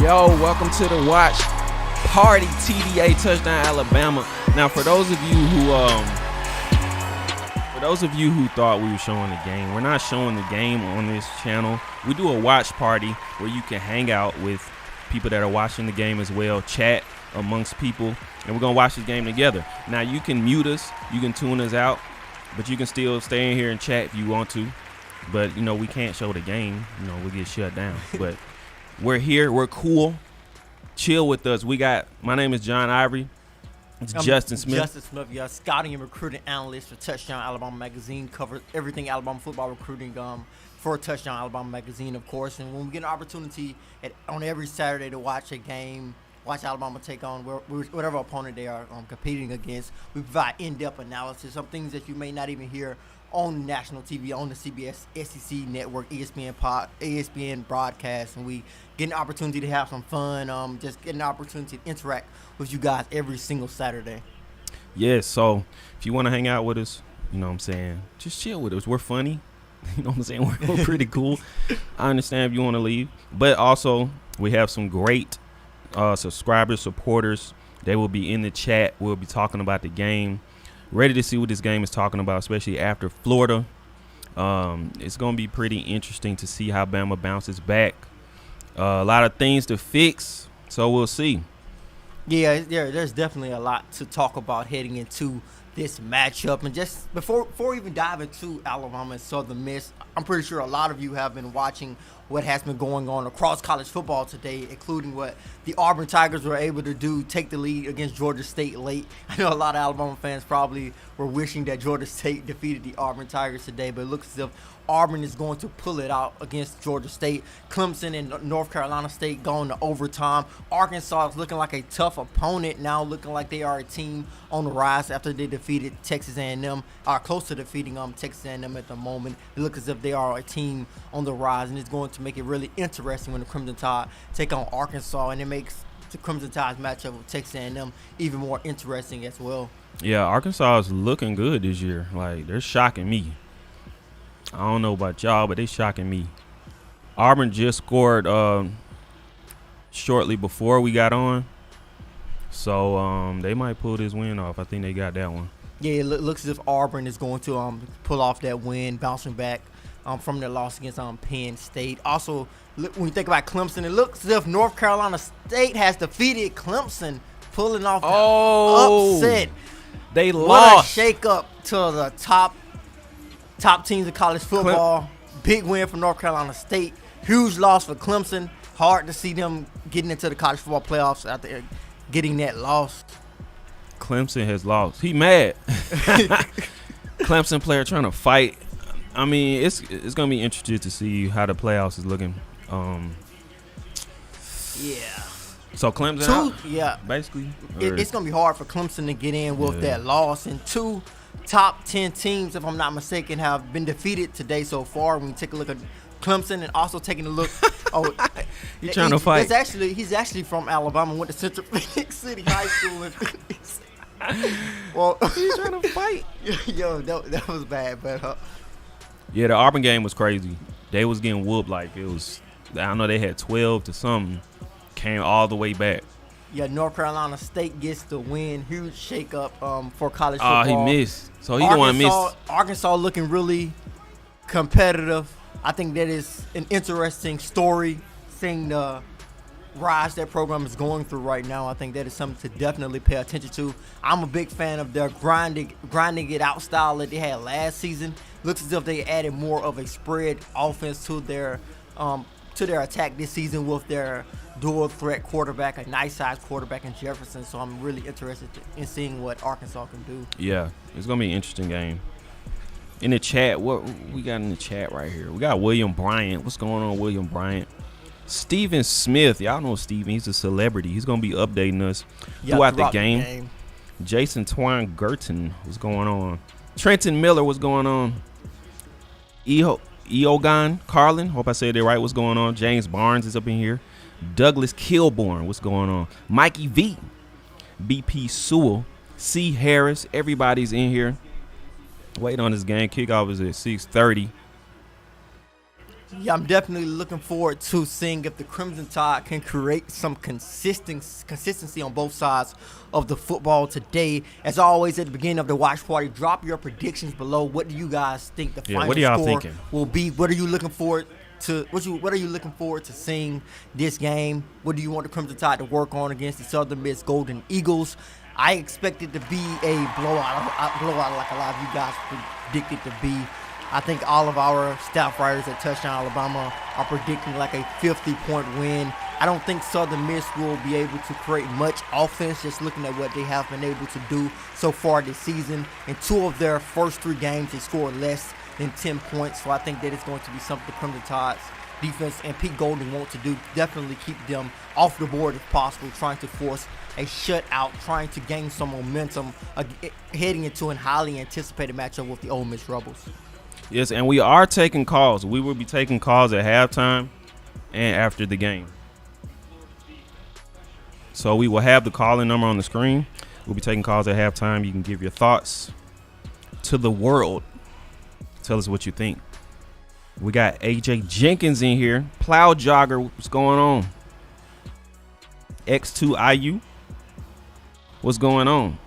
Yo, welcome to the Watch Party TDA Touchdown Alabama. Now, for those of you who thought we were showing the game, we're not showing the game on this channel. We do a watch party where you can hang out with people that are watching the game as well, chat amongst people, and we're gonna watch this game together. Now, you can mute us, you can tune us out, but you can still stay in here and chat if you want to. But we can't show the game. We'll get shut down. But we're here. We're cool. Chill with us. My name is John Ivory. It's Justin Smith. Justin Smith, yeah, scouting and recruiting analyst for Touchdown Alabama Magazine. Covers everything Alabama football recruiting for Touchdown Alabama Magazine, of course. And when we get an opportunity on every Saturday to watch a game, watch Alabama take on whatever opponent they are competing against, we provide in-depth analysis, some things that you may not even hear on national TV, on the CBS SEC network, ESPN broadcast, and we get an opportunity to have some fun, just get an opportunity to interact with you guys every single Saturday. Yeah, so if you want to hang out with us, just chill with us. We're funny. We're pretty cool. I understand if you want to leave. But also, we have some great subscribers, supporters. They will be in the chat. We'll be talking about the game. Ready to see what this game is talking about, especially after Florida. It's going to be pretty interesting to see how Bama bounces back. A lot of things to fix, so we'll see. Yeah, there's definitely a lot to talk about heading into this matchup. And just before we even dive into Alabama and Southern Miss, I'm pretty sure a lot of you have been watching what has been going on across college football today, including what the Auburn Tigers were able to do, take the lead against Georgia State late. I know a lot of Alabama fans probably were wishing that Georgia State defeated the Auburn Tigers today, but it looks as if Auburn is going to pull it out against Georgia State. Clemson and North Carolina State going to overtime. Arkansas is looking like a tough opponent now, looking like they are a team on the rise after they defeated Texas A&M, are close to defeating Texas A&M at the moment. It looks as if they are a team on the rise, and it's going to make it really interesting when the Crimson Tide take on Arkansas, and it makes the Crimson Tide's matchup with Texas A&M even more interesting as well. Yeah, Arkansas is looking good this year. Like, they're shocking me. I don't know about y'all, but they shocking me. Auburn just scored shortly before we got on, so they might pull this win off. I think they got that one. Yeah, it looks as if Auburn is going to pull off that win, bouncing back from their loss against Penn State. Also, when you think about Clemson, it looks as if North Carolina State has defeated Clemson, pulling off the upset. They lost. What a shake-up to the top teams of college football. Big win for North Carolina State. Huge loss for Clemson. Hard to see them getting into the college football playoffs after getting that loss. Clemson has lost. He mad. Clemson player trying to fight. I mean, it's going to be interesting to see how the playoffs is looking. Yeah. So Clemson basically? It's going to be hard for Clemson to get in with that loss. And two top 10 teams, if I'm not mistaken, have been defeated today so far. When you take a look at Clemson and also taking a look. He's trying to fight. He's actually from Alabama, went to Central Phoenix City High School. Well, he's trying to fight. Yo, that was bad, but yeah, the Auburn game was crazy. They was getting whooped like it was. I don't know, they had 12 to something. Came all the way back. Yeah, North Carolina State gets the win. Huge shakeup for college football. Oh, he missed. So he don't want to miss. Arkansas looking really competitive. I think that is an interesting story, seeing the rise that program is going through right now. I think that is something to definitely pay attention to. I'm a big fan of their grinding it out style that they had last season. Looks as if they added more of a spread offense to their attack this season with their dual threat quarterback, a nice sized quarterback in Jefferson. So I'm really interested in seeing what Arkansas can do. Yeah, it's gonna be an interesting game. In the chat, what we got in the chat right here? We got William Bryant. What's going on, William Bryant? Steven Smith, y'all know Steven. He's a celebrity. He's gonna be updating us throughout the game. Jason Twine Gerton, what's going on? Trenton Miller, what's going on? Eogan Carlin, hope I said it right. What's going on? James Barnes is up in here. Douglas Kilborn, what's going on? Mikey V, BP Sewell, C Harris, everybody's in here. Wait on this game. Kickoff is at 6:30. Yeah, I'm definitely looking forward to seeing if the Crimson Tide can create some consistency on both sides of the football today. As always, at the beginning of the watch party, drop your predictions below. What do you guys think the final what are y'all score thinking? will be? What are you looking forward to? What are you looking forward to seeing this game? What do you want the Crimson Tide to work on against the Southern Miss Golden Eagles? I expect it to be a blowout like a lot of you guys predicted to be. I think all of our staff writers at Touchdown Alabama are predicting like a 50-point win. I don't think Southern Miss will be able to create much offense, just looking at what they have been able to do so far this season. In 2 of their first 3 games, they scored less than 10 points. So I think that is going to be something the Crimson Tide's defense and Pete Golding want to do. Definitely keep them off the board if possible, trying to force a shutout, trying to gain some momentum heading into a highly anticipated matchup with the Ole Miss Rebels. Yes, and we are taking calls. We will be taking calls at halftime and after the game. So we will have the calling number on the screen. We'll be taking calls at halftime. You can give your thoughts to the world. Tell us what you think. We got AJ Jenkins in here. Plow Jogger, what's going on? X2IU, what's going on?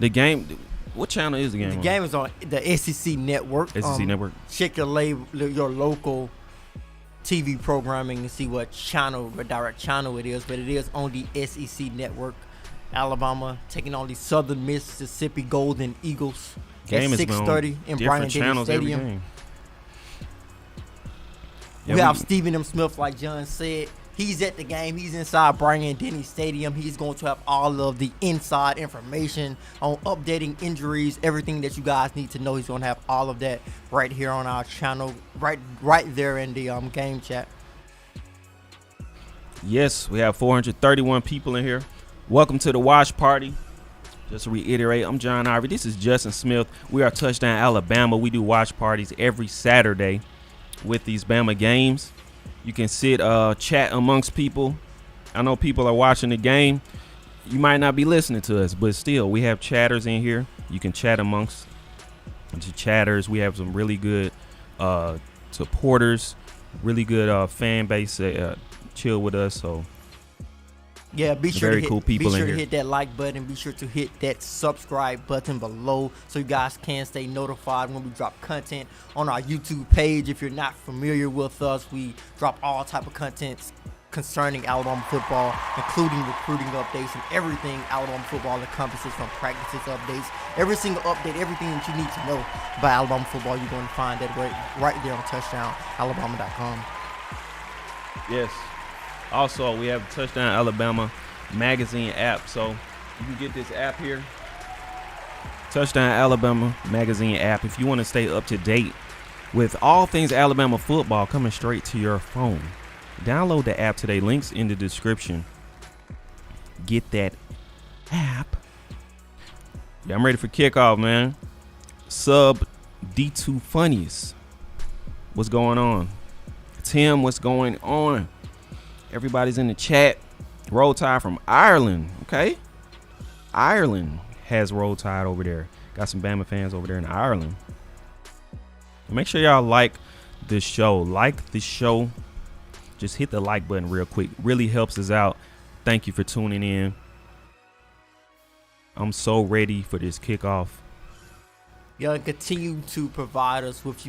The game... What channel is the game? The game is on the SEC Network. SEC Network. Check your local TV programming and see what direct channel it is. But it is on the SEC Network. Alabama taking on the Southern Mississippi Golden Eagles Game at 6:30 in Bryant-Denny Stadium. We have Stephen M. Smith, like John said. He's at the game. He's inside Bryant-Denny Stadium. He's going to have all of the inside information on updating injuries, everything that you guys need to know. He's going to have all of that right here on our channel, right there in the game chat. Yes, we have 431 people in here. Welcome to the watch party. Just to reiterate, I'm John Ivey. This is Justin Smith. We are Touchdown Alabama. We do watch parties every Saturday with these Bama games. You can sit, chat amongst people. I know people are watching the game. You might not be listening to us, but still, we have chatters in here. You can chat amongst the chatters. We have some really good supporters, really good fan base chill with us. So yeah, be sure to hit that like button. Be sure to hit that subscribe button below so you guys can stay notified when we drop content on our YouTube page. If you're not familiar with us, we drop all type of content concerning Alabama football, including recruiting updates and everything Alabama football encompasses, from practices updates, every single update, everything that you need to know about Alabama football. You're going to find that right there on touchdownalabama.com. Yes. Also, we have the Touchdown Alabama magazine app, so you can get this app here. Touchdown Alabama magazine app. If you want to stay up to date with all things Alabama football coming straight to your phone, download the app today. Links in the description. Get that app. Yeah, I'm ready for kickoff, man. Sub D2 Funniest. What's going on? Tim, what's going on? Everybody's in the chat. Roll Tide from Ireland. Okay. Ireland has Roll Tide over there. Got some Bama fans over there in Ireland. Make sure y'all like the show. Like the show. Just hit the like button real quick. Really helps us out. Thank you for tuning in. I'm so ready for this kickoff. Yeah, continue to provide us with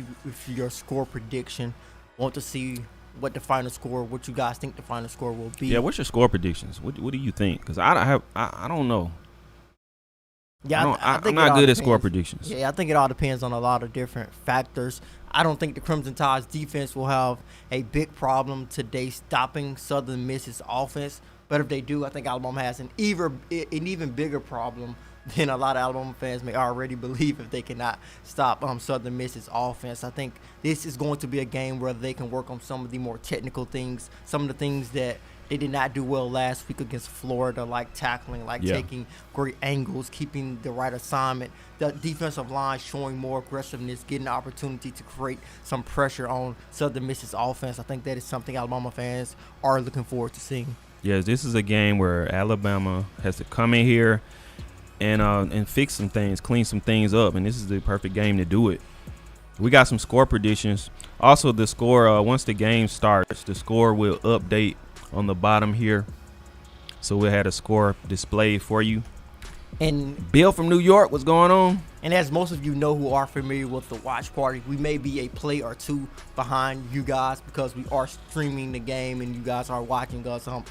your score prediction. Want to see what the final score, what you guys think the final score will be. Yeah, what's your score predictions? What do you think? Because I don't know. Yeah, I'm not good at score predictions. Yeah, I think it all depends on a lot of different factors. I don't think the Crimson Tide's defense will have a big problem today stopping Southern Miss's offense. But if they do, I think Alabama has an even bigger problem than a lot of Alabama fans may already believe if they cannot stop Southern Miss's offense. I think this is going to be a game where they can work on some of the more technical things, some of the things that they did not do well last week against Florida, like tackling, taking great angles, keeping the right assignment. The defensive line showing more aggressiveness, getting the opportunity to create some pressure on Southern Miss's offense. I think that is something Alabama fans are looking forward to seeing. Yes, this is a game where Alabama has to come in here and fix some things, clean some things up, and this is the perfect game to do it. We got some score predictions. Also, the score, once the game starts, the score will update on the bottom here. So we'll have a score displayed for you. And Bill from New York, what's going on? And as most of you know who are familiar with the watch party, we may be a play or two behind you guys because we are streaming the game and you guys are watching us on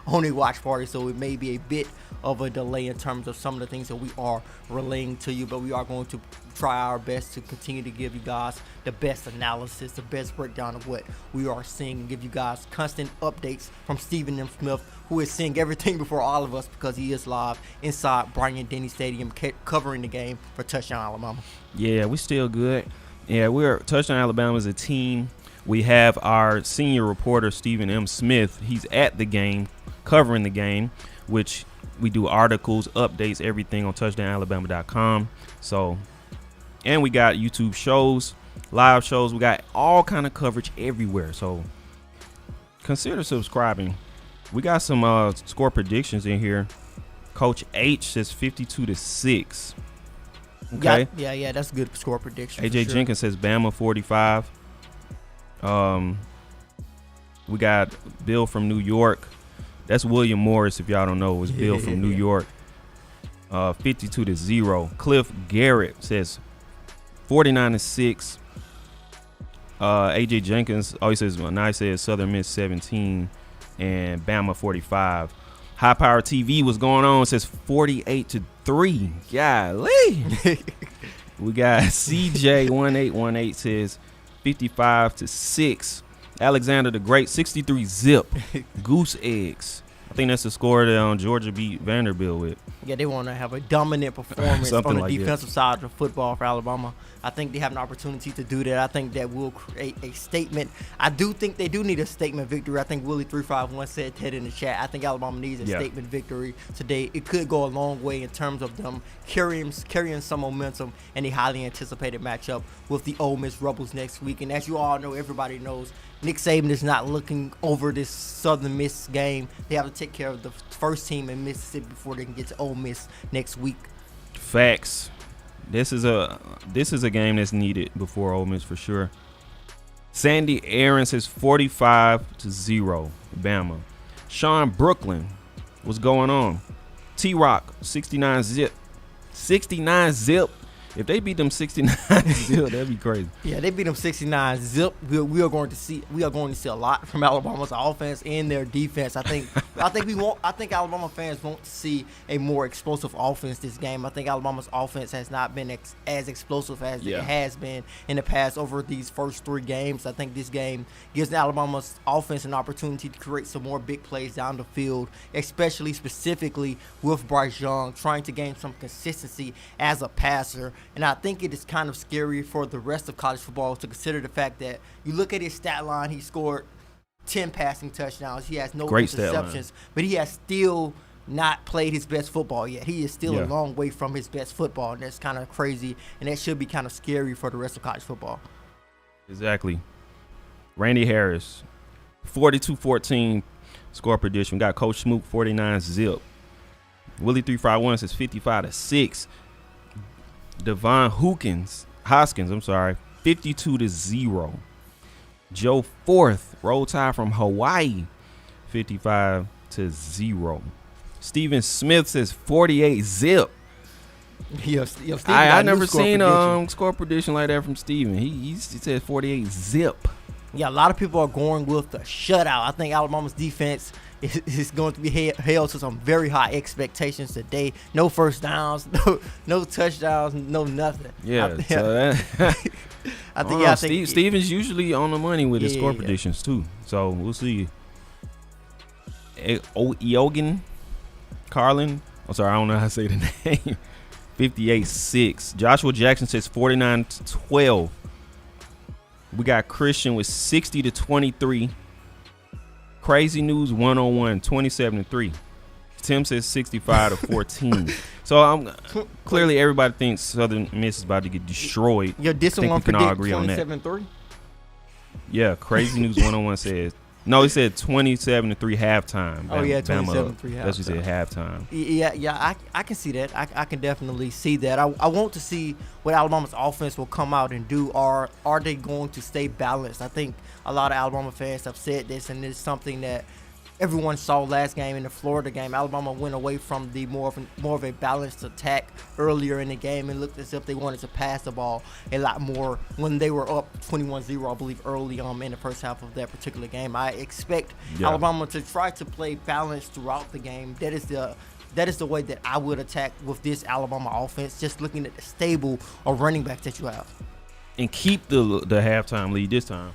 a watch party. So it may be a bit of a delay in terms of some of the things that we are relaying to you, but we are going to try our best to continue to give you guys the best analysis, the best breakdown of what we are seeing, and give you guys constant updates from Stephen M. Smith, who is seeing everything before all of us because he is live inside Bryant-Denny Stadium covering the game for Touchdown Alabama. Yeah, we still good. Yeah, we're Touchdown Alabama as a team. We have our senior reporter, Stephen M. Smith. He's at the game, covering the game, which we do articles, updates, everything on touchdownalabama.com. So, and we got YouTube shows, live shows. We got all kind of coverage everywhere. So consider subscribing. We got some score predictions in here. Coach H says 52-6. Okay. Yeah, that's a good score prediction. AJ sure. Jenkins says Bama 45. We got Bill from New York. That's William Morris, if y'all don't know. It was Bill from New York. 52-0. Cliff Garrett says 49-6. AJ Jenkins, he says, Nye says Southern Miss 17 and Bama 45. High Power TV, what's going on? It says 48-3. Golly. We got CJ1818 says 55-6. Alexander the Great 63-zip. Goose eggs. I think that's the score that Georgia beat Vanderbilt with. Yeah, they want to have a dominant performance on the like defensive side of the football for Alabama. I think they have an opportunity to do that. I think that will create a statement. I do think they do need a statement victory. I think Willie351 said that in the chat. I think Alabama needs a statement victory today. It could go a long way in terms of them carrying some momentum in a highly anticipated matchup with the Ole Miss Rebels next week. And as you all know, everybody knows, Nick Saban is not looking over this Southern Miss game. They have to take care of the first team in Mississippi before they can get to Ole Miss next week. Facts. This is a game that's needed before Ole Miss for sure. Sandy Aaron says 45-0 Bama. Sean Brooklyn, what's going on? T-Rock 69-zip. 69-zip. If they beat them 69-0, that'd be crazy. Yeah, they beat them 69-zip. We are going to see a lot from Alabama's offense and their defense. I think Alabama fans want to see a more explosive offense this game. I think Alabama's offense has not been as explosive as it has been in the past over these first three games. I think this game gives Alabama's offense an opportunity to create some more big plays down the field, specifically with Bryce Young trying to gain some consistency as a passer. And I think it is kind of scary for the rest of college football to consider the fact that you look at his stat line, he scored 10 passing touchdowns. He has no interceptions, but he has still not played his best football yet. He is still a long way from his best football, and that's kind of crazy, and that should be kind of scary for the rest of college football. Exactly. Randy Harris, 42-14 score prediction. We got Coach Smoot, 49-zip. Willie351 says 55-6. Devon Hoskins, 52-0. Joe Forth, Roll Tide from Hawaii, 55-0. Steven Smith says 48-zip. I never seen score prediction like that from Steven. He said 48-zip. Yeah, a lot of people are going with the shutout. I think Alabama's defense is going to be held to some very high expectations today. No first downs, no touchdowns, no nothing. I think Steven's usually on the money with his score predictions too. So we'll see. Eogan Carlin. I'm sorry, I don't know how to say the name. 58-6. Joshua Jackson says 49-12. We got Christian with 60-23. Crazy News 101, 27-3. Tim says 65-14. So clearly everybody thinks Southern Miss is about to get destroyed. You're dissing one can all agree on that. 27-3? Yeah, Crazy News 101 says No, he said 27-3 halftime. Oh, yeah, Bama 27-3 halftime. That's what he said, halftime. Yeah, I can see that. I can definitely see that. I want to see what Alabama's offense will come out and do. Are they going to stay balanced? I think a lot of Alabama fans have said this, and it's something that everyone saw last game in the Florida game. Alabama went away from the more of a balanced attack earlier in the game and looked as if they wanted to pass the ball a lot more when they were up 21-0, I believe, early in the first half of that particular game. I expect Alabama to try to play balanced throughout the game. That is the way that I would attack with this Alabama offense, just looking at the stable of running backs that you have. And keep the halftime lead this time.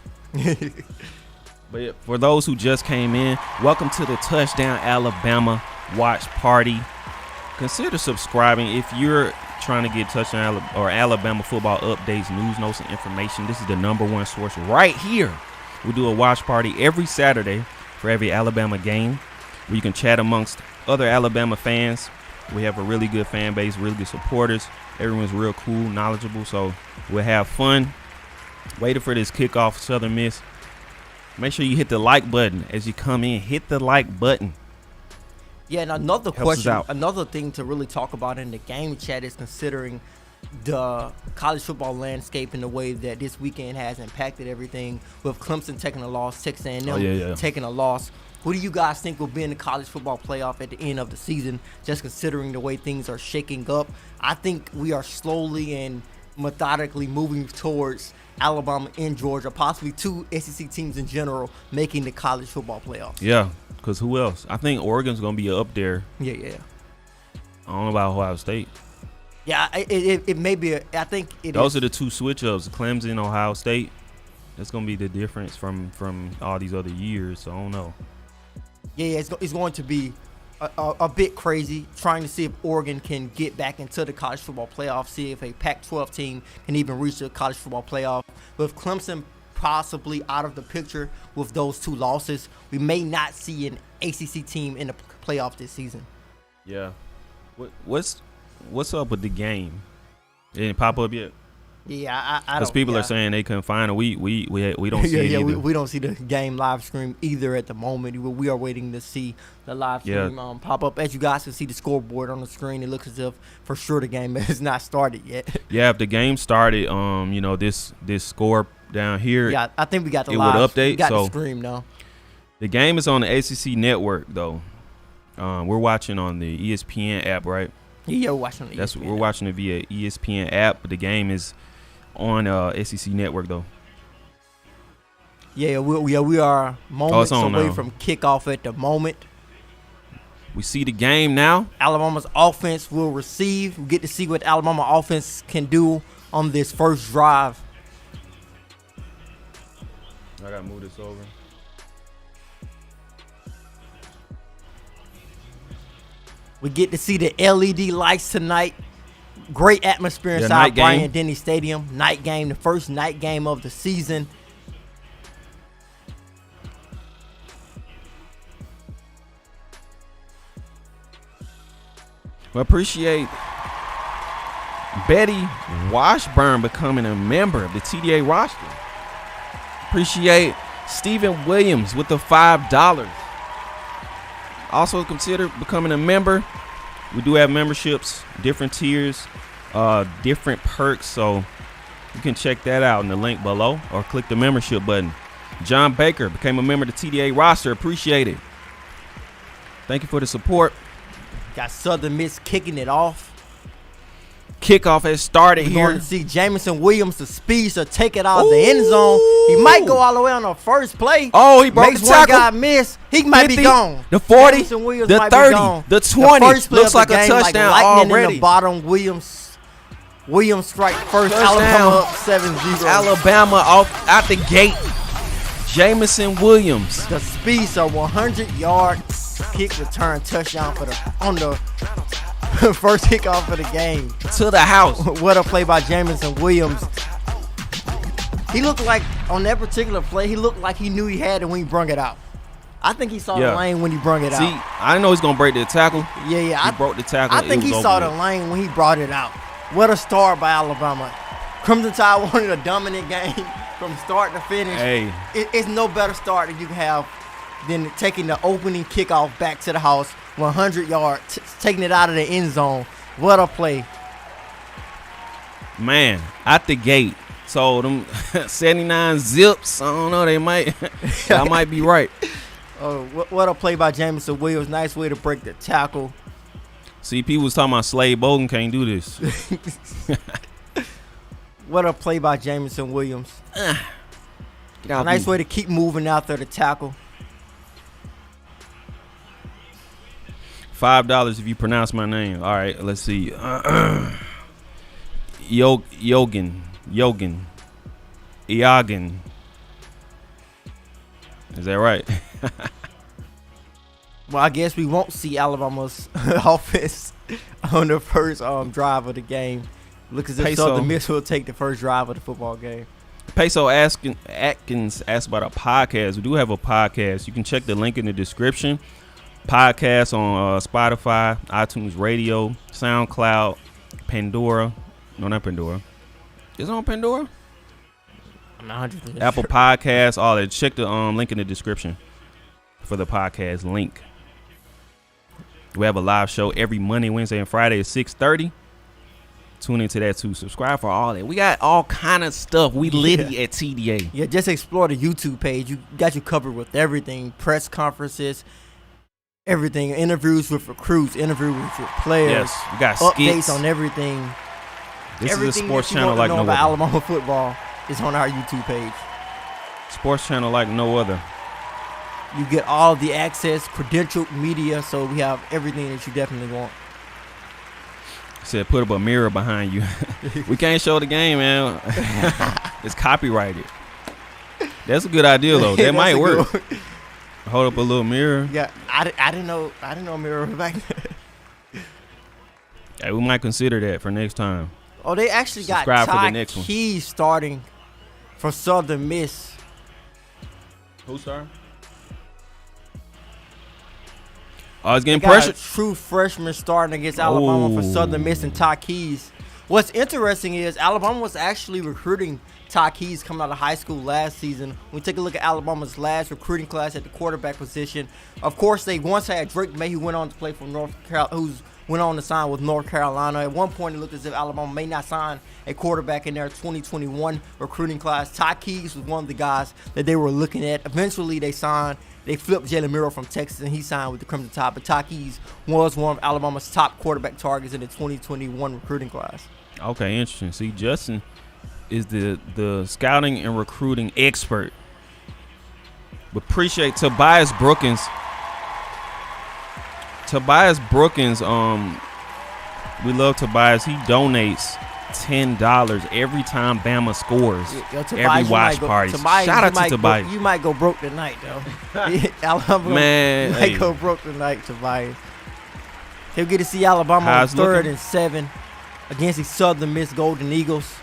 But for those who just came in, welcome to the Touchdown Alabama Watch Party. Consider subscribing if you're trying to get Touchdown or Alabama football updates, news, notes, and information. This is the #1 source right here. We do a watch party every Saturday for every Alabama game where you can chat amongst other Alabama fans. We have a really good fan base, really good supporters. Everyone's real cool, knowledgeable, so we'll have fun. Waiting for this kickoff, Southern Miss. Make sure you hit the like button as you come in. Hit the like button. Yeah, and another question, another thing to really talk about in the game chat is considering the college football landscape and the way that this weekend has impacted everything with Clemson taking a loss, Texas A&M taking a loss. Who do you guys think will be in the college football playoff at the end of the season, just considering the way things are shaking up? I think we are slowly and methodically moving towards Alabama and Georgia, possibly two SEC teams in general, making the college football playoffs. Yeah, because who else? I think Oregon's going to be up there. Yeah. I don't know about Ohio State. Yeah, it may be. I think those are the two switch-ups, Clemson, Ohio State. That's going to be the difference from all these other years, so I don't know. Yeah, it's going to be a bit crazy, trying to see if Oregon can get back into the college football playoff, see if a Pac-12 team can even reach the college football playoff. With Clemson possibly out of the picture with those two losses, we may not see an ACC team in the playoff this season. Yeah. What's up with the game? It didn't pop up yet? Yeah, I don't. Because people are saying they couldn't find it. We don't see it either. We don't see the game live stream either at the moment. We are waiting to see the live stream pop up. As you guys can see the scoreboard on the screen, it looks as if for sure the game has not started yet. Yeah, if the game started, this score down here. Yeah, I think we got the it live. Would update. We got the stream now. The game is on the ACC network though. We're watching on the ESPN app, right? Yeah, we're watching on the ESPN. We're watching it via ESPN app, but the game is on SEC network though. Yeah, we are moments away from kickoff at the moment. We see the game now. Alabama's offense will receive. We get to see what Alabama offense can do on this first drive. I gotta move this over. We get to see the LED lights tonight. Great atmosphere inside Bryant-Denny Stadium. Night game, the first night game of the season. We appreciate Betty Washburn becoming a member of the TDA roster. Appreciate Stephen Williams with the $5. Also consider becoming a member. We do have memberships, different tiers, different perks, so you can check that out in the link below or click the membership button. John Baker became a member of the TDA roster. Appreciate it. Thank you for the support. Got Southern Miss kicking it off. Kickoff has started here. We're going to see Jamison Williams, the speedster, take it out of the end zone. He might go all the way on the first play. Oh, he broke the tackle. One guy miss. He might be gone. The 40, the 30, the 20. Looks like a touchdown already. In the bottom, Williams strike first. Touchdown. Alabama up 7-0. Alabama out the gate. Jamison Williams. The speedster, 100-yard kick return touchdown on the first kickoff of the game. To the house. What a play by Jamison Williams. He looked like, on that particular play, he looked like he knew he had it when he brung it out. I think he saw the lane when he brung it out. See, I didn't know he was going to break the tackle. Yeah. He broke the tackle. I think he saw the lane when he brought it out. What a start by Alabama. Crimson Tide wanted a dominant game from start to finish. Hey. It's no better start that you can have then taking the opening kickoff back to the house, 100 yards, taking it out of the end zone. What a play. Man, out the gate. So them 79 zips, I don't know, they might I might be right. Oh, what a play by Jamison Williams. Nice way to break the tackle. See, people was talking about Slade Bolden can't do this. What a play by Jamison Williams. Nice way to keep moving after the tackle. $5 if you pronounce my name. All right, let's see. Yogan. Is that right? Well, I guess we won't see Alabama's offense on the first drive of the game. Looks as if Southern Miss will take the first drive of the football game. Peso Atkins asked about a podcast. We do have a podcast. You can check the link in the description. Podcast on Spotify, iTunes Radio, SoundCloud, Pandora. No, not Pandora. Is it on Pandora? I'm not 100% Apple sure. Podcasts, all that. Check the link in the description for the podcast link. We have a live show every Monday, Wednesday, and Friday at 6:30. Tune into that too. Subscribe for all that. We got all kind of stuff. We litty at TDA. Yeah, just explore the YouTube page. You got you covered with everything. Press conferences, everything. Interviews with recruits, interviews with players. Yes, we got updates skits on everything. This everything is a sports that you channel want to like know no about other. Alabama football is on our YouTube page. Sports channel like no other. You get all the access, credentialed media, so we have everything that you definitely want. Said put up a mirror behind you. We can't show the game, man. It's copyrighted. That's a good idea though. That might work. Hold up a little mirror. Yeah, I didn't know mirror back then. Hey, we might consider that for next time. Oh, they actually Subscribe got for the Ty next one. Keys starting for Southern Miss. Who's starting? Oh, it's getting They got pressure. a true freshman starting against Alabama for Southern Miss and Ty Keys. What's interesting is Alabama was actually recruiting Ty Keys coming out of high school last season. When we take a look at Alabama's last recruiting class at the quarterback position, of course they once had Drake May, who went on to play for North Carolina, who's went on to sign with North Carolina. At one point, it looked as if Alabama may not sign a quarterback in their 2021 recruiting class. Ty Keys was one of the guys that they were looking at. Eventually, they flipped Jalen Miro from Texas, and he signed with the Crimson Tide. But Ty Keys was one of Alabama's top quarterback targets in the 2021 recruiting class. Okay, interesting. See, Justin is the scouting and recruiting expert. But appreciate Tobias Brookins. We love Tobias. He donates $10 every time Bama scores. Yo, Tobias, every watch party. Shout out to Tobias. You might go broke tonight, though. Alabama might go broke tonight, Tobias. He'll get to see Alabama on 3rd and 7 against the Southern Miss Golden Eagles.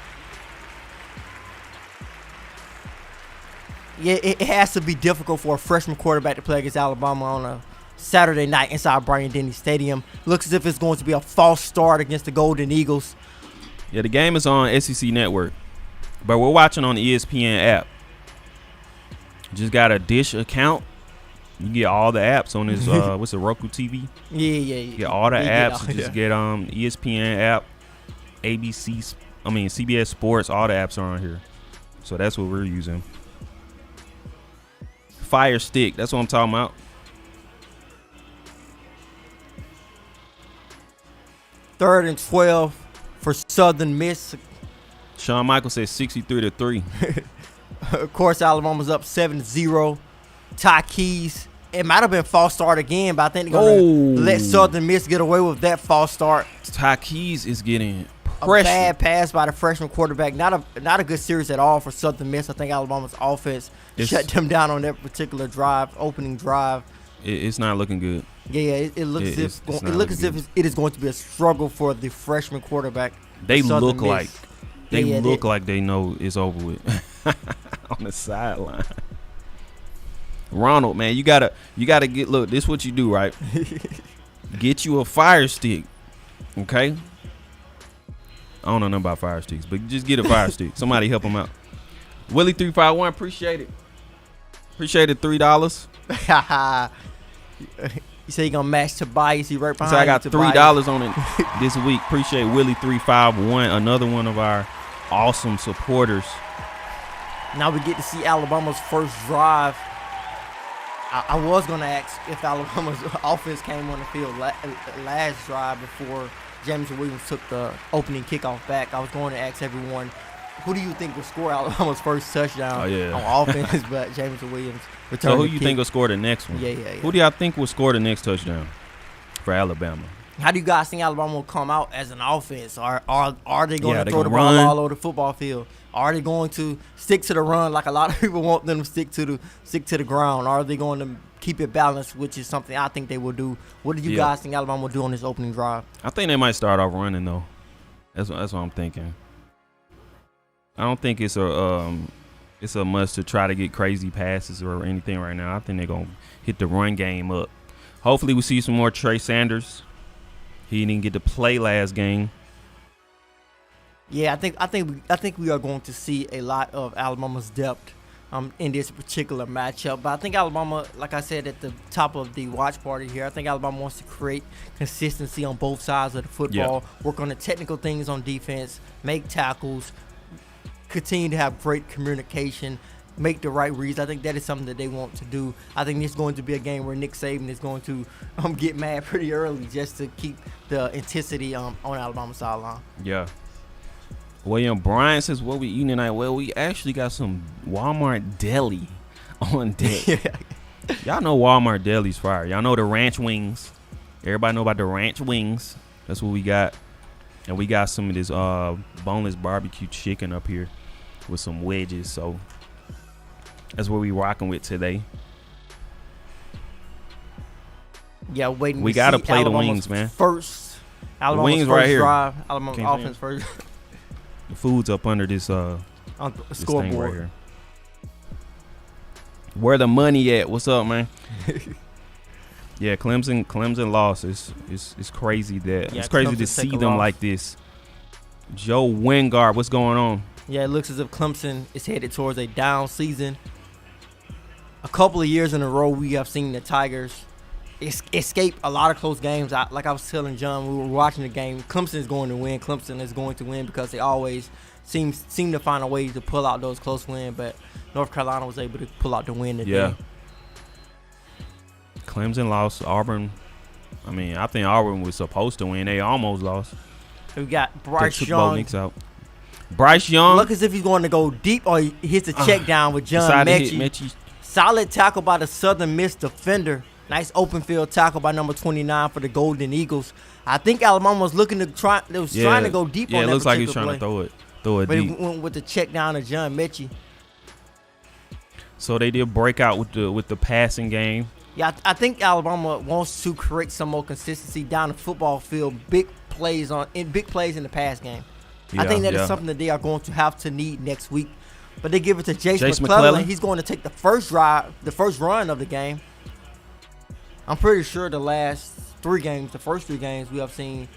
Yeah, it has to be difficult for a freshman quarterback to play against Alabama on a Saturday night inside Bryant-Denny Stadium. Looks as if it's going to be a false start against the Golden Eagles. Yeah, the game is on SEC Network, but we're watching on the ESPN app. Just got a Dish account. You get all the apps on this. What's the Roku TV? Yeah. You get all the apps. Just get ESPN app, CBS Sports. All the apps are on here, so that's what we're using. Fire Stick. That's what I'm talking about. Third and 12 for Southern Miss. Shawn Michaels said 63-3. Of course, Alabama's up 7-0. Ty Keys. It might have been false start again, but I think they're going to let Southern Miss get away with that false start. Ty Keys is getting pressure. A bad pass by the freshman quarterback. Not a good series at all for Southern Miss. I think Alabama's offense shut them down on that particular drive, opening drive. It's not looking good. Yeah, it looks as if it is going to be a struggle for the freshman quarterback. They look like they know it's over with on the sideline. Ronald, man, you gotta get. Look, this is what you do, right? Get you a fire stick, okay? I don't know nothing about fire sticks, but just get a fire stick. Somebody help him out. Willie 351, appreciate it. Appreciate it, $3. You say you're going to match Tobias. He right behind So I got you, $3 on it this week. Appreciate Willie351, another one of our awesome supporters. Now we get to see Alabama's first drive. I was going to ask if Alabama's offense came on the field last drive before Jameson Williams took the opening kickoff back. I was going to ask everyone, who do you think will score Alabama's first touchdown on offense? But Jameson Williams returned. So who you think will score the next one? Yeah. Who do y'all think will score the next touchdown for Alabama? How do you guys think Alabama will come out as an offense? Are they going to throw the ball run all over the football field? Are they going to stick to the run like a lot of people want them to stick to the ground? Are they going to keep it balanced, which is something I think they will do? What do you guys think Alabama will do on this opening drive? I think they might start off running though. That's what I'm thinking. I don't think it's a must to try to get crazy passes or anything right now. I think they're gonna hit the run game up. Hopefully we see some more Trey Sanders. He didn't get to play last game. Yeah, I think we are going to see a lot of Alabama's depth in this particular matchup. But I think Alabama, like I said at the top of the watch party here, I think Alabama wants to create consistency on both sides of the football, work on the technical things on defense, make tackles, continue to have great communication, make the right reads. I think that is something that they want to do. I think this is going to be a game where Nick Saban is going to get mad pretty early just to keep the intensity on Alabama's sideline. Yeah. William Bryan says, what we eating tonight? Well, we actually got some Walmart deli on deck. Y'all know Walmart deli's fire. Y'all know the ranch wings. Everybody know about the ranch wings. That's what we got. And we got some of this boneless barbecue chicken up here with some wedges. So that's what we rocking with today. Yeah, waiting. We gotta play the wings, man. Alabama's wings first right here. Drive. Alabama's offense first. The food's up under this on this scoreboard thing right here. Where the money at? What's up, man? Yeah, Clemson lost. It's crazy that it's crazy to see them like this. Joe Wingard, what's going on? Yeah, it looks as if Clemson is headed towards a down season. A couple of years in a row, we have seen the Tigers escape a lot of close games. Like I was telling John, we were watching the game. Clemson is going to win. Clemson is going to win because they always seem to find a way to pull out those close wins. But North Carolina was able to pull out the win today. Yeah. Clemson lost. Auburn. I mean, I think Auburn was supposed to win. They almost lost. We got Bryce took Young. Bo Nix out. Bryce Young. Look as if he's going to go deep, or he hits a check down with John Mechie. Solid tackle by the Southern Miss defender. Nice open field tackle by number 29 for the Golden Eagles. I think Alabama was looking to trying to go deep on that particular play. Yeah, it looks like he was trying to throw it deep. But he went with the check down to John Mechie. So they did break out with the passing game. Yeah, I think Alabama wants to create some more consistency down the football field, big plays in the pass game. I think that is something that they are going to have to need next week. But they give it to Jace McClellan. He's going to take the first run of the game. I'm pretty sure the first 3 games, we have seen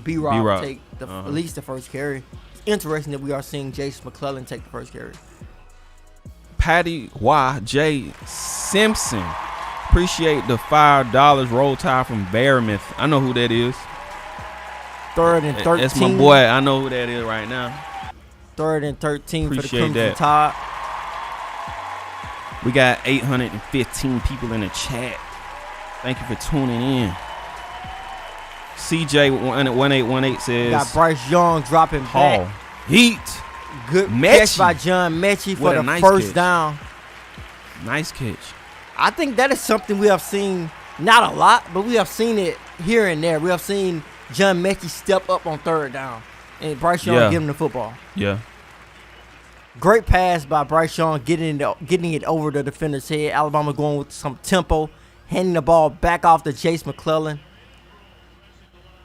B-Rob take at least the first carry. It's interesting that we are seeing Jace McClellan take the first carry. Patty Y.J. Simpson. Appreciate the $5 roll tide from Bearmouth. I know who that is. 3rd and 13. That's my boy. I know who that is right now. 3rd and 13 Appreciate for the Crimson Tide. We got 815 people in the chat. Thank you for tuning in. CJ1818 says. Got Bryce Young dropping back. Heat. Good catch by John Mechie for the first down. Nice catch. I think that is something we have seen, not a lot, but we have seen it here and there. We have seen John Mechie step up on 3rd down and Bryce Young give him the football. Yeah. Great pass by Bryce Young, getting it over the defender's head. Alabama going with some tempo, handing the ball back off to Jace McClellan.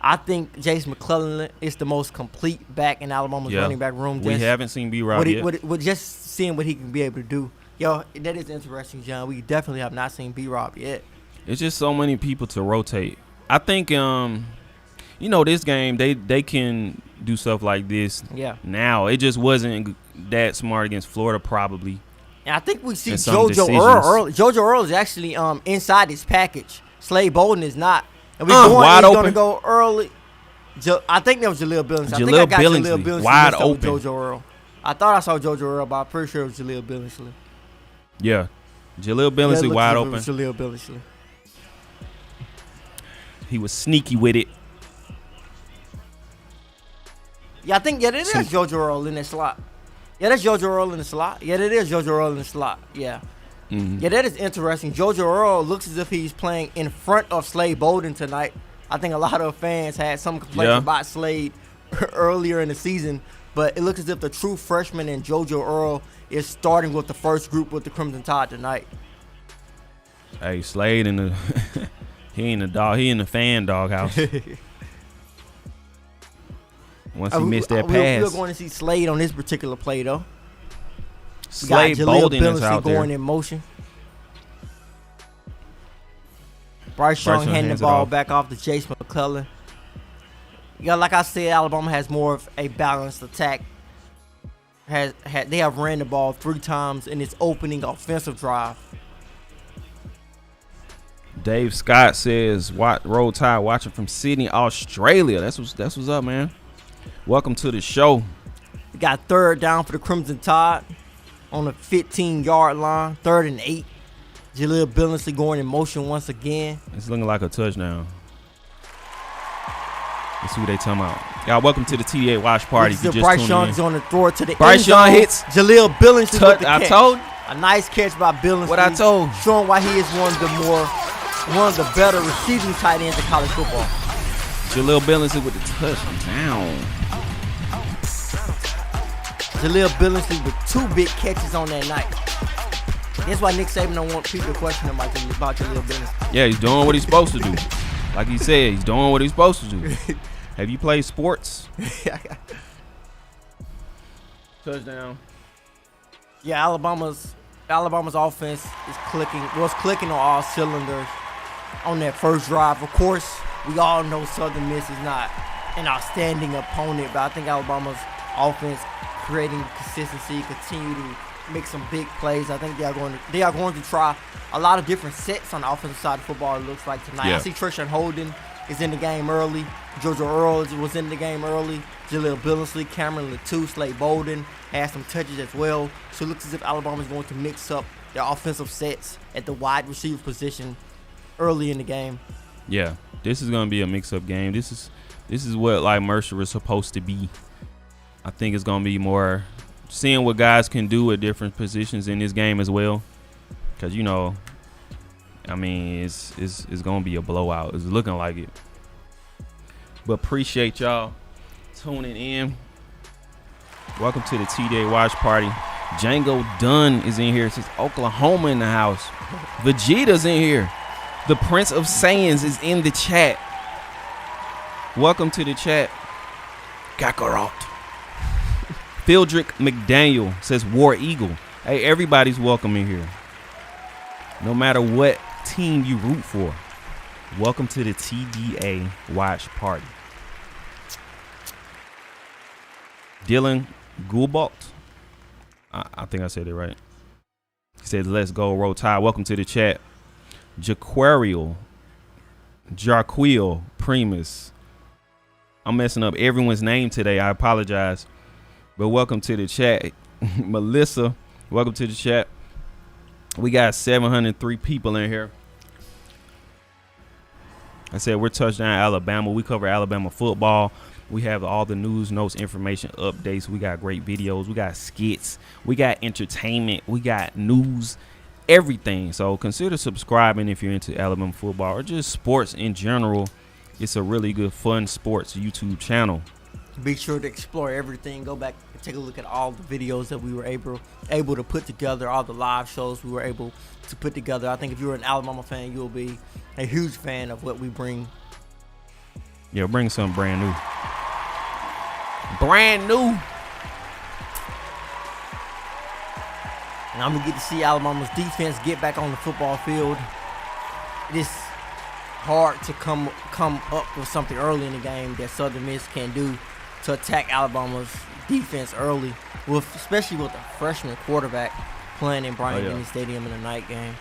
I think Jace McClellan is the most complete back in Alabama's running back room. We haven't seen B-Rob yet. Just seeing what he can be able to do. Yo, that is interesting, John. We definitely have not seen B-Rob yet. It's just so many people to rotate. I think, this game, they can do stuff like this now. It just wasn't that smart against Florida probably. And I think we see And some JoJo decisions. Earl early. JoJo Earl is actually inside his package. Slade Bolden is not. And Wide he's open. going to go early. I think that was Jaleel Billingsley. I think I Jaleel got Billingsley, Jaleel Billingsley wide mixed up with open. JoJo Earl. I thought I saw JoJo Earl, but I'm pretty sure it was Jaleel Billingsley. Yeah. Jaleel Billingsley wide open. Jaleel Billingsley. He was sneaky with it. Yeah, I think, that is JoJo Earl in that slot. Yeah, that's JoJo Earl in the slot. Yeah, that is JoJo Earl in the slot. Yeah. Mm-hmm. Yeah, that is interesting. JoJo Earl looks as if he's playing in front of Slade Bolden tonight. I think a lot of fans had some complaints about Slade earlier in the season, but it looks as if the true freshman in JoJo Earl is starting with the first group with the Crimson Tide tonight. Hey, Slade in the he ain't a dog. He in the fan doghouse. Once he missed that pass, we're going to see Slade on this particular play though. Slade Bolden is out there. Going in motion. Bryce Young handing the ball back off to Jace McClellan. Yeah, like I said, Alabama has more of a balanced attack. They have ran the ball 3 times in its opening offensive drive. Dave Scott says, "Roll Tide watching from Sydney, Australia." That's what's up, man. Welcome to the show. We got 3rd down for the Crimson Tide on the 15-yard line. 3rd and 8. Jaleel Billingsley going in motion once again. It's looking like a touchdown. Let's see what they talking about. Y'all, welcome to the TDA Watch Party. Bryce Young is on the throw to the Bryce Young hits. Jaleel Billingsley with the catch. I told. A nice catch by Billingsley. What I told. Showing why he is one of the better receiving tight ends in college football. Jaleel Billingsley with the touchdown. Jaleel Billingsley with 2 big catches on that night. That's why Nick Saban don't want people to question him about Jaleel Billingsley. Yeah, he's doing what he's supposed to do. Like he said, he's doing what he's supposed to do. Have you played sports? Touchdown. Yeah, Alabama's offense is clicking on all cylinders on that first drive. Of course, we all know Southern Miss is not an outstanding opponent, but I think Alabama's offense creating consistency, continue to make some big plays. I think they are going to try a lot of different sets on the offensive side of football, it looks like tonight. Yeah. I see Trishan Holden is in the game early. JoJo Earl was in the game early. Jaleel Billingsley, Cameron Latou, Slade Bolden had some touches as well. So it looks as if Alabama is going to mix up their offensive sets at the wide receiver position early in the game. Yeah, this is going to be a mix-up game. This is what like Mercer is supposed to be. I think it's going to be more seeing what guys can do at different positions in this game as well. Because, you know, I mean, it's going to be a blowout. It's looking like it. But appreciate y'all tuning in. Welcome to the TDA Watch Party. Django Dunn is in here. It says Oklahoma in the house. Vegeta's in here. The Prince of Saiyans is in the chat. Welcome to the chat. Kakarot. Phildrick McDaniel says War Eagle. Hey, everybody's welcome in here. No matter what team you root for. Welcome to the TDA Watch Party. Dylan Gulbalt. I think I said it right. He said, "Let's go, Roll Tide." Welcome to the chat. Jaquarial Primus. I'm messing up everyone's name today. I apologize. But welcome to the chat. Melissa, welcome to the chat. We got 703 people in here. I said we're Touchdown Alabama. We cover Alabama football. We have all the news, notes, information, updates. We got great videos. We got skits. We got entertainment. We got news, everything. So consider subscribing if you're into Alabama football or just sports in general. It's a really good, fun sports YouTube channel. Be sure to explore everything. Go back and take a look at all the videos that we were able to put together, all the live shows we were able to put together. I think if you're an Alabama fan, you'll be a huge fan of what we bring. Yeah, bring something brand new. Brand new. And I'm going to get to see Alabama's defense get back on the football field. It is hard to come up with something early in the game that Southern Miss can do to attack Alabama's defense early, especially with a freshman quarterback. playing in Bryant-Denny yeah. Stadium in a night game.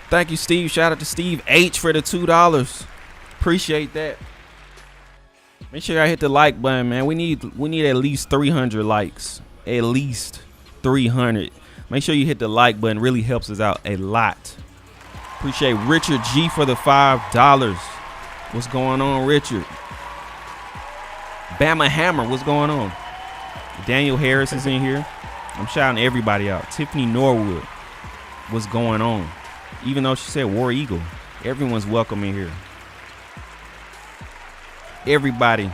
Thank you, Steve. Shout out to Steve H for the $2. Appreciate that. Make sure y'all hit the like button, man. We need at least 300 likes. At least 300. Make sure you hit the like button. Really helps us out a lot. Appreciate Richard G for the $5. What's going on, Richard? Bama Hammer, what's going on? Daniel Harris is in here. I'm shouting everybody out. Tiffany Norwood, what's going on? Even though she said War Eagle, everyone's welcome in here. Everybody.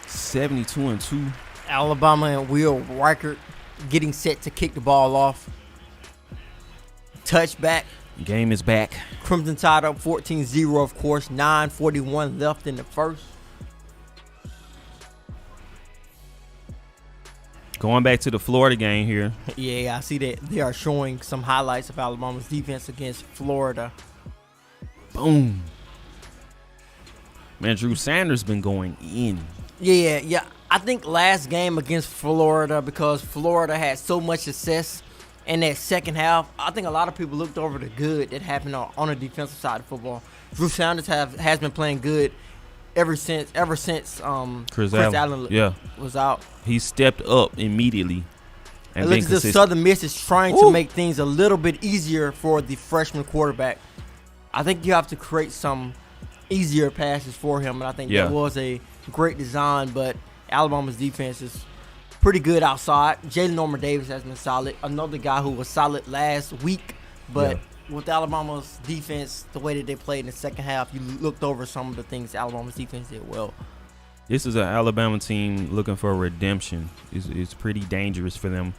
(72-2). Alabama and Will Reichert getting set to kick the ball off. Touchback. Game is back. Crimson Tide up 14-0, of course. 9:41 left in the first. Going back to the Florida game here. Yeah, I see that they are showing some highlights of Alabama's defense against Florida. Boom. Man, Drew Sanders been going in. Yeah. I think last game against Florida, because Florida had so much success in that second half, I think a lot of people looked over the good that happened on the defensive side of football. Drew Sanders has been playing good ever since Chris Allen was out. He stepped up immediately. And it looks as if Southern Miss is trying to make things a little bit easier for the freshman quarterback. I think you have to create some easier passes for him, and I think that was a great design, but Alabama's defense is pretty good outside. Jalen Norman Davis has been solid. Another guy who was solid last week, but with Alabama's defense, the way that they played in the second half, you looked over some of the things Alabama's defense did well. This is an Alabama team looking for redemption. It's pretty dangerous for them.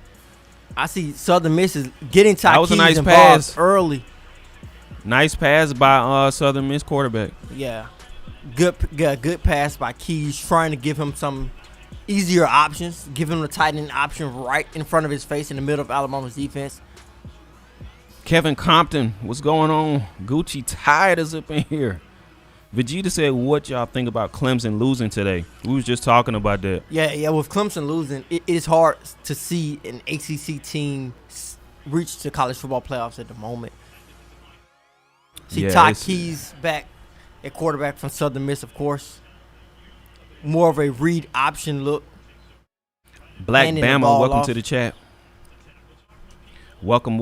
I see Southern Miss is getting That was a nice involved pass. early. Nice pass by Southern Miss quarterback. Yeah. Good pass by Keys, trying to give him some easier options, give him the tight end option right in front of his face in the middle of Alabama's defense. Kevin Compton, what's going on? Gucci Tide is up in here. Vegeta said, what y'all think about Clemson losing today? We was just talking about that. Yeah, with Clemson losing, it is hard to see an ACC team reach the college football playoffs at the moment. See Todd Keys back at quarterback from Southern Miss, of course. More of a read option look. Black Bama, welcome to the chat. Welcome.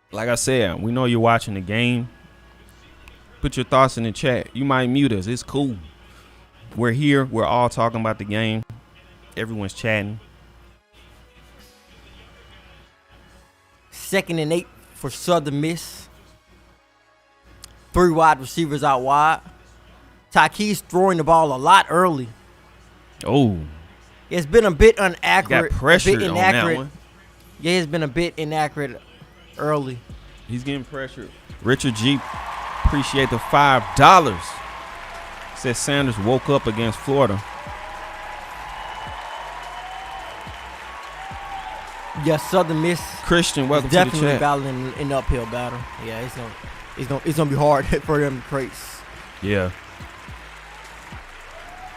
Like I said, we know you're watching the game. Put your thoughts in the chat. You might mute us. It's cool. We're here. We're all talking about the game. Everyone's chatting. 2nd and 8 for Southern Miss. 3 wide receivers out wide. Tykees throwing the ball a lot early. Oh. It's been a bit inaccurate. Got pressured on that one. Yeah, it's been a bit inaccurate early. He's getting pressured. Richard G, appreciate the $5. Says Sanders woke up against Florida. Yeah, Southern Miss. Christian, welcome to the chat. Definitely battling in the uphill battle. Yeah, it's gonna be hard for them to trace. Yeah.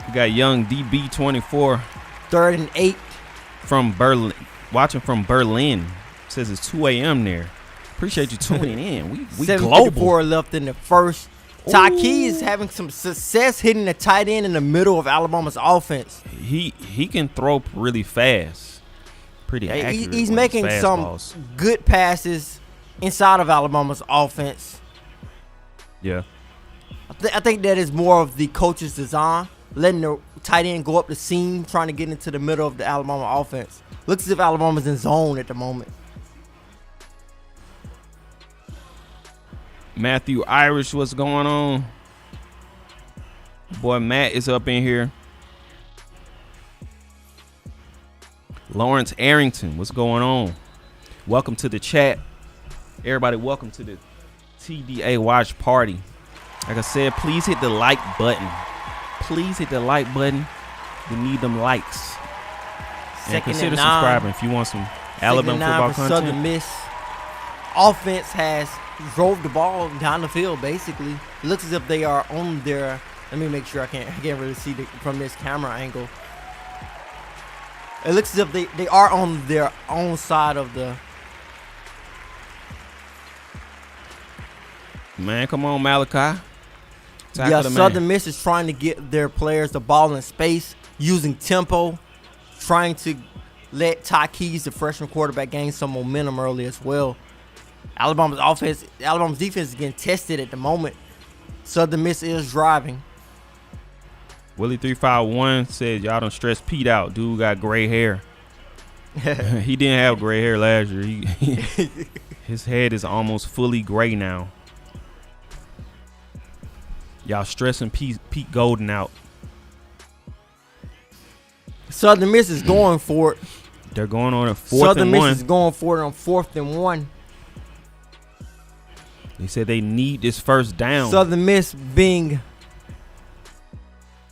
We got young DB24. 3rd and 8 from Berlin. Watching from Berlin. Says it's 2 a.m. there. Appreciate you tuning in. We global. 7:54 left in the first. Tyke is having some success hitting the tight end in the middle of Alabama's offense. He can throw really fast. Pretty accurate. He's making some good passes inside of Alabama's offense. Yeah. I think that is more of the coach's design, letting the tight end go up the seam, trying to get into the middle of the Alabama offense. Looks as if Alabama's in zone at the moment. Matthew Irish, what's going on? Boy, Matt is up in here. Lawrence Arrington, what's going on? Welcome to the chat. Everybody, welcome to the TDA Watch Party. Like I said, please hit the like button. Please hit the like button. We need them likes. And consider subscribing if you want some Alabama football content. Southern Miss offense has drove the ball down the field, basically. It looks as if they are on their Let me make sure I can't really see from this camera angle. It looks as if they are on their own side of the. Man, come on, Malachi. Yeah, Southern Miss is trying to get their players the ball in space, using tempo, trying to let Ty Keys, the freshman quarterback, gain some momentum early as well. Alabama's defense is getting tested at the moment. Southern Miss is driving. Willie 351 said y'all don't stress Pete out. Dude got gray hair. He didn't have gray hair last year. His head is almost fully gray now. Y'all stressing Pete Golden out. Southern Miss is going for it. They're going on a 4th Southern and Miss 1. is going for it on 4th and 1. They said they need this first down. Southern Miss being.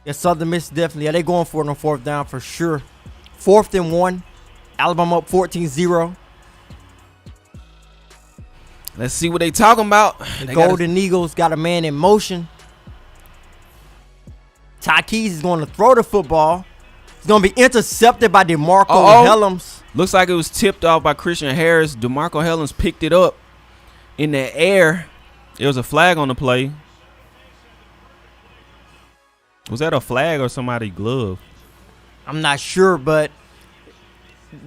Yeah, Southern Miss definitely. Yeah, they going for it on 4th down for sure. 4th and 1. Alabama up 14-0. Let's see what they talking about. The Golden Eagles got a man in motion. Ty Keys is going to throw the football. It's going to be intercepted by DeMarco Hellams. Looks like it was tipped off by Christian Harris. DeMarco Hellams picked it up in the air. There was a flag on the play. Was that a flag or somebody's glove? I'm not sure, but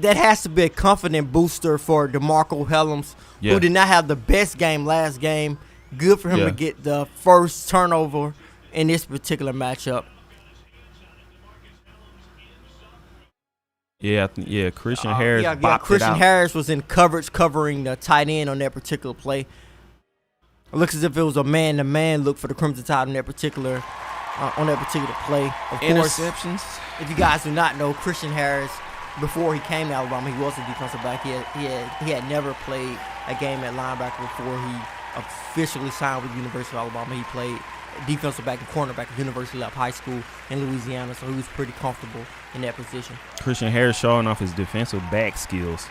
that has to be a confident booster for DeMarco Hellams, who did not have the best game last game. Good for him to get the first turnover in this particular matchup. Christian Harris. Christian Harris was in coverage covering the tight end on that particular play. It looks as if it was a man-to-man look for the Crimson Tide on that particular play. Of Interceptions. Course, if you guys do not know, Christian Harris, before he came to Alabama, he was a defensive back. He had never played a game at linebacker before he officially signed with the University of Alabama. He played defensive back and cornerback at University of High School in Louisiana, so he was pretty comfortable in that position. Christian Harris showing off his defensive back skills.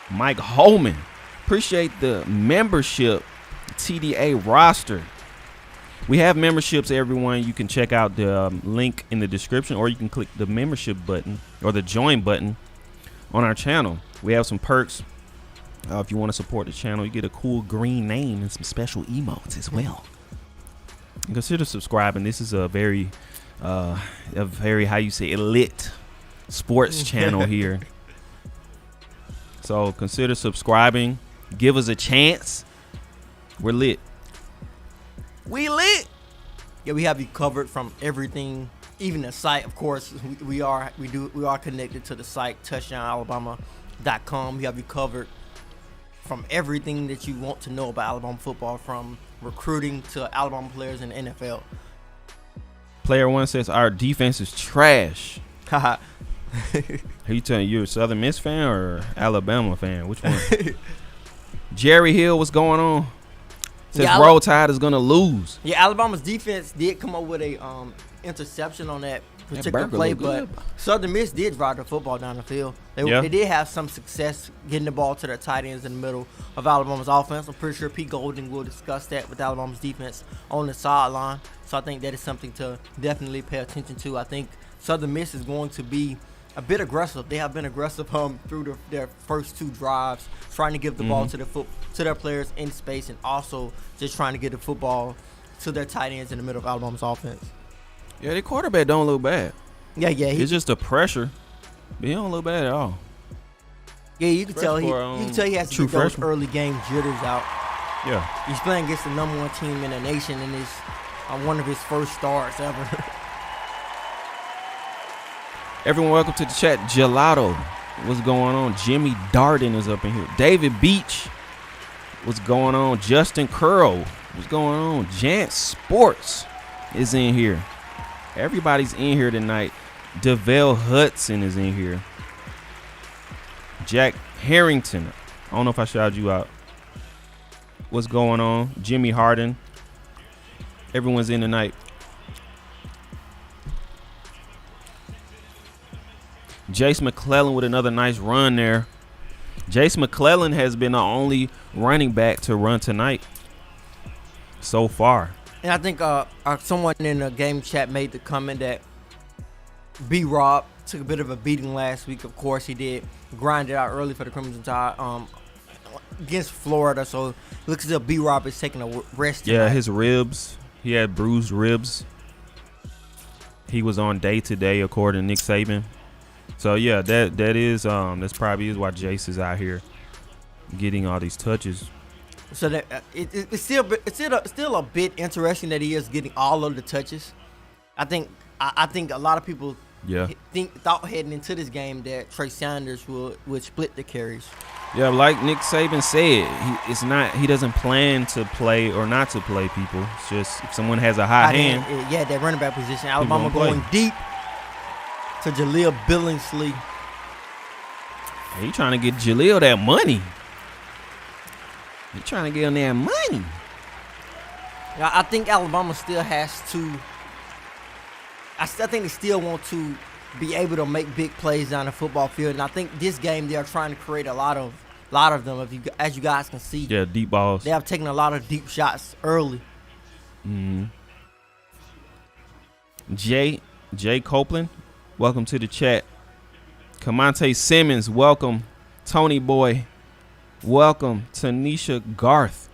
Mike Holman, appreciate the membership TDA roster. We have memberships, everyone. You can check out the link in the description, or you can click the membership button or the join button on our channel. We have some perks. If you want to support the channel, you get a cool green name and some special emotes as well. And consider subscribing. This is a very how you say, elite sports channel here. So consider subscribing. Give us a chance. We're lit. We lit. Yeah, we have you covered from everything, even the site. Of course, we are connected to the site touchdownalabama.com. We have you covered from everything that you want to know about Alabama football, from recruiting to Alabama players in the NFL. Player 1 says our defense is trash. Haha. Are you telling you a Southern Miss fan or Alabama fan? Which one? Jerry Hill, what's going on? Says Roll Tide is gonna lose. Yeah, Alabama's defense did come up with a interception on that particular play, but Southern Miss did drive the football down the field. They did have some success getting the ball to their tight ends in the middle of Alabama's offense. I'm pretty sure Pete Golding will discuss that with Alabama's defense on the sideline. So I think that is something to definitely pay attention to. I think Southern Miss is going to be a bit aggressive. They have been aggressive through their first 2 drives, trying to give the ball to their players in space, and also just trying to get the football to their tight ends in the middle of Alabama's offense. Yeah, the quarterback don't look bad. Yeah. It's just the pressure. But he don't look bad at all. Yeah, you can tell he has to get those early game jitters out. Yeah. He's playing against the #1 team in the nation, and is one of his first starts ever. Everyone, welcome to the chat. Gelato, what's going on? Jimmy Darden is up in here. David Beach, what's going on? Justin Curl, what's going on? Jant Sports is in here. Everybody's in here tonight. DeVale Hudson is in here. Jack Harrington, I don't know if I shouted you out. What's going on? Jimmy Harden. Everyone's in tonight. Jace McClellan with another nice run there. Jace McClellan has been the only running back to run tonight so far. And I think someone in the game chat made the comment that B-Rob took a bit of a beating last week. Of course, he did grind it out early for the Crimson Tide against Florida. So it looks as if B-Rob is taking a rest tonight. Yeah, his ribs. He had bruised ribs. He was on day-to-day, according to Nick Saban. So, yeah, that's probably is why Jace is out here getting all these touches. So that it's still a bit interesting that he is getting all of the touches. I think a lot of people thought heading into this game that Trey Sanders would split the carries. Yeah, like Nick Saban said, he doesn't plan to play or not to play people. It's just if someone has a hot hand. Yeah, that running back position. Alabama going deep to Jaleel Billingsley. He trying to get Jaleel that money. He trying to get him that money. I think Alabama still has to. I think they still want to be able to make big plays down the football field, and I think this game they are trying to create a lot of them. As you guys can see, yeah, deep balls. They have taken a lot of deep shots early. Mm-hmm. Jay Copeland, welcome to the chat. Camonte Simmons, welcome. Tony Boy, welcome. Tanisha Garth,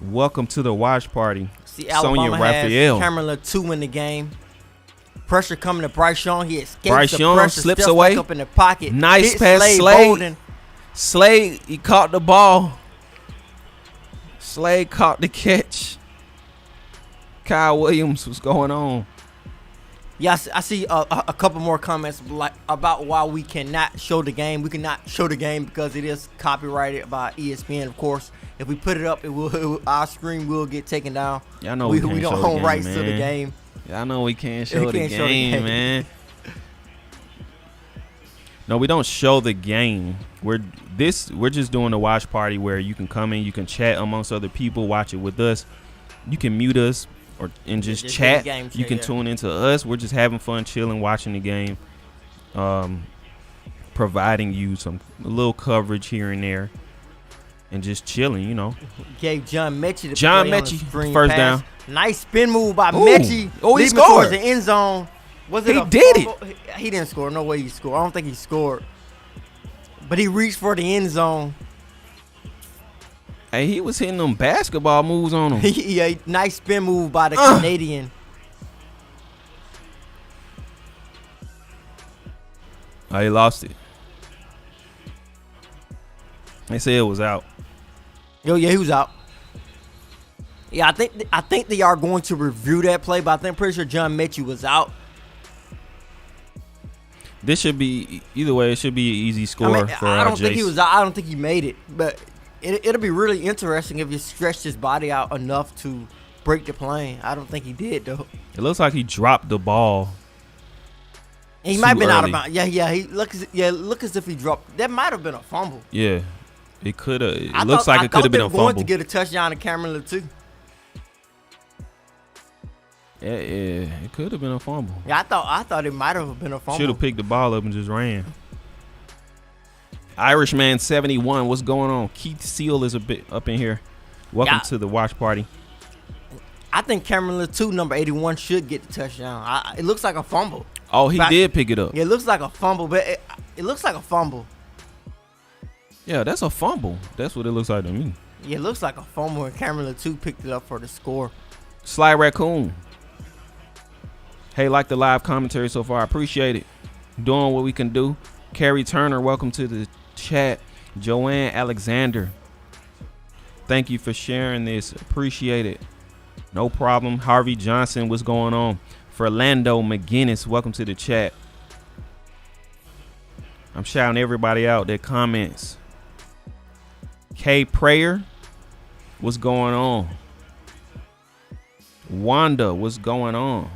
welcome to the watch party. See, Alabama Sonia has Cameron Latu in the game. Pressure coming to Bryce Young. He escapes Bryce the Young pressure, slips steps away. back up in the pocket. Nice pass, Slade. Slade, he caught the ball. Slade caught the catch. Kyle Williams, what's going on? Yes, I see a couple more comments about why we cannot show the game. We cannot show the game because it is copyrighted by ESPN, of course. If we put it up, our screen will get taken down. Y'all know we don't own rights to the game. Y'all know we can't show the game, man. No, we don't show the game. We're just doing a watch party where you can come in, you can chat amongst other people, watch it with us. You can mute us and just chat. You can tune into us. We're just having fun, chilling, watching the game, providing you a little coverage here and there, and just chilling, you know. Gave John Mechie first down. Nice spin move by Mechie. Oh, he scored towards the end zone. He did it. He didn't score. No way he scored. I don't think he scored. But he reached for the end zone. Hey, he was hitting them basketball moves on him. Yeah, nice spin move by the Canadian. Oh, he lost it. They said it was out. Yeah, he was out. Yeah, I think they are going to review that play, but I'm pretty sure John Mechie was out. This should be either way. It should be an easy score for I don't Jace. think he was out. I don't think he made it, but it'll be really interesting if he stretched his body out enough to break the plane. I don't think he did though. It looks like he dropped the ball. And he might have been out of bounds. Yeah. He look as if he dropped. That might have been a fumble. Yeah, it could have. It looks like it could have been a fumble. Going to get a touchdown to Cameron Latu. Yeah, it could have been a fumble. Yeah, I thought it might have been a fumble. Should have picked the ball up and just ran. Irishman 71, what's going on? Keith Seal is a bit up in here. Welcome to the watch party. I think Cameron Latu, number 81, should get the touchdown. It looks like a fumble. Oh, he did pick it up. Yeah, it looks like a fumble, but it looks like a fumble. Yeah, that's a fumble. That's what it looks like to me. Yeah, it looks like a fumble, and Cameron Latu picked it up for the score. Sly Raccoon. Hey, like the live commentary so far. I appreciate it. Doing what we can do. Carrie Turner, welcome to the chat. Joanne Alexander, thank you for sharing this. Appreciate it. No problem. Harvey Johnson, what's going on? Fernando McGinnis, welcome to the chat. I'm shouting everybody out that comments. K Prayer, what's going on? Wanda, what's going on?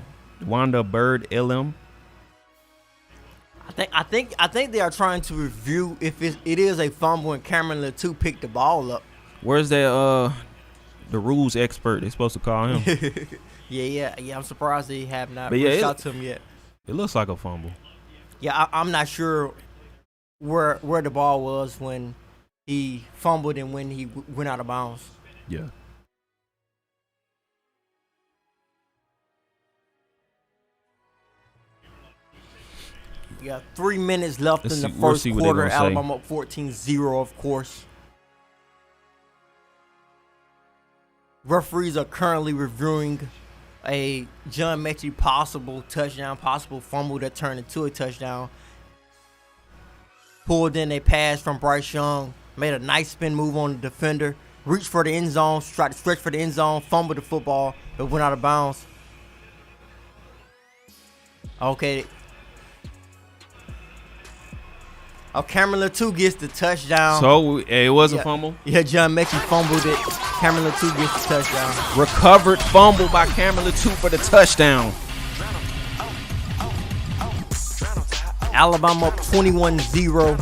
Wanda Bird LM. I think they are trying to review if it is a fumble and Cameron Latu picked the ball up. Where's that the rules expert they're supposed to call him? Yeah. I'm surprised they have not but reached out to him yet. It looks like a fumble. Yeah, I'm not sure where the ball was when he fumbled and when he went out of bounds. Yeah. Yeah, 3 minutes left in the We'll first see what quarter. they're gonna say. Alabama up 14-0, of course. Referees are currently reviewing a John Mechie possible touchdown, possible fumble that turned into a touchdown. Pulled in a pass from Bryce Young, made a nice spin move on the defender, reached for the end zone, tried to stretch for the end zone, fumbled the football, but went out of bounds. Okay. Cameron Latou gets the touchdown. So it was a fumble. Yeah, John Mechie fumbled it. Cameron Latou gets the touchdown. Recovered fumble by Cameron Latou for the touchdown. Alabama up 21-0.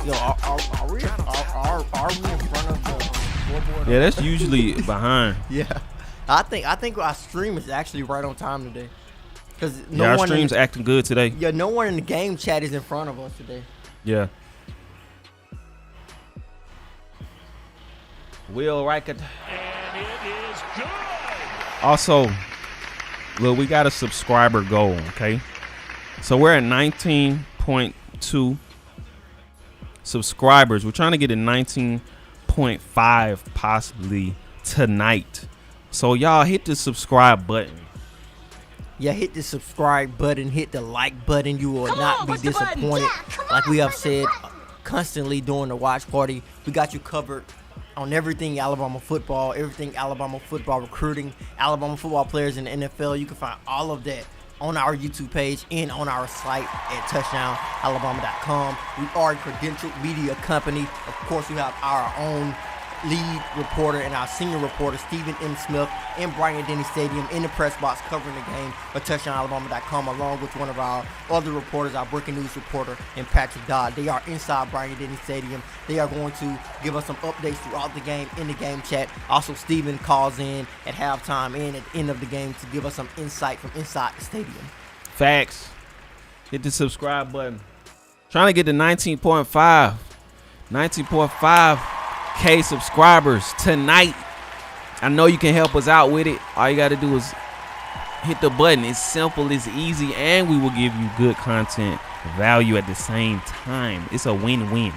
Yo, are we in front of the scoreboard? Yeah, that's usually behind. Yeah, I think our stream is actually right on time today. Cause Our stream's acting good today. Yeah, no one in the game chat is in front of us today. Yeah. Will Reichert. And it is good. Also, look, we got a subscriber goal, okay? So we're at 19.2 subscribers. We're trying to get to 19.5 possibly tonight. So y'all hit the subscribe button. Yeah, hit the subscribe button, hit the like button. You will not be disappointed. Like we have said constantly during the watch party, we got you covered on everything Alabama football, everything Alabama football recruiting, Alabama football players in the NFL. You can find all of that on our YouTube page and on our site at touchdownalabama.com. We are a credentialed media company. Of course, we have our own lead reporter and our senior reporter, Stephen M. Smith, in Bryant-Denny Stadium in the press box covering the game at touchdownalabama.com, along with one of our other reporters, our breaking news reporter, and Patrick Dodd. They are inside Bryant-Denny Stadium. They are going to give us some updates throughout the game in the game chat. Also, Stephen calls in at halftime and at the end of the game to give us some insight from inside the stadium. Facts. Hit the subscribe button. Trying to get to 19.5. 19.5K subscribers tonight. I know you can help us out with it. All you got to do is hit the button. It's simple, it's easy, and we will give you good content value at the same time. It's a win-win.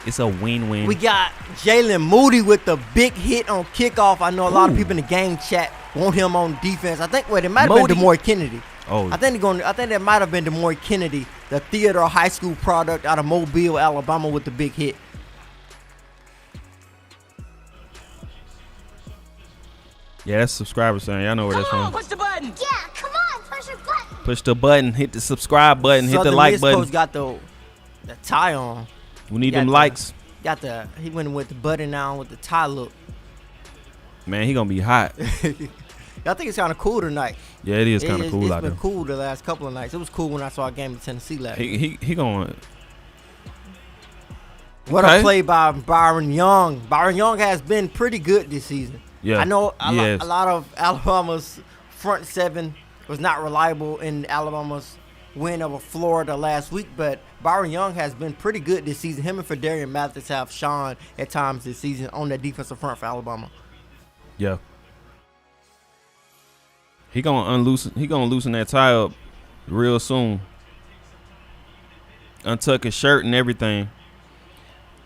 It's a win-win. We got Jalen Moody with the big hit on kickoff. I know a lot of people in the game chat want him on defense. I think it might have been DeMaury Kennedy. Oh, I think that might have been DeMaury Kennedy, the Theodore High School product out of Mobile, Alabama, with the big hit. yeah, that's subscribers saying. Y'all know where that's from. Push the button. Yeah, come on, push your button. Push the button, hit the subscribe button, hit the Southern like Miss button. Coach got the tie on. We need got them the- likes. He went with the button on with the tie look. Man, he gonna be hot. I think it's kind of cool tonight. Yeah, it is kind of cool It's out been there. cool the last couple of nights. It was cool when I saw a game in Tennessee last night. He going. What Okay. a play by Byron Young. Byron Young has been pretty good this season. Yeah, I know a yes. lot of Alabama's front seven was not reliable in Alabama's win over Florida last week, but Byron Young has been pretty good this season. Him and Fedarian Mathis have shone at times this season on that defensive front for Alabama. Yeah. He gonna loosen that tie up real soon. Untuck his shirt and everything.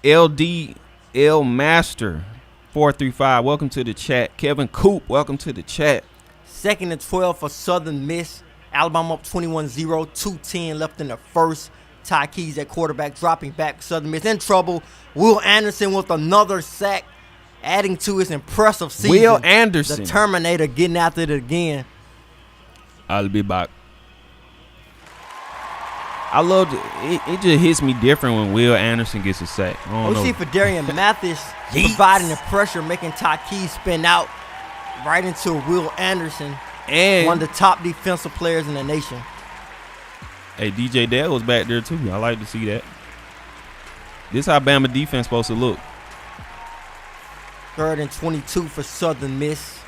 LDL Master 435, welcome to the chat. Kevin Coop, welcome to the chat. 2nd and 12 for Southern Miss. Alabama up 21-0, 2:10 left in the first. Ty Keys at quarterback, dropping back. Southern Miss in trouble. Will Anderson with another sack, adding to his impressive season. Will Anderson. The Terminator getting after it again. I'll be back. I love it just hits me different when Will Anderson gets a sack. I don't We know. see Fedarian Mathis providing the pressure, making Ty Keys spin out right into Will Anderson, And one of the top defensive players in the nation. hey, DJ Dale was back there too. I like to see that. This how Bama defense supposed to look. 3rd and 22 for Southern Miss.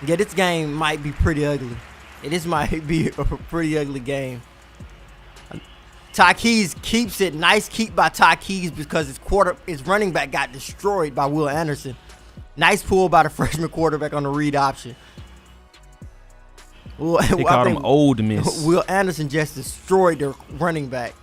Yeah, this game might be pretty ugly. This might be a pretty ugly game. Ty Keys keeps it. Nice keep by Ty Keys because his running back got destroyed by Will Anderson. Nice pull by the freshman quarterback on the read option. Well, They called him Old Miss. Will Anderson just destroyed their running back.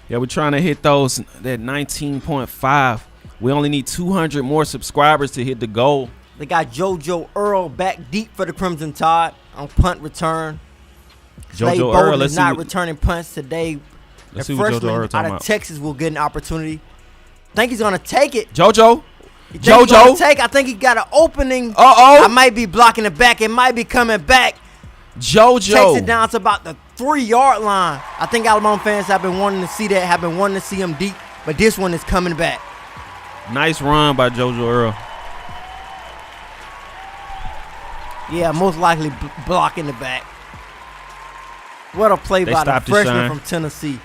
Yeah, we're trying to hit that 19.5. We only need 200 more subscribers to hit the goal. They got JoJo Earl back deep for the Crimson Tide on punt return. Slade JoJo Bolden Earl, is not returning punts today. Let's The see what JoJo freshman Earl out talking of about. Texas will get an opportunity. Think he's gonna take it. JoJo. I think he got an opening. I might be blocking it back. It might be coming back. JoJo Takes it down to about the 3-yard line. I think Alabama fans have been wanting to see that, have been wanting to see him deep, but this one is coming back. Nice run by JoJo Earl. Yeah, most likely blocking the back. What a play by the freshman from Tennessee.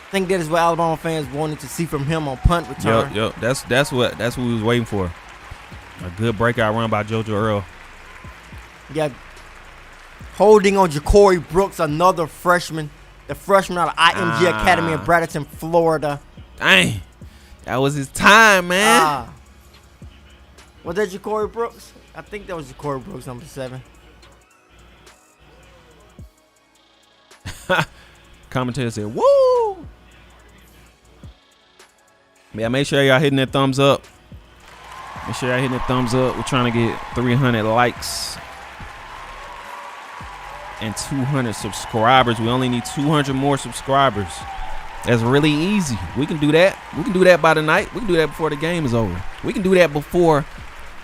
I think that is what Alabama fans wanted to see from him on punt return. Yep. That's what we was waiting for. A good breakout run by JoJo Earl. Yeah. Holding on Ja'Cory Brooks, another freshman. The freshman out of IMG Academy in Bradenton, Florida. Dang. That was his time, man. Was that Ja'Cory Brooks? I think that was Ja'Cory Brooks, number 7. Commentator said, woo! Yeah, make sure y'all hitting that thumbs up. Make sure y'all hitting that thumbs up. We're trying to get 300 likes and 200 subscribers. We only need 200 more subscribers. That's really easy. We can do that. We can do that by the night. We can do that before the game is over. We can do that before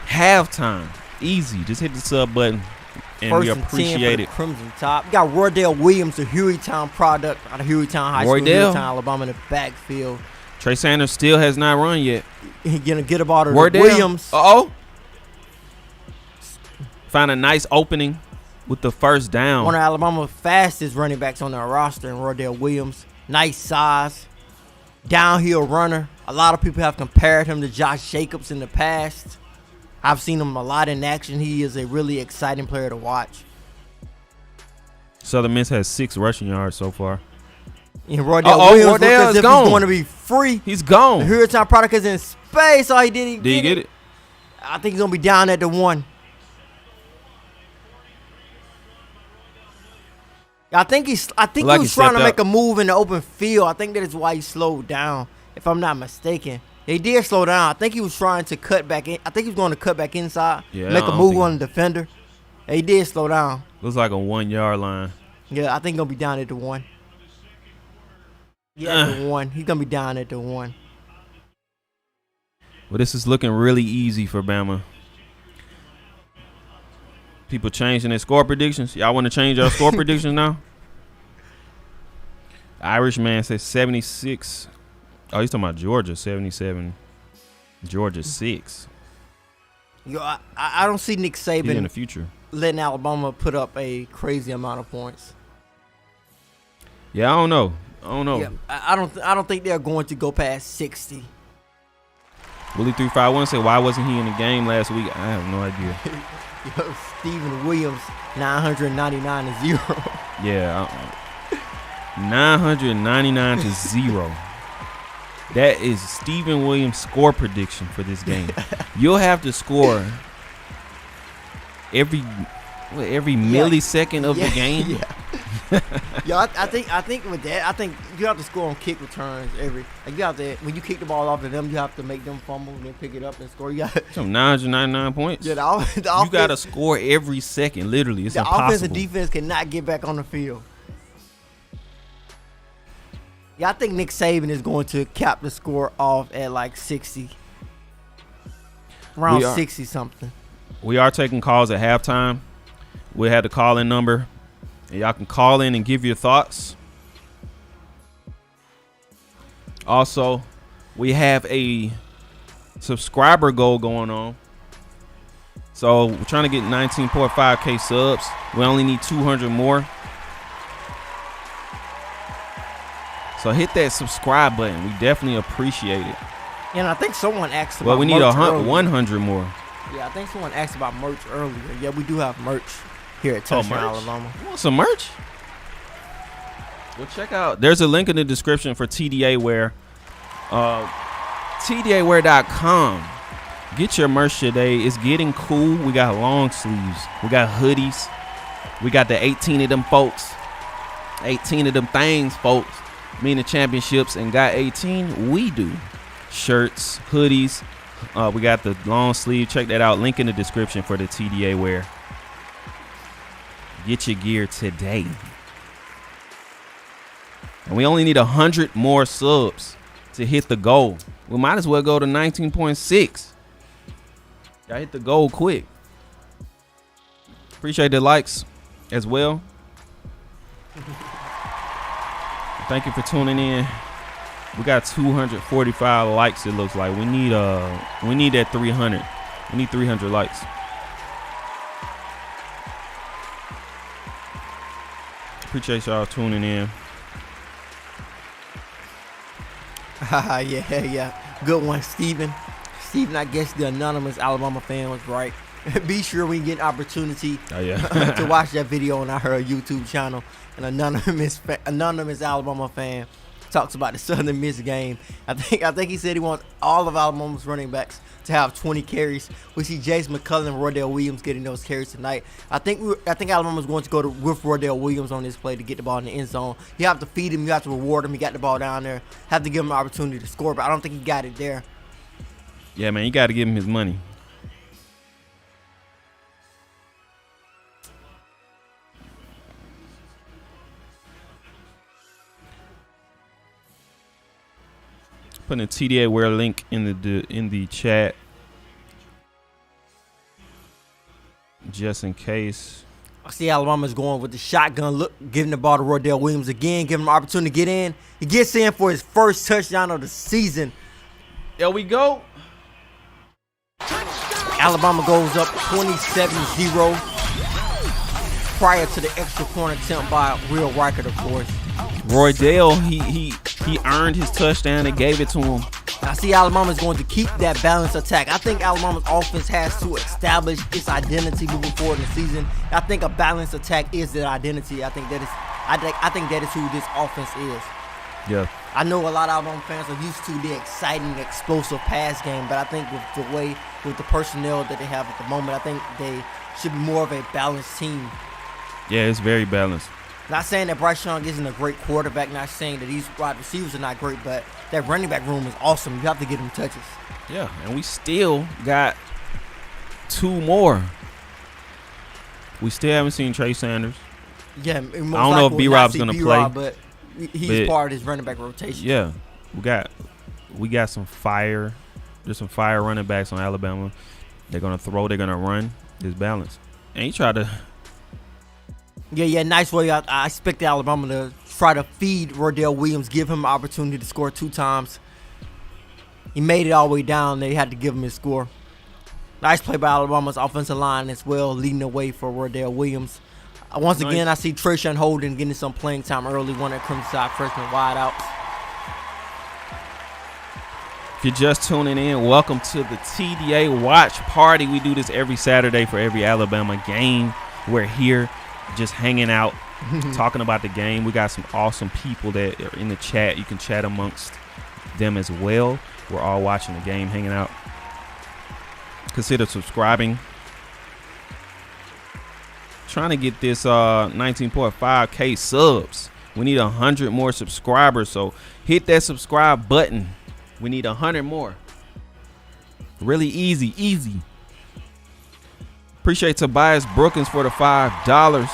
halftime. Easy. Just hit the sub button, and we appreciate it. Crimson Top. We got Roydell Williams, a Hueytown product out of Hueytown High School, Hueytown, Alabama, in the backfield. Trey Sanders still has not run yet. He's gonna get about it. Williams. Found a nice opening with the first down. One of Alabama's fastest running backs on their roster, and Roydell Williams. Nice size, downhill runner. A lot of people have compared him to Josh Jacobs in the past. I've seen him a lot in action. He is a really exciting player to watch. Southern Miss has 6 rushing yards so far. And Roydell Williams looks as if he's going to be free. He's gone. The Hueytown product is in space. All he did, Did he get it? I think he's going to be down at the 1. I think he was trying to make a move in the open field. I think that is why he slowed down, if I'm not mistaken. He did slow down. I think he was trying to cut back in. I think he was going to cut back inside, make a move on the defender. He did slow down. Looks like a 1-yard line. Yeah, I think he's going to be down at the 1. Yeah, at the 1. He's going to be down at the 1. Well, this is looking really easy for Bama. People changing their score predictions. Y'all want to change your score predictions now? Irishman says 76. Oh, he's talking about Georgia, 77. Georgia 6. Yo, I don't see Nick Saban in the future letting Alabama put up a crazy amount of points. Yeah, I don't know. Yeah, I don't think they're going to go past 60. Willie 351 said, why wasn't he in the game last week? I have no idea. Yo, Stephen Williams, 999 to 0. Yeah, 999 to 0. That is Stephen Williams' score prediction for this game. You'll have to score every millisecond of the game. Yeah, I think with that, I think you have to score on kick returns when you kick the ball off of them, you have to make them fumble and then pick it up and score. You got some 999 points. Yeah, the you got to score every second. Literally, it's impossible. The offense and defense cannot get back on the field. Yeah, I think Nick Saban is going to cap the score off at like 60. Around 60 something. We are taking calls at halftime. We'll have the call-in number. And y'all can call in and give your thoughts. Also, we have a subscriber goal going on. So we're trying to get 19.5K subs. We only need 200 more. So hit that subscribe button. We definitely appreciate it. And I think someone asked about Well, we need 100 more. Yeah, I think someone asked about merch earlier. Yeah, we do have merch here at Touchdown Alabama. You want some merch? Well, check out. There's a link in the description for TDA Wear. TDAwear.com Get your merch today. It's getting cool. We got long sleeves. We got hoodies. We got the 18 of them folks. 18 of them things, folks. Meaning championships and got 18. We do. Shirts, hoodies. We got the long sleeve. Check that out. Link in the description for the TDA wear. Get your gear today. And we only need 100 more subs to hit the goal. We might as well go to 19.6. Gotta hit the goal quick. Appreciate the likes as well. Thank you for tuning in. We got 245 likes. It looks like we need that 300. We need 300 likes. Appreciate y'all tuning in. Yeah. Good one, Steven. Steven, I guess the anonymous Alabama fan was right. Be sure we get an opportunity to watch that video on our YouTube channel. An anonymous Alabama fan talks about the Southern Miss game. I think he said he wants all of Alabama's running backs to have 20 carries. We see Jace McCullough and Roydell Williams getting those carries tonight. I think Alabama's going to go with Roydell Williams on this play to get the ball in the end zone. You have to feed him. You have to reward him. He got the ball down there. Have to give him an opportunity to score, but I don't think he got it there. Yeah, man, you got to give him his money. Putting a TDA wear link in the chat, just in case. I see Alabama's going with the shotgun look, giving the ball to Roydell Williams again, giving him an opportunity to get in. He gets in for his first touchdown of the season. There we go. Alabama goes up 27-0 prior to the extra point attempt by Will Reichert, of course. Roydell, he earned his touchdown and gave it to him. I see Alabama's going to keep that balanced attack. I think Alabama's offense has to establish its identity moving forward in the season. I think a balanced attack is their identity. I think that is who this offense is. Yeah. I know a lot of Alabama fans are used to the exciting, explosive pass game, but I think with the personnel that they have at the moment, I think they should be more of a balanced team. Yeah, it's very balanced. Not saying that Bryce Young isn't a great quarterback, not saying that these wide receivers are not great, but that running back room is awesome. You have to get them touches. Yeah, and we still got 2 more. We still haven't seen Trey Sanders. Yeah, I don't know if B-Rob's going to play. But he's part of his running back rotation. Yeah, we got some fire. There's some fire running backs on Alabama. They're going to throw. They're going to run. It's balanced. And he tried to. Yeah, nice way. I expect Alabama to try to feed Roydell Williams, give him an opportunity to score 2 times. He made it all the way down. They had to give him his score. Nice play by Alabama's offensive line as well, leading the way for Roydell Williams. Once again, I see Trayshawn Holden getting some playing time early, one of the Crimson Tide freshman wideouts. If you're just tuning in, welcome to the TDA Watch Party. We do this every Saturday for every Alabama game. We're here just hanging out, talking about the game. We got some awesome people that are in the chat. You can chat amongst them as well. We're all watching the game, hanging out. Consider subscribing. Trying to get this 19.5K subs. We need 100 more subscribers, so hit that subscribe button. We need 100 more. Really easy. Appreciate Tobias Brookins for the $5.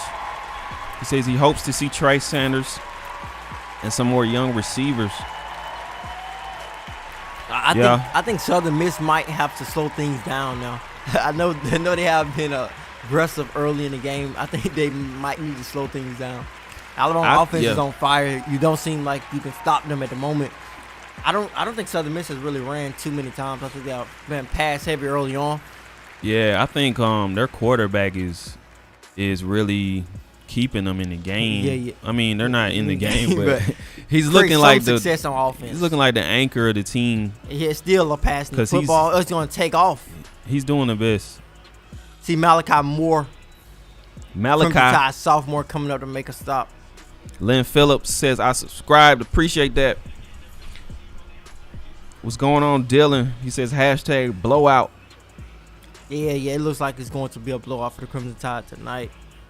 He says he hopes to see Trey Sanders and some more young receivers. I think Southern Miss might have to slow things down now. I know they have been aggressive early in the game. I think they might need to slow things down. Alabama offense is on fire. You don't seem like you can stop them at the moment. I don't think Southern Miss has really ran too many times. I think they've been pass heavy early on. Yeah, I think their quarterback is really keeping them in the game. Yeah. I mean, they're not in the game, but he's looking like success on offense. He's looking like the anchor of the team. Yeah, it's still a passing football. It's going to take off. He's doing the best. See Malachi Moore, sophomore, coming up to make a stop. Lynn Phillips says, I subscribed. Appreciate that. What's going on, Dylan? He says, # blowout. Yeah, it looks like it's going to be a blowout for the Crimson Tide tonight.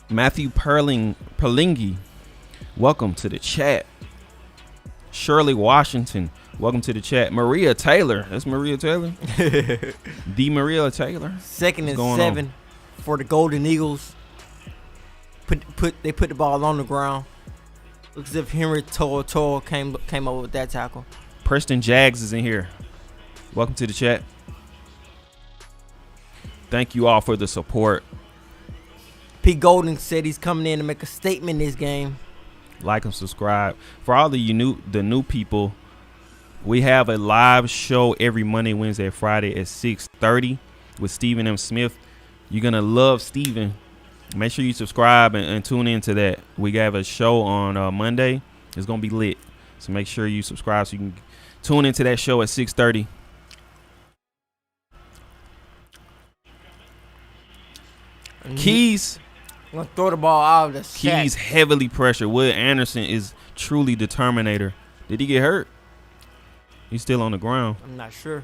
Matthew Perlingi, welcome to the chat. Shirley Washington, welcome to the chat. Maria Taylor, that's Maria Taylor. The Maria Taylor. 2nd and 7 for the Golden Eagles. They put the ball on the ground. Looks as if Henry Toro came up with that tackle. Preston Jags is in here. Welcome to the chat. Thank you all for the support. Pete Golden said he's coming in to make a statement in this game. Like and subscribe. For all the new people, we have a live show every Monday, Wednesday, Friday at 6:30 with Stephen M. Smith. You're gonna love Stephen. Make sure you subscribe and tune into that. We have a show on Monday. It's gonna be lit. So make sure you subscribe so you can tune into that show at 6:30. Keys. I'm gonna throw the ball out of the sack. Keys heavily pressured. Will Anderson is truly the Terminator. Did he get hurt? He's still on the ground. I'm not sure.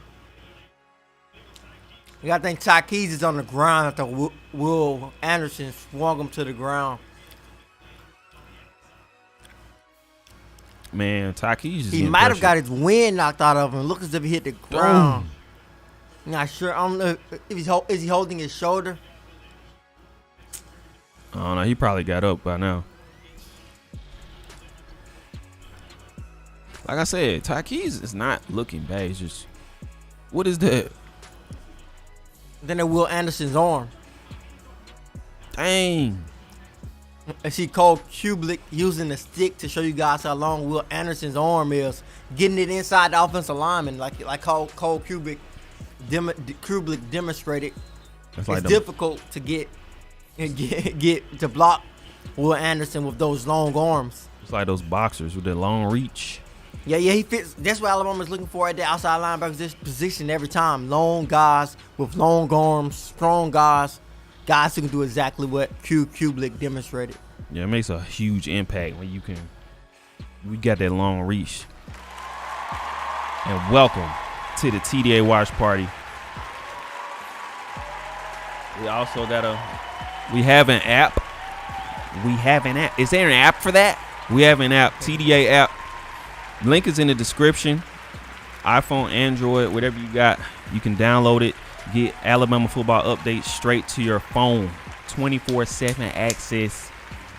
You gotta think Ty Keys is on the ground after Will Anderson swung him to the ground. Man, Ty Keys is He might have got his wind knocked out of him. Look as if he hit the ground. I'm not sure. I don't know if is he holding his shoulder. I don't know. He probably got up by now. Like I said, Ty Keys is not looking bad. He's just, what is that? Then there Will Anderson's arm. Dang. I see Cole Kublik using the stick to show you guys how long Will Anderson's arm is. Getting it inside the offensive lineman like Cole Kublik demonstrated. It's difficult to get to block Will Anderson with those long arms. It's like those boxers with the long reach. Yeah, he fits. That's what Alabama's looking for at the outside linebacker position every time. Long guys with long arms, strong guys who can do exactly what Kublik demonstrated. Yeah, it makes a huge impact when we got that long reach. And welcome to the TDA Watch Party. We also we have an app. Is there an app for that? We have an app, TDA app. Link is in the description. iPhone, Android, whatever you got, you can download it. Get Alabama football updates straight to your phone. 24/7 access,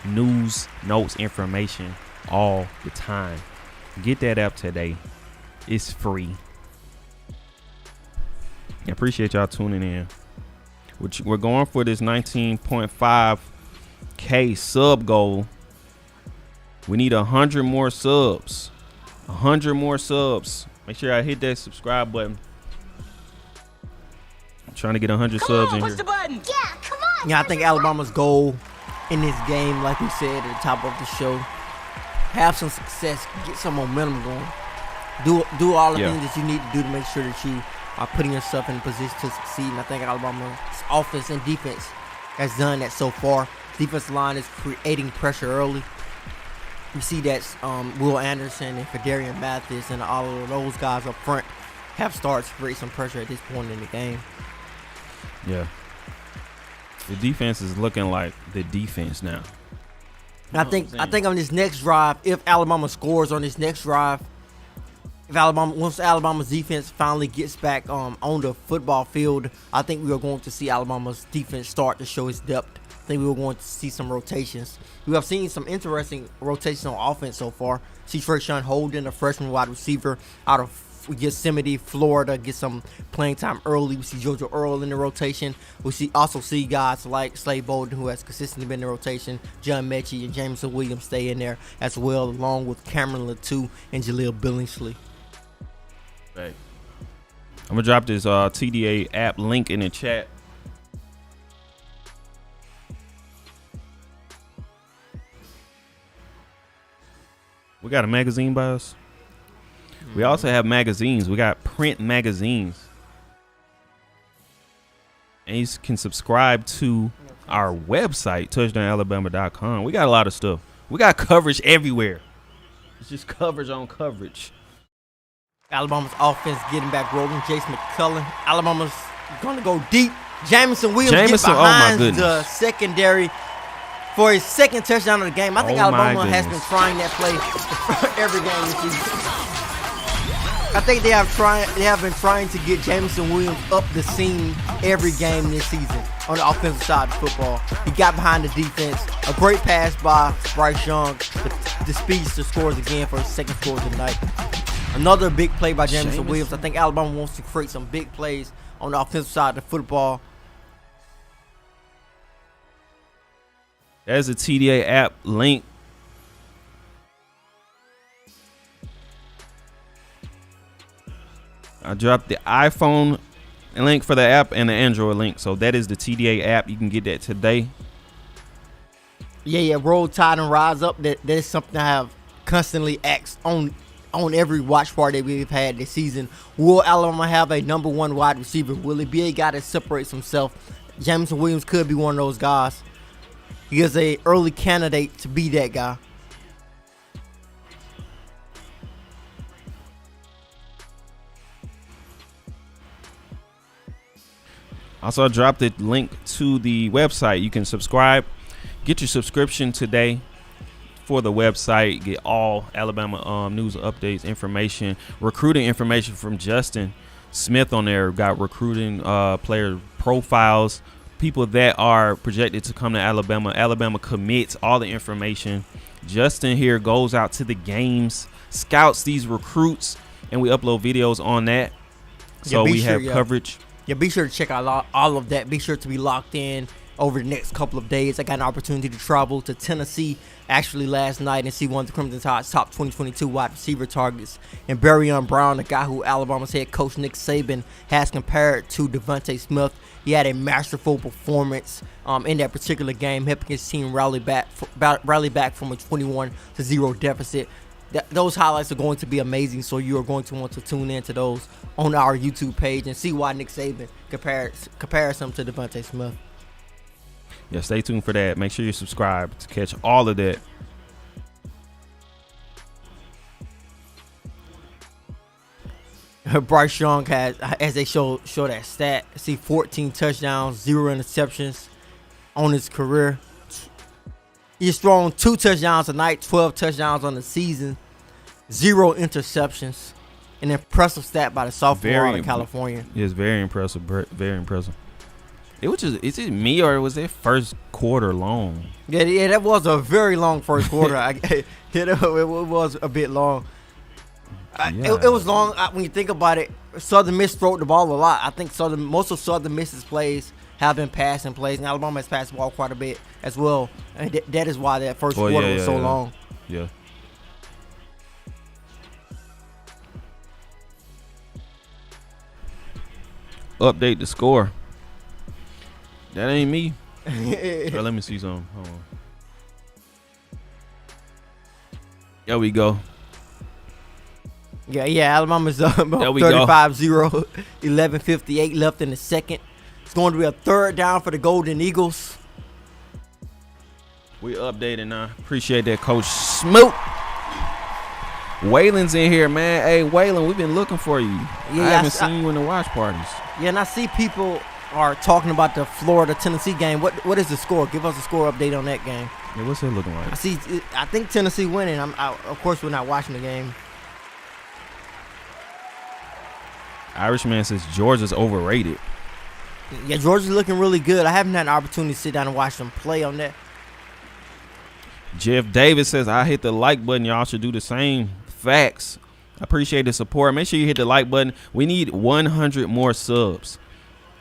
news, notes, information all the time. Get that app today. It's free. I appreciate y'all tuning in. We're going for this 19.5K sub goal. We need 100 more subs. 100 more subs. Make sure I hit that subscribe button. I'm trying to get 100 subs in here. Push the button. Yeah, come on. Yeah, I think Alabama's goal in this game, like we said at the top of the show, have some success, get some momentum going. Do all the things that you need to do to make sure that you are putting yourself in a position to succeed. And I think Alabama's offense and defense has done that so far. Defensive line is creating pressure early. We see that Will Anderson and Kadarian Mathis and all of those guys up front have started to create some pressure at this point in the game. Yeah. The defense is looking like the defense now. And I think on this next drive, if Alabama scores on this next drive, once Alabama's defense finally gets back on the football field, I think we are going to see Alabama's defense start to show its depth. I think we were going to see some rotations. We have seen some interesting rotations on offense so far. See Trayshawn Holden, a freshman wide receiver out of Yosemite, Florida, get some playing time early. We see JoJo Earl in the rotation. We also see guys like Slade Bolden, who has consistently been in the rotation. John Mechie and Jameson Williams stay in there as well, along with Cameron Latu and Jaleel Billingsley. Right. I'm going to drop this TDA app link in the chat. We got a magazine by us. We also have magazines. We got print magazines. And you can subscribe to our website, touchdownalabama.com. We got a lot of stuff. We got coverage everywhere. It's just coverage on coverage. Alabama's offense getting back rolling. Jason McCullough. Alabama's going to go deep Jamison Williams Jamison, get oh my behind goodness. the secondary for his second touchdown of the game. I think Oh my Alabama has goodness. been trying that play every game this season. I think they have been trying to get Jamison Williams up the seam every game this season on the offensive side of football. He got behind the defense. A great pass by Bryce Young. The speedster scores again for his second score of the night. Another big play by Jamison Williams. I think Alabama wants to create some big plays on the offensive side of the football. There's a TDA app link. I dropped the iPhone link for the app and the Android link. So that is the TDA app. You can get that today. Yeah. Roll Tide and Rise Up. That is something I have constantly asked on every watch party that we've had this season. Will Alabama have a number one wide receiver? Will it be a guy that separates himself? Jamison Williams could be one of those guys. He is a early candidate to be that guy. Also, I dropped the link to the website. You can subscribe. Get your subscription today for the website. Get all Alabama news, updates, information, recruiting information from Justin Smith on there. Got recruiting player profiles, people that are projected to come to Alabama. Alabama commits, all the information. Justin here goes out to the games, scouts these recruits, and we upload videos on that. So we have coverage. Yeah, be sure to check out all of that. Be sure to be locked in over the next couple of days. I got an opportunity to travel to Tennessee actually last night and see one of the Crimson Tide's top 2022 wide receiver targets. And Barryon Brown, the guy who Alabama's head coach Nick Saban has compared to Devontae Smith. He had a masterful performance in that particular game, helping his team rally back from a 21-0 deficit. Those highlights are going to be amazing, so you are going to want to tune in to those on our YouTube page and see why Nick Saban compares him to Devontae Smith. Yeah, stay tuned for that. Make sure you subscribe to catch all of that. Bryce Young has, as they show that stat, 14 touchdowns, 0 interceptions on his career. He's thrown 2 touchdowns tonight, 12 touchdowns on the season, 0 interceptions. An impressive stat by the sophomore out of California. It's very impressive. Very impressive. Is it me or was it first quarter long? Yeah, that was a very long first quarter. It was a bit long. It was long when you think about it. Southern Miss threw the ball a lot. I think most of Southern Miss's plays have been passing plays, and Alabama has passed the ball quite a bit as well. And that is why that first quarter was so long. Yeah. Update the score. That ain't me. Let me see something. Hold on. There we go. Yeah, Alabama's up 35-0, 11:58 left in the second. It's going to be a third down for the Golden Eagles. We updated now. Appreciate that, Coach Smoot. Waylon's in here, man. Hey, Waylon, we've been looking for you. Yeah, I haven't seen you in the watch parties. Yeah, and I see people are talking about the Florida-Tennessee game. What is the score? Give us a score update on that game. Yeah, what's it looking like? I think Tennessee winning. Of course, we're not watching the game. Irishman says Georgia's overrated. Yeah, Georgia's looking really good. I haven't had an opportunity to sit down and watch them play on that. Jeff Davis says, I hit the like button. Y'all should do the same. Facts. I appreciate the support. Make sure you hit the like button. We need 100 more subs.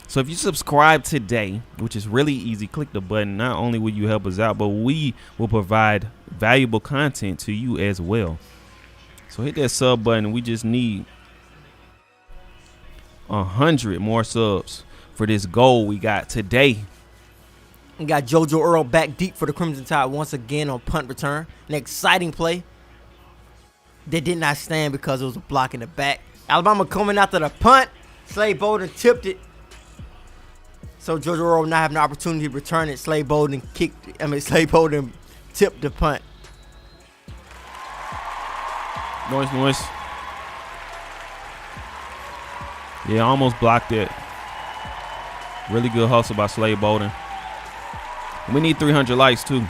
So if you subscribe today, which is really easy, click the button. Not only will you help us out, but we will provide valuable content to you as well. So hit that sub button. We just need 100 more subs for this goal we got today. We got JoJo Earl back deep for the Crimson Tide once again on punt return. An exciting play that did not stand because it was a block in the back. Alabama coming after the punt. Slade Bolden tipped it. So JoJo Earl not having an opportunity to return it. Slade Bolden tipped the punt. Noise. Yeah, almost blocked it. Really good hustle by Slade Bolden. We need 300 likes, too.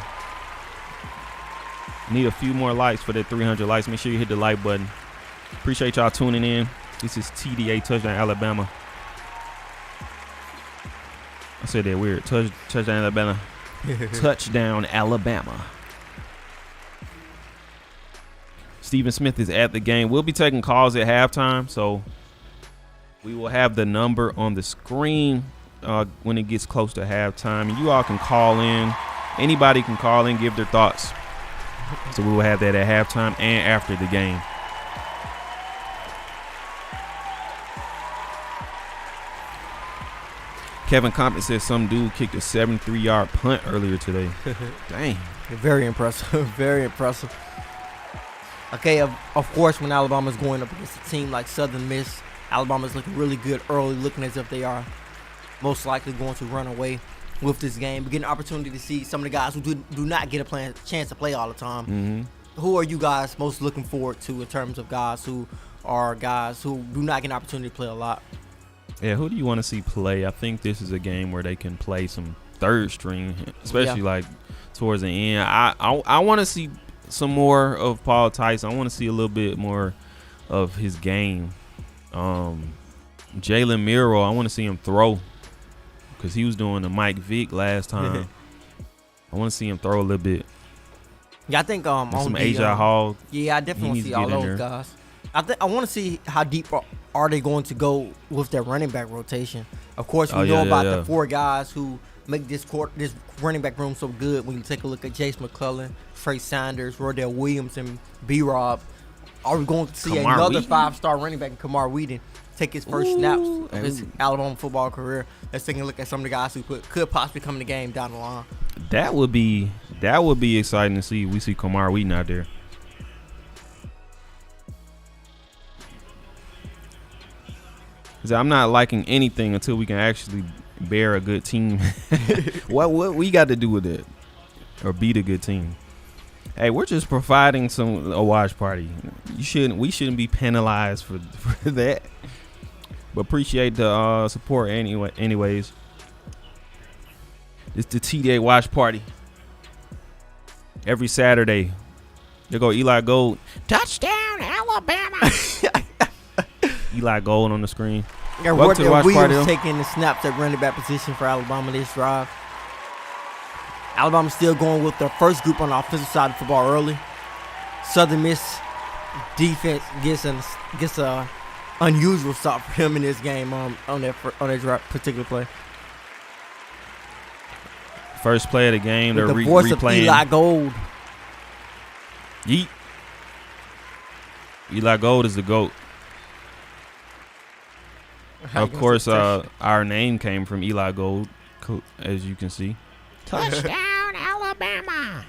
Need a few more likes for that 300 likes. Make sure you hit the like button. Appreciate y'all tuning in. This is TDA Touchdown Alabama. I said that weird. Touchdown Alabama. Touchdown Alabama. Stephen Smith is at the game. We'll be taking calls at halftime, so we will have the number on the screen when it gets close to halftime. And you all can call in. Anybody can call in, give their thoughts. So we will have that at halftime and after the game. Kevin Compton says some dude kicked a 73-yard punt earlier today. Dang. Very impressive. Very impressive. Okay, of course, when Alabama's going up against a team like Southern Miss, Alabama's looking really good early, looking as if they are most likely going to run away with this game. We get an opportunity to see some of the guys who do not get a chance to play all the time. Mm-hmm. Who are you guys most looking forward to in terms of guys who do not get an opportunity to play a lot? Yeah, who do you want to see play? I think this is a game where they can play some third string, especially like towards the end. I want to see some more of Paul Tyson. I want to see a little bit more of his game. Jalen Miro, I want to see him throw because he was doing the Mike Vick last time. I want to see him throw a little bit. Yeah, I think and some AJ Hall. Yeah, I definitely want to see all those guys. I want to see how deep are they going to go with their running back rotation. Of course, we know about the four guys who make this running back room so good. When you take a look at Jace McClellan, Trey Sanders, Rodell Williams, and B-Rob, are we going to see another 5-star running back in Kamar Wheaton take his first snaps of his Alabama football career? Let's take a look at some of the guys who could possibly come in the game down the line. That would be exciting to see. We see Kamar Wheaton out there. I'm not liking anything until we can actually bear a good team. What we got to do with it or beat a good team? Hey, we're just providing a watch party. We shouldn't be penalized for that. But appreciate the support anyways. It's the TDA watch party. Every Saturday. There go Eli Gold. Touchdown Alabama. Eli Gold on the screen. Welcome to the watch party. Taking the snaps at running back position for Alabama this drive. Alabama's still going with their first group on the offensive side of the football early. Southern Miss defense gets a unusual stop for him in this game on that particular play. First play of the game. With they're the voice replaying. Of Eli Gold. Yeet. Eli Gold is the GOAT. Of course, our name came from Eli Gold, as you can see. Touchdown, Alabama!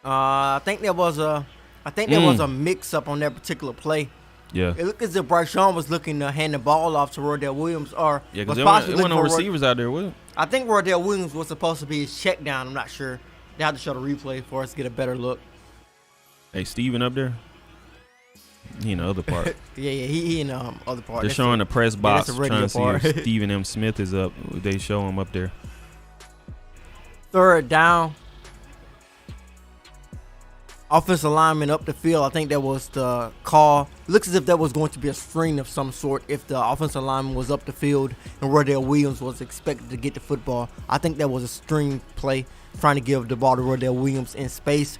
I think there was a mix-up on that particular play. Yeah. It looked as if Bryce Young was looking to hand the ball off to Rodell Williams, or because there weren't no receivers out there, was it? I think Rodell Williams was supposed to be his check down. I'm not sure. They have to show the replay for us to get a better look. Hey, Steven up there? He in the other part. he in the other part. They're showing the press box trying to see if Stephen M. Smith is up. They show him up there. Third down. Offensive lineman up the field. I think that was the call. Looks as if that was going to be a screen of some sort if the offensive lineman was up the field and Rodell Williams was expected to get the football. I think that was a screen play trying to give the ball to Rodell Williams in space.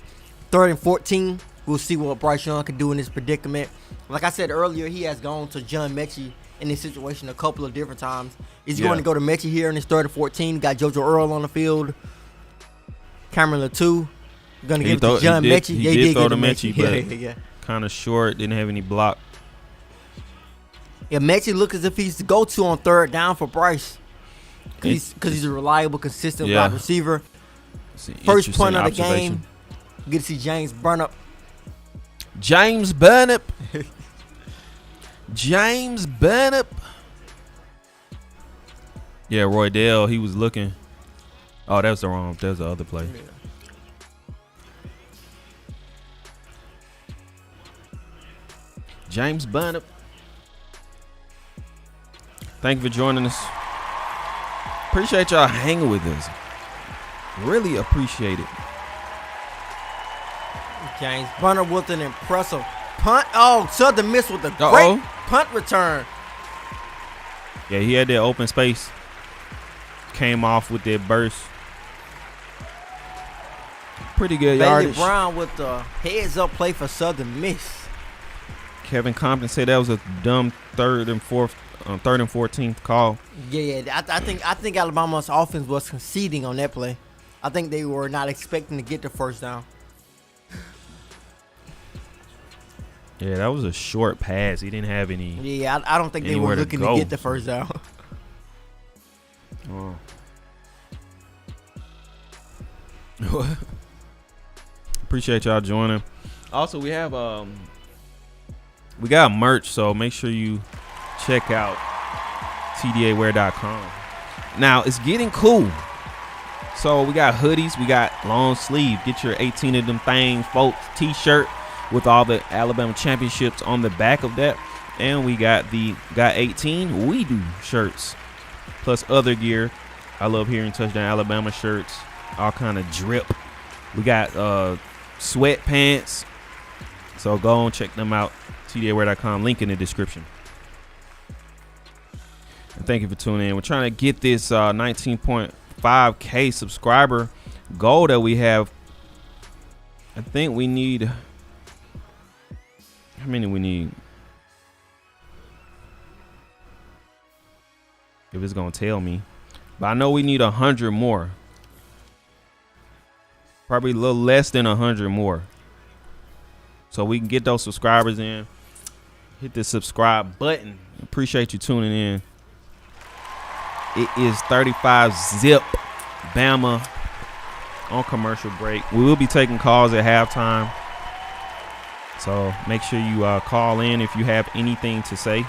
3rd and 14. We'll see what Bryce Young can do in this predicament. Like I said earlier, he has gone to John Mechie in this situation a couple of different times. He's going to go to Mechie here in his 3rd and 14. Got JoJo Earl on the field. Cameron Latou. Going to give it to John Mechie. He did throw to Mechie, but kind of short. Didn't have any block. Yeah, Mechie looks as if he's the go-to on 3rd down for Bryce. Because he's a reliable, consistent wide receiver. First punt of the game. Get to see James Burnap. James Burnap. James Burnap. Yeah, Roydell, he was looking. Oh, that was the other play. Yeah. James Burnap. Thank you for joining us. Appreciate y'all hanging with us. Really appreciate it. James Bunner with an impressive punt. Oh, Southern Miss with a great punt return. Yeah, he had that open space. Came off with that burst. Pretty good Bailey yardage. Brown with the heads-up play for Southern Miss. Kevin Compton said that was a dumb third and 14th call. Yeah. I think Alabama's offense was conceding on that play. I think they were not expecting to get the first down. Yeah, that was a short pass. He didn't have any. Yeah, I don't think they were looking to get the first down. Oh. Appreciate y'all joining. Also, we have we got merch, so make sure you check out tdawear.com. Now it's getting cool. So we got hoodies, we got long sleeve. Get your 18 of them things, folks. T-shirt with all the Alabama championships on the back of that, and we got 18 We Do shirts plus other gear. I love hearing Touchdown Alabama shirts, all kind of drip. We got sweatpants, so go on, check them out. tdawear.com, link in the description. And thank you for tuning in. We're trying to get this 19.5K subscriber goal that we have. I think we need, how many we need? If it's gonna tell me, but I know we need 100 more. Probably a little less than 100 more, so we can get those subscribers in. Hit the subscribe button. Appreciate you tuning in. It is 35 zip Bama on commercial break. We will be taking calls at halftime, so make sure you call in if you have anything to say.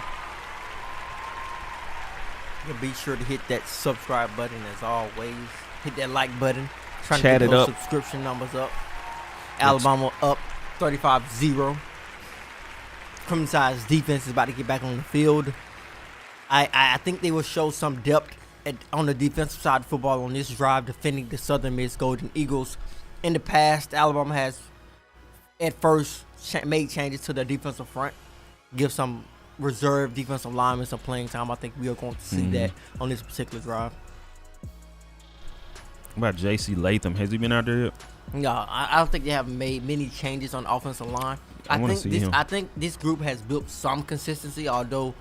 Be sure to hit that subscribe button as always. Hit that like button. Trying Chat to it get those up. subscription numbers up. Alabama up 35-0. Crimson Tide's defense is about to get back on the field. I think they will show some depth on the defensive side of football on this drive, defending the Southern Miss Golden Eagles. In the past, Alabama has at first made changes to their defensive front, give some reserve defensive linemen some playing time. I think we are going to see that on this particular drive. What about J.C. Latham? Has he been out there yet? No, I don't think they have made many changes on the offensive line. I think this group has built some consistency, although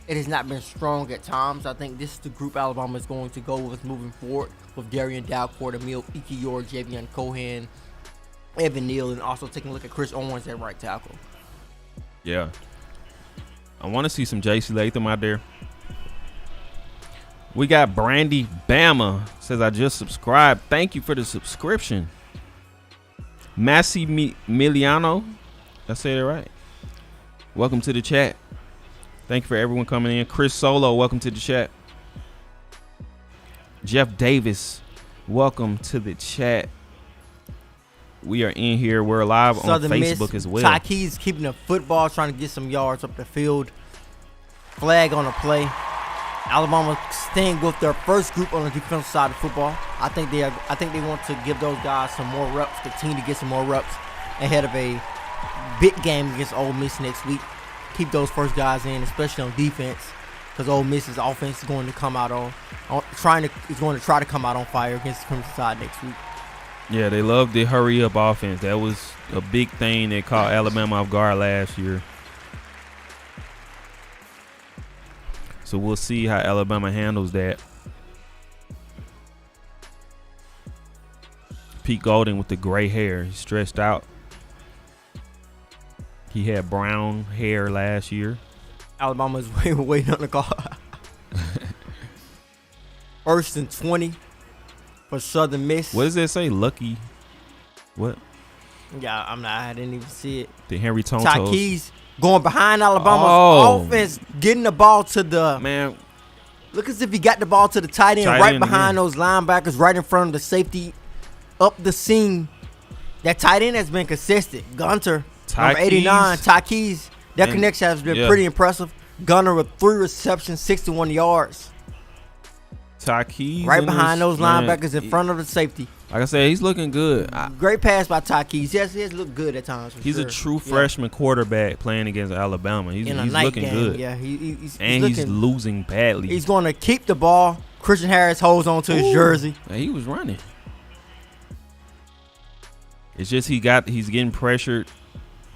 it has not been strong at times. I think this is the group Alabama is going to go with moving forward, with Darian Dalcourt, Emil Ikiyor, Javion Cohen, Evan Neal, and also taking a look at Chris Owens at right tackle. Yeah. I want to see some J.C. Latham out there. We got Brandy Bama says, I just subscribed. Thank you for the subscription. Massimiliano, I said it right. Welcome to the chat. Thank you for everyone coming in. Chris Solo, welcome to the chat. Jeff Davis, welcome to the chat. We are in here. We're live Southern on Facebook Miss, as well. Ty Keys keeping the football, trying to get some yards up the field. Flag on the play. Alabama staying with their first group on the defensive side of football. I think they want to give those guys some more reps, continue to get some more reps ahead of a big game against Ole Miss next week. Keep those first guys in, especially on defense, because Ole Miss's offense is going to come out try to come out on fire against the Crimson Tide next week. Yeah, they love the hurry up offense. That was a big thing that caught Alabama off guard last year. So we'll see how Alabama handles that. Pete Golding with the gray hair. He's stretched out. He had brown hair last year. Alabama's waiting on the call. First and 20 for Southern Miss. What does that say? Lucky. What? Yeah, I didn't even see it. The Henry Tontos. Ty Keys going behind Alabama's offense, getting the ball to the man. Look as if he got the ball to the tight end, right behind those linebackers, right in front of the safety, up the seam. That tight end has been consistent. Gunter, number 89, Ty Keys. That connection has been pretty impressive. Gunner with 3 receptions, 61 yards. Takis Right behind those linebackers in he- front of the safety. Like I said, he's looking good. Great pass by Takis. Yes, he has looked good at times. For He's sure. a true Yeah. freshman quarterback playing against Alabama. He's In a night looking game. good. Yeah, he's And he's looking, losing badly. he's going to keep the ball. Christian Harris holds on to his Ooh. jersey. He was running. It's just he's getting pressured.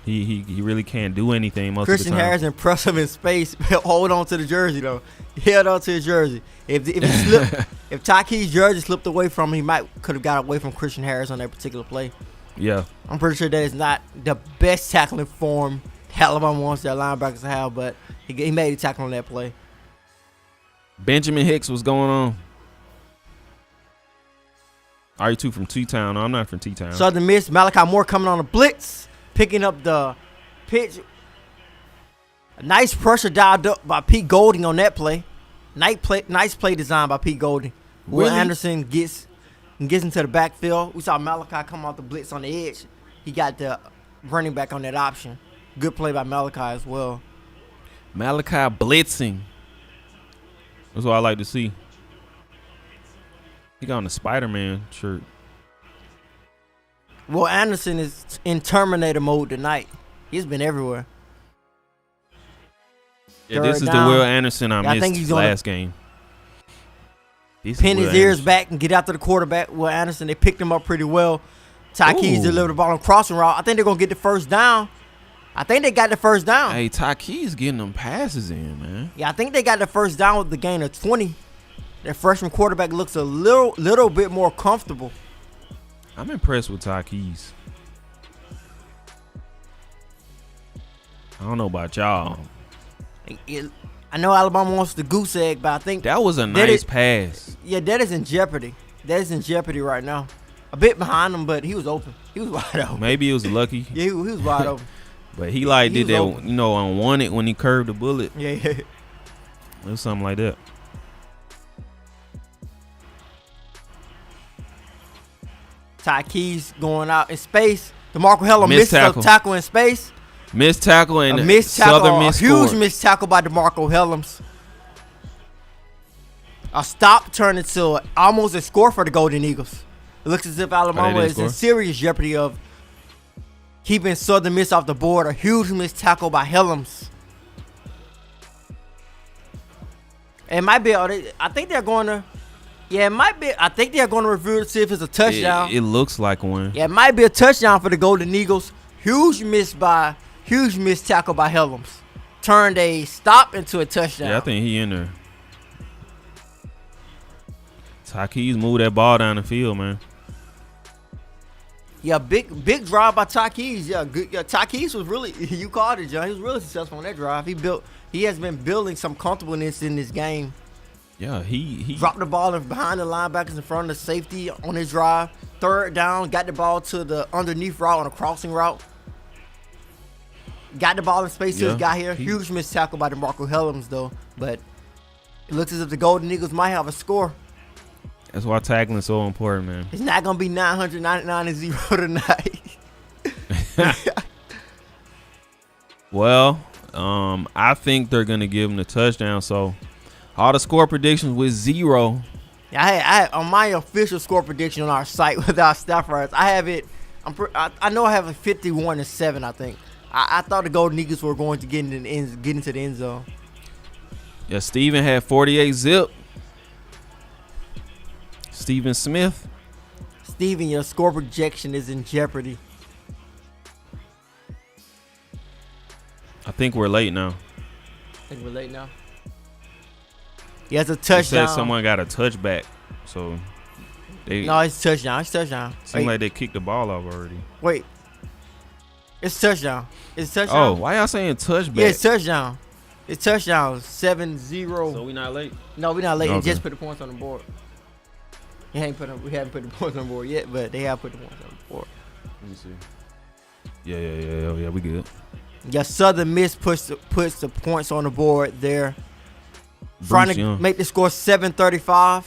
He really can't do anything most Christian of the time. Harris impressive in space. Hold on to the jersey though. He held on to his jersey. If he slipped, if Takis' jersey slipped away from him, he could have got away from Christian Harris on that particular play. Yeah. I'm pretty sure that is not the best tackling form Alabama wants their linebackers to have, but he made a tackle on that play. Benjamin Hicks, what's going on? Are you two from T-Town? No, I'm not from T-Town. Southern Miss, Malachi Moore coming on a blitz, picking up the pitch. A nice pressure dialed up by Pete Golding on that play. Nice play design by Pete Golding. Will Really? Anderson gets into the backfield. We saw Malachi come off the blitz on the edge. He got the running back on that option. Good play by Malachi as well. Malachi blitzing. That's what I like to see. He got on the Spider-Man shirt. Will Anderson is in Terminator mode tonight. He's been everywhere. Yeah, this Third is down. the Will Anderson I I think missed he's gonna last game. This is Pin Will his ears Anderson. back and get after the quarterback. Will Anderson, they picked him up pretty well. Takis Ooh. delivered the ball on crossing route. I think they're going to get the first down. I think they got the first down. Hey, Takis getting them passes in, man. Yeah, I think they got the first down with the gain of 20. Their freshman quarterback looks a little bit more comfortable. I'm impressed with Takis. I don't know about y'all. I know Alabama wants the goose egg, but I think That was a That nice is- pass. yeah, that is in jeopardy. That is in jeopardy right now. A bit behind him, but he was open. He was wide open. Maybe it was lucky, Yeah, he was wide open. but he like He did was that, open. you know, unwanted when he curved the bullet. Yeah. It was something like that. Takis going out in space. DeMarco Hellum Missed misses a tackle. tackle in space. Missed tackle and A missed tackle, Southern a Miss huge scored. missed tackle by DeMarco Hellums. A stop turned into almost a score for the Golden Eagles. It looks as if Alabama didn't is in score? serious jeopardy of keeping Southern Miss off the board. A huge missed tackle by Hellums. It might be. I think they're going to. Yeah, it might be. I think they're going to review to see if it's a touchdown. It looks like one. Yeah, it might be a touchdown for the Golden Eagles. Huge missed tackle by Hellums. Turned a stop into a touchdown. Yeah, I think he in there. Takis moved that ball down the field, man. Yeah, big drive by Takis. Yeah, good. Yeah, Takis was really, you called it, John. He was really successful on that drive. He has been building some comfortableness in this game. Yeah, he Dropped the ball behind the linebackers in front of the safety on his drive. Third down, got the ball to the underneath route on a crossing route. Got the ball in space till Yeah, he got here. he- Huge missed tackle by DeMarco Hellums, though. But it looks as if the Golden Eagles might have a score. That's why tackling is so important, man. It's not going to be 999-0 tonight. Well, I think they're gonna give him the touchdown. So all the score predictions with 0. I on my official score prediction on our site with our staff writers, I have it. I know I have a 51-7. I think. I thought the Golden Eagles were going to get into the end zone. Yeah, Steven had 48 zip. Steven Smith. Steven, your score projection is in jeopardy. I think we're late now. I think we're late now. He has a They said touchdown. someone got a touchback, so they No, it's touchdown. It's touchdown. seem Wait, like they kicked the ball off already. wait. It's touchdown. It's Oh, touchdown. why y'all saying touchback? Yeah, it's touchdown. It's touchdown. 7-0. So we not late. No, we're not late. They Okay. just put the points on the board. We haven't put the points on the board yet, but they have put the points on the board. Let me see. Yeah. We good. Yeah, Southern Miss puts the points on the board there. Trying Bruce to Young. make the score 7-35.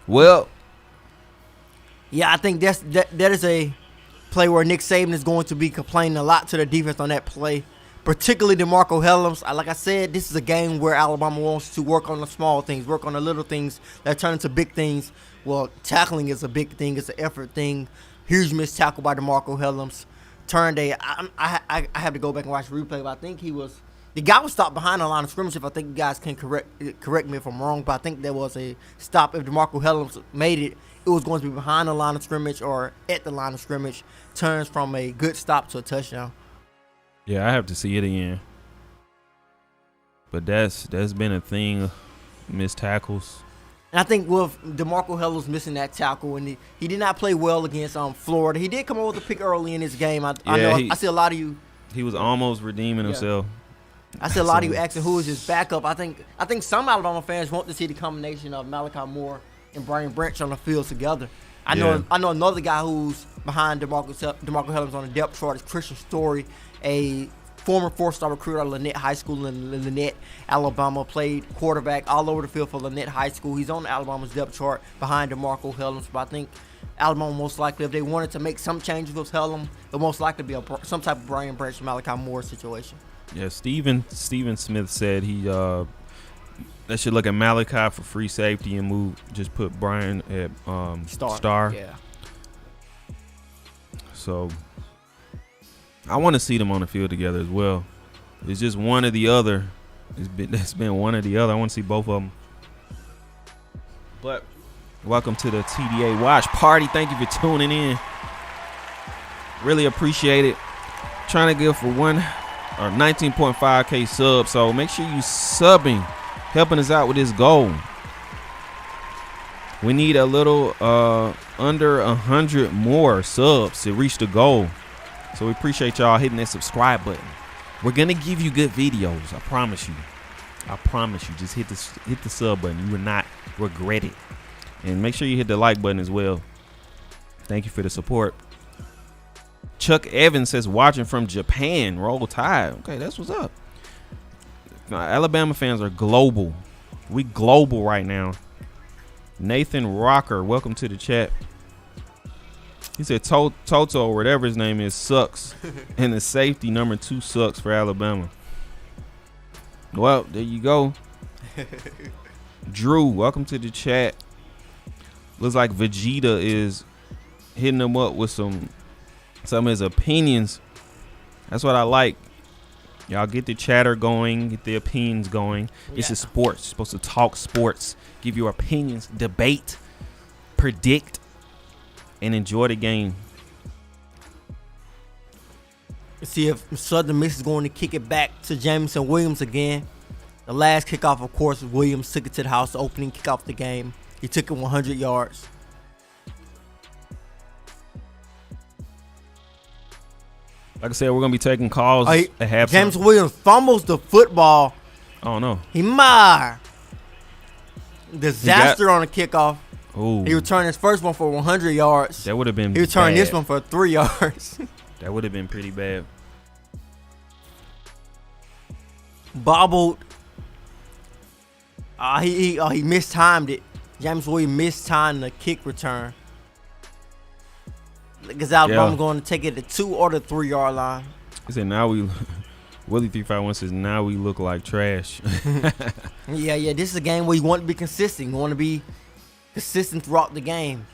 Well, Yeah, I think that is a play where Nick Saban is going to be complaining a lot to the defense on that play. particularly DeMarco Hellams. Like I said, this is a game where Alabama wants to work on the small things, work on the little things that turn into big things. Well, tackling is a big thing. It's an effort thing. Huge missed tackle by DeMarco Hellams. Turned I have to go back and watch the replay, but I think the guy was stopped behind the line of scrimmage. If I think you guys can correct me if I'm wrong, but I think there was a stop. If DeMarco Hellams made it, it was going to be behind the line of scrimmage or at the line of scrimmage. Turns from a good stop to a touchdown. Yeah, I have to see it again. But that's been a thing, missed tackles. And I think with DeMarco Hellams missing that tackle, and he did not play well against Florida. He did come up with a pick early in this game. I see a lot of you. He was almost redeeming himself. I see a lot of you asking who is his backup. I think some Alabama fans want to see the combination of Malachi Moore and Brian Branch on the field together. I know another guy who's behind DeMarco Hellams on the depth chart is Christian Story, a former four-star recruit out of Lynette High School in Lynette, Alabama. Played quarterback all over the field for Lynette High School. He's on Alabama's depth chart behind DeMarco Hellams. But I think Alabama most likely, if they wanted to make some changes with Hellams, it'll most likely be some type of Brian Branch, Malachi Moore situation. Yeah, Steven Smith said they should look at Malachi for free safety and put Brian at star. Yeah. So I want to see them on the field together as well. It's just one or the other. It's been one or the other. I want to see both of them. But welcome to the TDA Watch Party. Thank you for tuning in. Really appreciate it. Trying to go for 19.5K subs. So make sure you subbing, helping us out with this goal. We need a little under 100 more subs to reach the goal. So we appreciate y'all hitting that subscribe button. We're gonna give you good videos. I promise you. Just hit the sub button. You will not regret it. And make sure you hit the like button as well. Thank you for the support. Chuck Evans says watching from Japan. Roll Tide. Okay, that's what's up. Now, Alabama fans are global. We global right now. Nathan Rocker, welcome to the chat. He said Toto, whatever his name is, sucks. And the safety number 2 sucks for Alabama. Well, there you go. Drew, welcome to the chat. Looks like Vegeta is hitting him up with some of his opinions. That's what I like. Y'all get the chatter going, get the opinions going. Yeah. This is sports. You're supposed to talk sports, give your opinions, debate, predict, and enjoy the game. Let's see if Southern Miss is going to kick it back to Jameson Williams again. The last kickoff, of course, Williams took it to the house, the opening kickoff of the game. He took it 100 yards. Like I said, we're going to be taking calls at halftime. James Williams fumbles the football. Oh, no. Disaster on the kickoff. Ooh. He returned his first one for 100 yards. That would have been He returned bad. this one for 3 yards. That would have been pretty bad. Bobbled. He mistimed it. James Williams mistimed the kick return. Because Alabama going to take it to 2 or the 3 yard line. He said Willie 351 says now we look like trash. Yeah. This is a game where you want to be consistent. You want to be consistent throughout the game.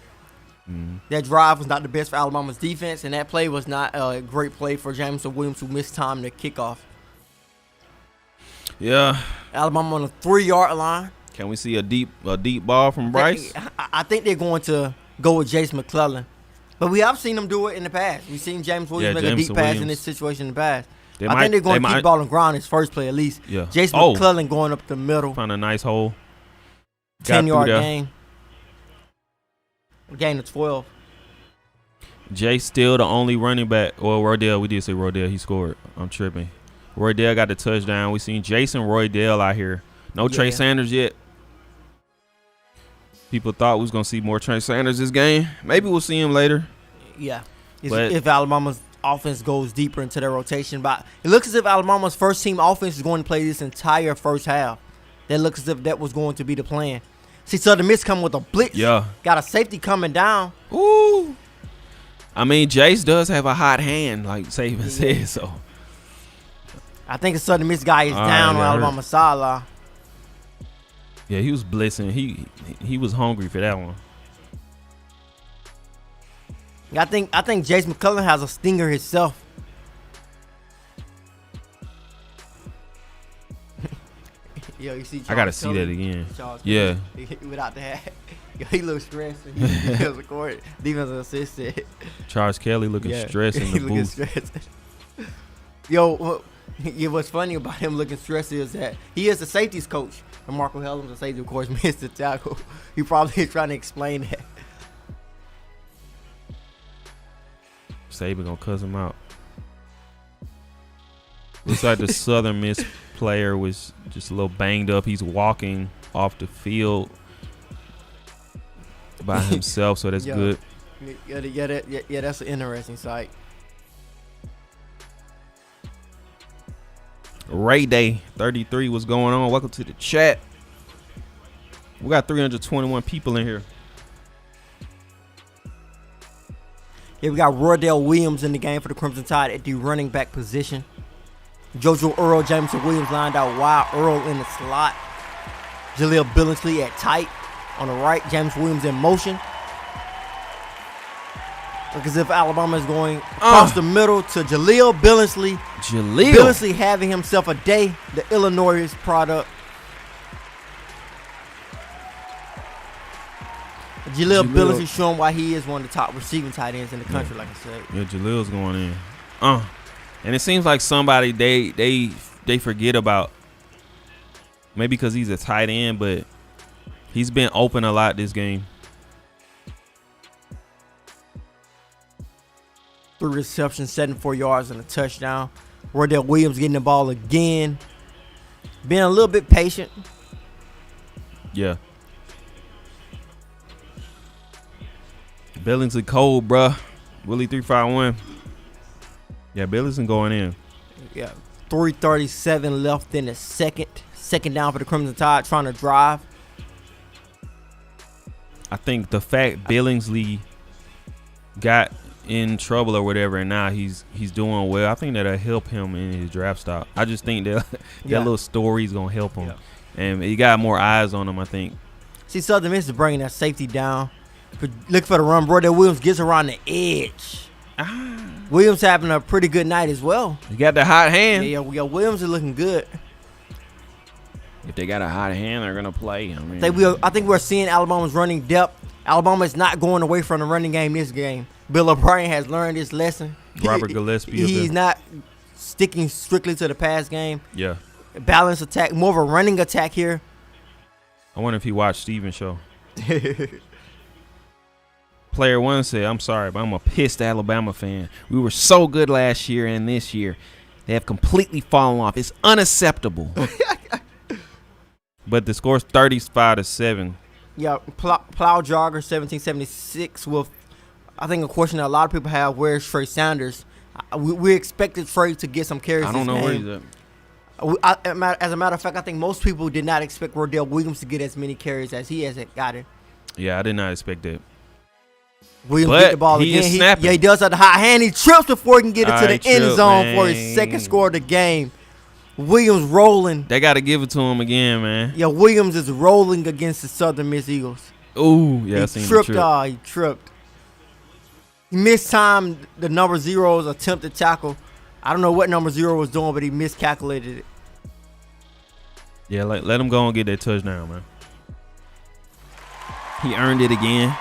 That drive was not the best for Alabama's defense, and that play was not a great play for Jameson Williams, who mistimed the kickoff. Yeah. Alabama on the 3 yard line. Can we see a deep ball from Bryce? I think they're going to go with Jace McClellan. But we have seen them do it in the past. We've seen James Williams make a deep pass in this situation in the past. I think they're going to keep the ball on the ground his first play at least. Yeah. Jace McClellan going up the middle. Found a nice hole. 10-yard gain. Gain of 12. Jay still the only running back. Well, Roydell, we did say Roydell. He scored. I'm tripping. Roydell got the touchdown. We seen Jason Roydell out here. No Trey Sanders yet. People thought we was going to see more Trey Sanders this game. Maybe we'll see him later. Yeah. If Alabama's offense goes deeper into their rotation. But it looks as if Alabama's first team offense is going to play this entire first half. That looks as if that was going to be the plan. See, Southern Miss coming with a blitz. Yeah. Got a safety coming down. Ooh. I mean, Jace does have a hot hand, like Saban said, so. I think the Southern Miss guy is down on Alabama sideline. Yeah, he was blitzing. He was hungry for that one. I think Jace McCullough has a stinger himself. Yo, you see Charles I gotta see Kelly? that again. Charles Yeah. Kelly, without the hat. Yo, he looks stressed. He was recorded. Defensive assistant. Charles Kelly looking stressed in he the looking booth. stressed. Yo, what's funny about him looking stressed is that he is the safeties coach. And Marco Hellums, the safety, of course, missed the tackle. He probably is trying to explain that. Saban gonna cuss him out. Looks like the Southern Miss player was just a little banged up. He's walking off the field by himself, so that's good. Yeah, that's an interesting sight. Ray Day 33, what's going on? Welcome to the chat. We got 321 people in here. Yeah, we got Roydell Williams in the game for the Crimson Tide at the running back position. JoJo Earl, Jameson Williams lined out wide. Earl in the slot. Jaleel Billingsley at tight on the right. James Williams in motion. Look as if Alabama is going across the middle to Jaleel Billingsley. Billingsley having himself a day. The Illinois product. Jaleel Billingsley showing why he is one of the top receiving tight ends in the country, like I said. Yeah, Jaleel's going in. And it seems like somebody they forget about. Maybe because he's a tight end, but he's been open a lot this game. 3 receptions, 74 yards, and a touchdown. Roydell Williams getting the ball again. Being a little bit patient. Yeah. Billingsley cold, bruh. Willie 351. Yeah, Billingsley going in. Yeah. 3:37 left in the second. Second down for the Crimson Tide, trying to drive. I think the fact Billingsley got in trouble or whatever, and now he's doing well, I think that'll help him in his draft stock. I just think that little story is gonna help him, and he got more eyes on him, I think. See, Southern Miss is bringing that safety down. Look for the run. Roydell Williams gets around the edge. Williams having a pretty good night as well. He got the hot hand. Yeah, Williams is looking good. If they got a hot hand, they're gonna play. I think we're seeing Alabama's running depth. Alabama is not going away from the running game this game. Bill O'Brien has learned his lesson. Robert Gillespie. He's not sticking strictly to the pass game. Yeah. Balanced attack, more of a running attack here. I wonder if he watched Steven's show. Player one said, "I'm sorry, but I'm a pissed Alabama fan. We were so good last year, and this year they have completely fallen off. It's unacceptable." But the score's 35-7. Yeah, Plow Jogger 1776 with, I think, a question that a lot of people have: where's Trey Sanders? We expected Trey to get some carries. I don't know where he's at. As a matter of fact, I think most people did not expect Roydell Williams to get as many carries as he has gotten. Yeah, I did not expect that. Williams get the ball he again. Is snapping. He does have the hot hand. He trips before he can get it to the end zone man. for his second score of the game. Williams rolling. They got to give it to him again, man. Yeah, Williams is rolling against the Southern Miss Eagles. Ooh, yeah, he tripped. He tripped. He mistimed the number 0's attempted tackle. I don't know what number 0 was doing, but he miscalculated it. Yeah, let him go and get that touchdown, man. He earned it again.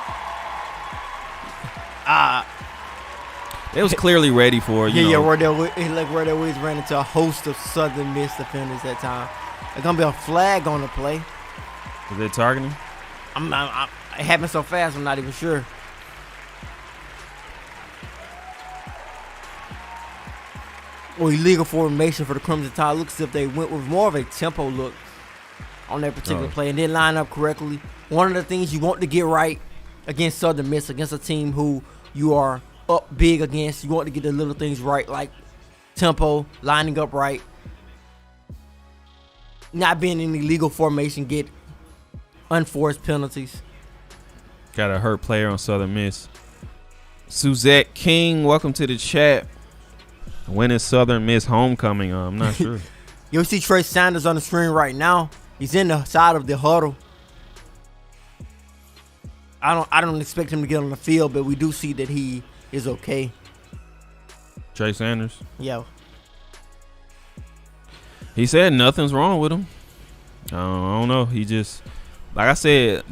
They was clearly ready for it. Roydell Williams ran into a host of Southern Miss defenders that time. There's gonna be a flag on the play. Is it targeting? It happened so fast, I'm not even sure. Illegal formation for the Crimson Tide. Looks as if they went with more of a tempo look on that particular play and didn't line up correctly. One of the things you want to get right against Southern Miss, against a team who you are up big against, you want to get the little things right, like tempo, lining up right, not being in illegal formation, get unforced penalties. Got a hurt player on Southern Miss. Suzette King, welcome to the chat. When is Southern Miss homecoming? I'm not sure. You see Trey Sanders on the screen right now. He's in the side of the huddle. I don't expect him to get on the field, but we do see that he is okay. Trey Sanders? Yeah. He said nothing's wrong with him. I don't know. He just, like I said,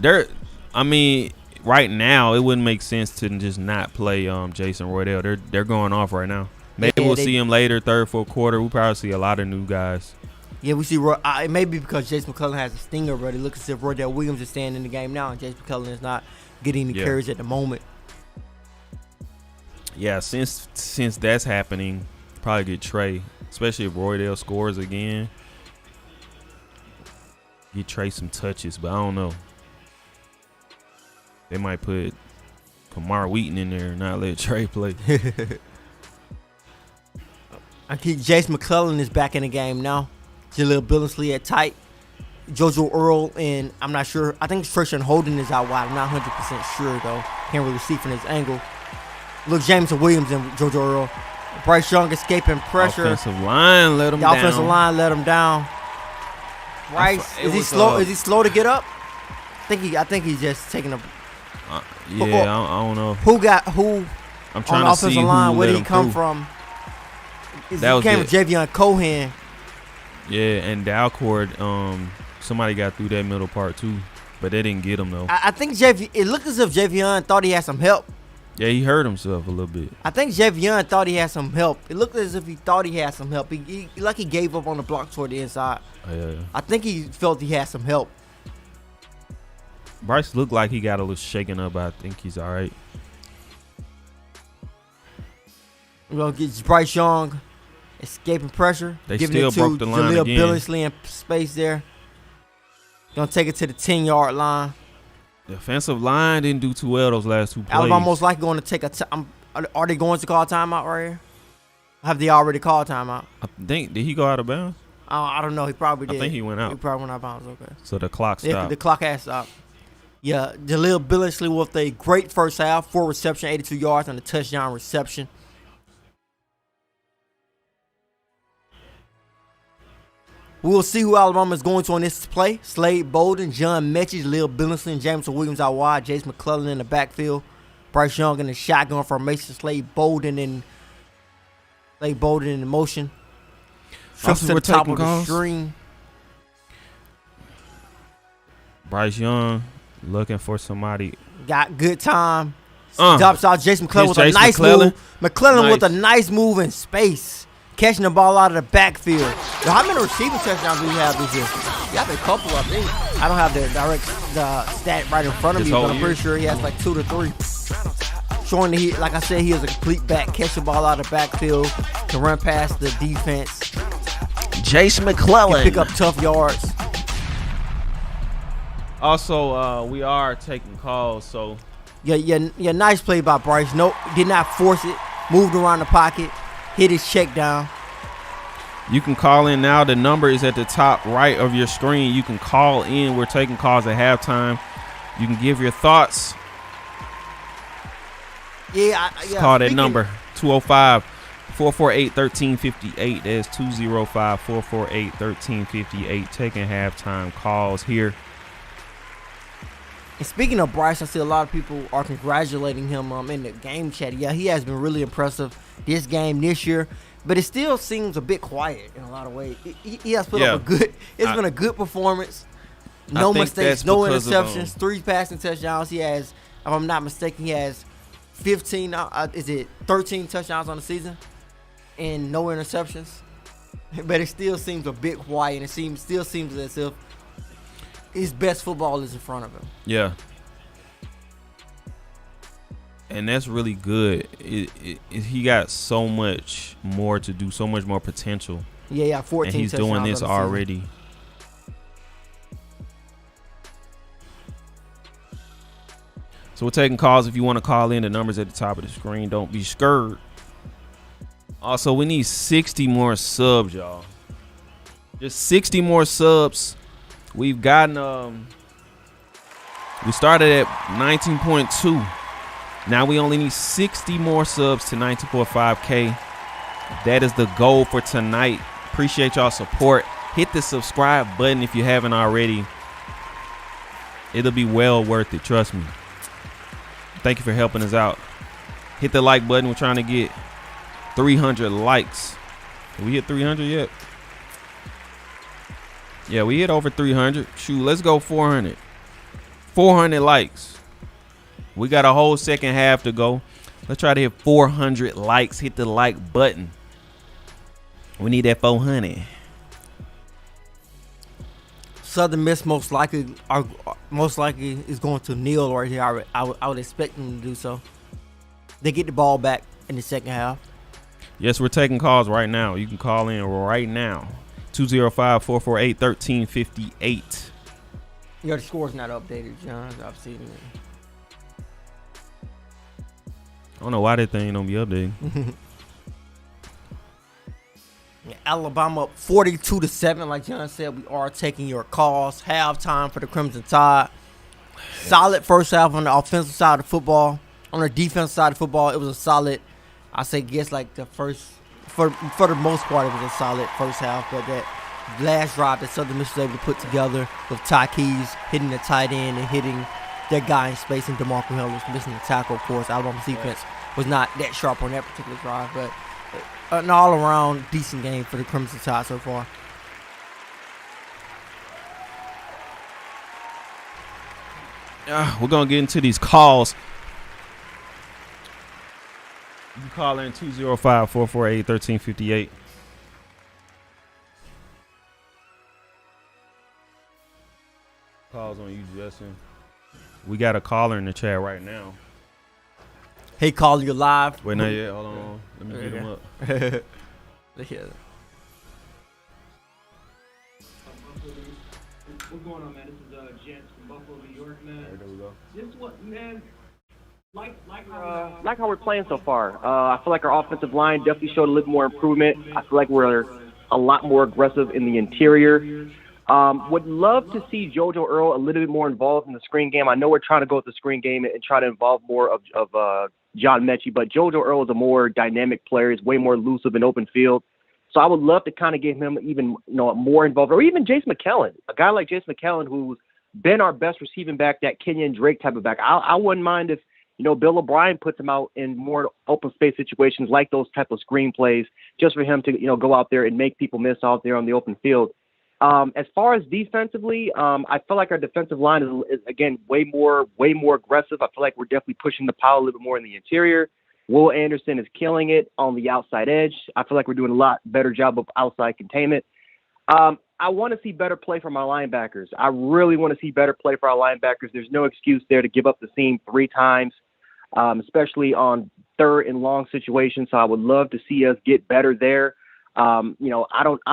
right now it wouldn't make sense to just not play Jason Roydell. They're going off right now. Maybe we'll see him later, third, fourth quarter. We'll probably see a lot of new guys. Yeah, we see. It may be because Jason McClellan has a stinger, but it looks as if Roydell Williams is staying in the game now, and Jason McClellan is not getting the carries at the moment. Yeah, since that's happening, probably get Trey, especially if Roydell scores again. Get Trey some touches, but I don't know. They might put Kamar Wheaton in there and not let Trey play. I think Jason McClellan is back in the game now. Jaleel Billingsley at tight. JoJo Earl and I'm not sure. I think Trishan Holden is out wide. I'm not 100% sure though. Can't really see from his angle. Look, Jameson Williams and JoJo Earl. Bryce Young escaping pressure. Offensive line let him down. The offensive line let him down. Bryce, is he slow? Is he slow to get up? I think he's just taking a. I don't know. Who? I'm trying on the to see offensive who line. Where let did he him come through. from? He it. came from Javion Cohen. Yeah, and Dalcourt, somebody got through that middle part too, but they didn't get him though. I think it looked as if Javion thought he had some help. Yeah, he hurt himself a little bit. I think Javion thought he had some help. It looked as if he thought he had some help. He gave up on the block toward the inside. Yeah. I think he felt he had some help. Bryce looked like he got a little shaken up, but I think he's all right. We're going to get Bryce Young escaping pressure. They giving still it to broke the line Jaleel again. Billingsley in space there. Going to take it to the 10-yard line. The offensive line didn't do too well those last two plays. Alabama most likely going to take a are they going to call timeout right here? Have they already called timeout? I think, did he go out of bounds? I don't know. He probably did. I think he went out. He probably went out of bounds. Okay. So the clock stopped. The clock has stopped. Yeah, Jaleel Billingsley with a great first half, 4 reception, 82 yards, and a touchdown reception. We'll see who Alabama is going to on this play. Slade Bolden, John Mechie, Jaleel Billingsley, and Jameson Williams out wide. Jace McClellan in the backfield. Bryce Young in the shotgun formation. Slade Bolden in motion. Trips to the top of the string. Bryce Young looking for somebody. Got good time. Drops out Jason McClellan with a nice move. McClellan with a nice move in space. Catching the ball out of the backfield. Yo, how many receiving touchdowns do we have this year? You have a couple, I think. I don't have the stat right in front of me, but I'm pretty sure he has like 2 to 3. Showing that he, like I said, he is a complete back. Catch the ball out of the backfield. Can run past the defense. Jason McClellan. Can pick up tough yards. Also, we are taking calls, so. Yeah, nice play by Bryce. Nope, did not force it. Moved around the pocket. Hit his check down. You can call in now. The number is at the top right of your screen. You can call in. We're taking calls at halftime. You can give your thoughts. Call that number, 205-448-1358. That's 205-448-1358. Taking halftime calls here. And speaking of Bryce, I see a lot of people are congratulating him in the game chat. Yeah, he has been really impressive this game this year, but it still seems a bit quiet in a lot of ways. He has put up it's been a good performance. No mistakes, no interceptions, 3 passing touchdowns. He has, if I'm not mistaken, he has 13 touchdowns on the season and no interceptions. But it still seems a bit quiet, and it still seems as if his best football is in front of him. Yeah. And that's really good. He got so much more to do, so much more potential. Yeah, 14 and he's doing this already. So we're taking calls. If you want to call in, the number's at the top of the screen. Don't be scared. Also, we need 60 more subs, y'all. Just 60 more subs. We've gotten we started at 19.2. Now we only need 60 more subs to 19.5K. That is the goal for tonight. Appreciate y'all support. Hit the subscribe button if you haven't already. It'll be well worth it. Trust me. Thank you for helping us out. Hit the like button. We're trying to get 300 likes. Did we hit 300 yet? Yeah, we hit over 300. Shoot, let's go 400. 400 likes. We got a whole second half to go. Let's try to hit 400 likes. Hit the like button. We need that 400. Southern Miss most likely is going to kneel right here. I would expect them to do so. They get the ball back in the second half. Yes, we're taking calls right now. You can call in right now. 205-448-1358. Yeah, the score's not updated, John. I've seen it. I don't know why that thing don't be updated. Alabama up 42-7. Like John said, we are taking your calls. Halftime for the Crimson Tide. Solid first half on the offensive side of football. On the defensive side of football, it was a solid. Like the first, for the most part, it was a solid first half. But that last drive that Southern Miss was able to put together with Ty Keys hitting the tight end and hitting that guy in space, and DeMarco Hill was missing the tackle. Of course, Alabama's defense was not that sharp on that particular drive, but an all-around decent game for the Crimson Tide so far. We're going to get into these calls. You can call in 205-448-1358. Calls on you, Justin. We got a caller in the chat right now. Hey, caller, you're live. Wait, not yet. Hold on. Let me get him up. Yeah. What's going on, man? This is Jens from Buffalo, New York, man. There we go. This what, man. Like how we're playing so far. I feel like our offensive line definitely showed a little more improvement. I feel like we're a lot more aggressive in the interior. Would love to see JoJo Earl a little bit more involved in the screen game. I know we're trying to go with the screen game and try to involve more of John Mechie, but JoJo Earl is a more dynamic player. He's way more elusive in open field. So I would love to kind of get him even more involved, or even Jace McKellen, a guy like Jace McKellen who's been our best receiving back, that Kenyon Drake type of back. I wouldn't mind if Bill O'Brien puts him out in more open space situations like those type of screen plays, just for him to go out there and make people miss out there on the open field. As far as defensively, I feel like our defensive line is again way more aggressive. I feel like we're definitely pushing the pile a little bit more in the interior. Will Anderson is killing it on the outside edge. I feel like we're doing a lot better job of outside containment. I want to see better play from our linebackers. I really want to see better play for our linebackers. There's no excuse there to give up the seam 3 times, especially on third and long situations. So I would love to see us get better there. I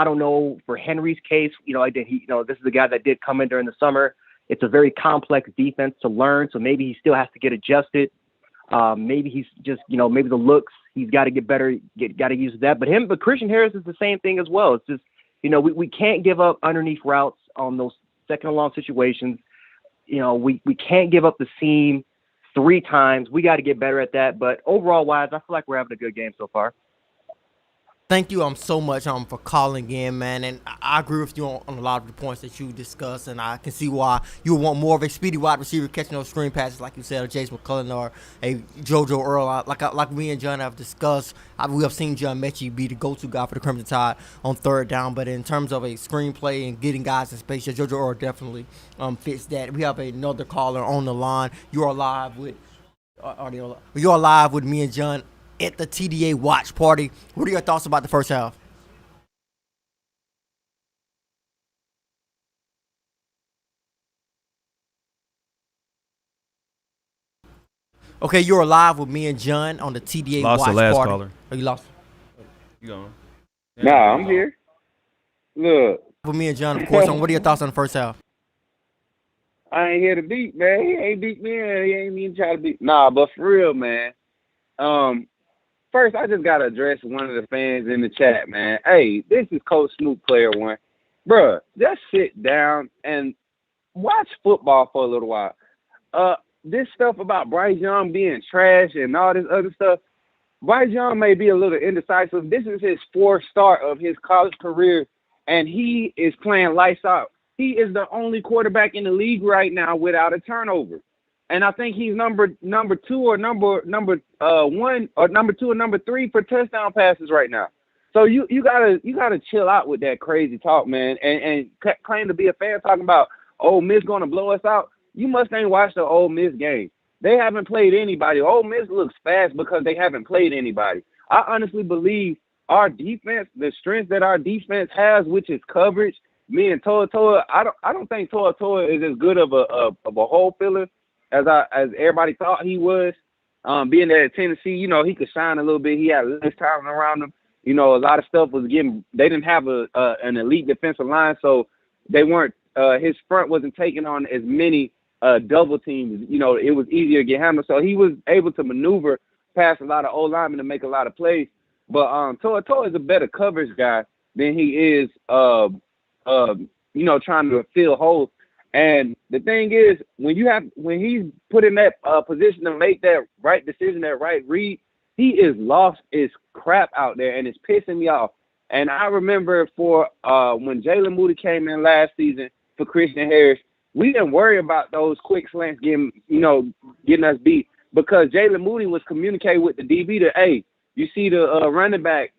don't know for Henry's case, this is a guy that did come in during the summer. It's a very complex defense to learn. So maybe he still has to get adjusted. Maybe he's just, maybe the looks, he's got to get better, got to use that. But Christian Harris is the same thing as well. It's just, we can't give up underneath routes on those second and long situations. We can't give up the seam 3 times. We got to get better at that. But overall wise, I feel like we're having a good game so far. Thank you so much for calling in, man. And I agree with you on a lot of the points that you discussed, and I can see why you would want more of a speedy wide receiver catching those screen passes, like you said, a Jace McCullough or a JoJo Earl. Like me and John have discussed, we have seen John Mechie be the go-to guy for the Crimson Tide on third down. But in terms of a screenplay and getting guys in space, JoJo Earl definitely fits that. We have another caller on the line. You are live with me and John at the TDA watch party. What are your thoughts about the first half? Okay, you're live with me and John on the TDA Lost watch the last party. caller. Oh, you lost? You going? Nah, I'm here. Look, With me and John, of course. What are your thoughts on the first half? I ain't here to beat, man. He ain't beat me. He ain't even try to beat. Nah, but for real, man. First, I just got to address one of the fans in the chat, man. Hey, this is Coach Snoop Player One. Bruh, just sit down and watch football for a little while. This stuff about Bryce Young being trash and all this other stuff, Bryce Young may be a little indecisive. This is his fourth start of his college career, and he is playing lights out. He is the only quarterback in the league right now without a turnover, and I think he's number two or number one or number two or number three for touchdown passes right now. So you gotta chill out with that crazy talk, man, and claim to be a fan talking about Ole Miss gonna blow us out. You must ain't watched the Ole Miss game. They haven't played anybody. Ole Miss looks fast because they haven't played anybody. I honestly believe our defense, the strength that our defense has, which is coverage. Me and Toa, I don't think Toa is as good of a hole filler as everybody thought he was. Being there at Tennessee, he could shine a little bit. He had less talent around him. A lot of stuff was getting. They didn't have an elite defensive line, so they weren't. His front wasn't taking on as many double teams. It was easier to get handled, so he was able to maneuver past a lot of old linemen to make a lot of plays. But Toa is a better coverage guy than he is, trying to fill holes. And the thing is, when he's put in that position to make that right decision, that right read, he is lost his crap out there, and it's pissing me off. And I remember for when Jalen Moody came in last season for Christian Harris, we didn't worry about those quick slants getting us beat because Jalen Moody was communicating with the DB to, hey, you see the running back,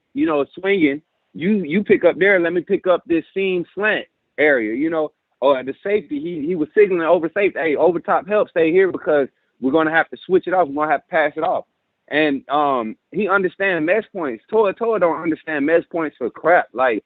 swinging, you pick up there, let me pick up this seam slant area, or the safety, he was signaling over safety, hey, over top help, stay here because we're going to have to switch it off, we're going to have to pass it off. And he understands mesh points. Toa don't understand mesh points for crap. Like,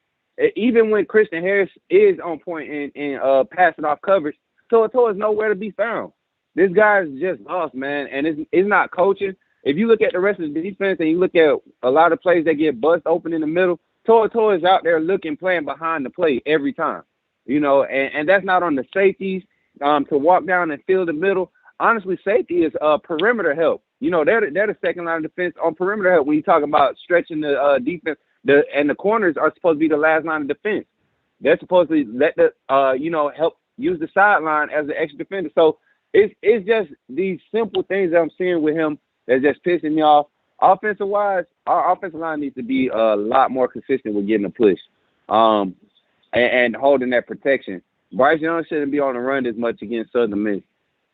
even when Christian Harris is on point in passing off coverage, Toa is nowhere to be found. This guy's just lost, man, and it's not coaching. If you look at the rest of the defense and you look at a lot of plays that get bust open in the middle, Toa is out there playing behind the play every time, and that's not on the safeties to walk down and fill the middle. Honestly, safety is perimeter help. They're the second line of defense on perimeter help when you talk about stretching the defense. And the corners are supposed to be the last line of defense. They're supposed to let the help use the sideline as an extra defender. So it's just these simple things that I'm seeing with him that's just pissing me off. Offensive wise, our offensive line needs to be a lot more consistent with getting a push, and holding that protection. Bryce Young shouldn't be on the run as much against Southern Miss.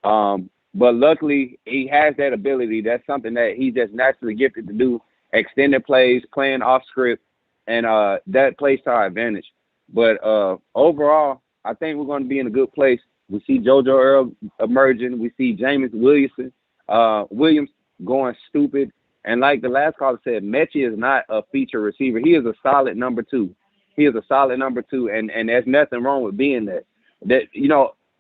But luckily, he has that ability. That's something that he's just naturally gifted to do. Extended plays, playing off script, and that plays to our advantage. But overall, I think we're going to be in a good place. We see JoJo Earl emerging. We see Jameis Williams going stupid. And like the last caller said, Mechie is not a feature receiver. He is a solid number two. And there's nothing wrong with being that.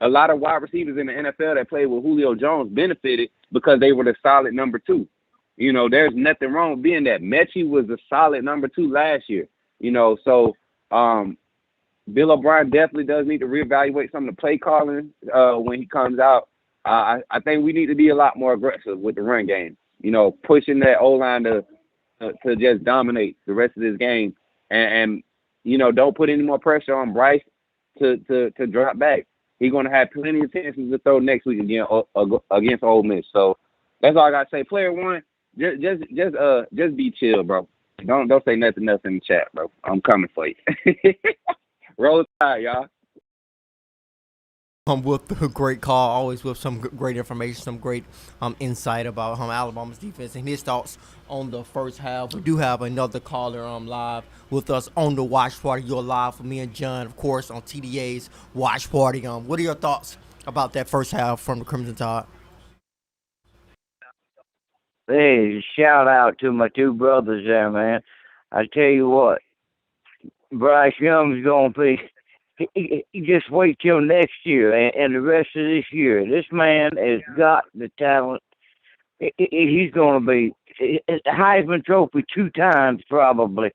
A lot of wide receivers in the NFL that played with Julio Jones benefited because they were the solid number two. There's nothing wrong with being that. Mechie was a solid number two last year. So Bill O'Brien definitely does need to reevaluate some of the play calling when he comes out. I think we need to be a lot more aggressive with the run game. Pushing that O-line to just dominate the rest of this game, and don't put any more pressure on Bryce to drop back. He's going to have plenty of chances to throw next week against Ole Miss. So that's all I got to say. Player one, just be chill, bro. Don't say nothing else in the chat, bro. I'm coming for you. Roll Tide, y'all. With a great call, always with some great information, some great insight about Alabama's defense and his thoughts on the first half. We do have another caller live with us on the watch party. You're live for me and John, of course, on TDA's watch party. What are your thoughts about that first half from the Crimson Tide? Hey, shout out to my two brothers there, man. I tell you what, Bryce Young's going to be... You just wait till next year and the rest of this year. This man has got the talent. He's going to be Heisman Trophy 2 times probably.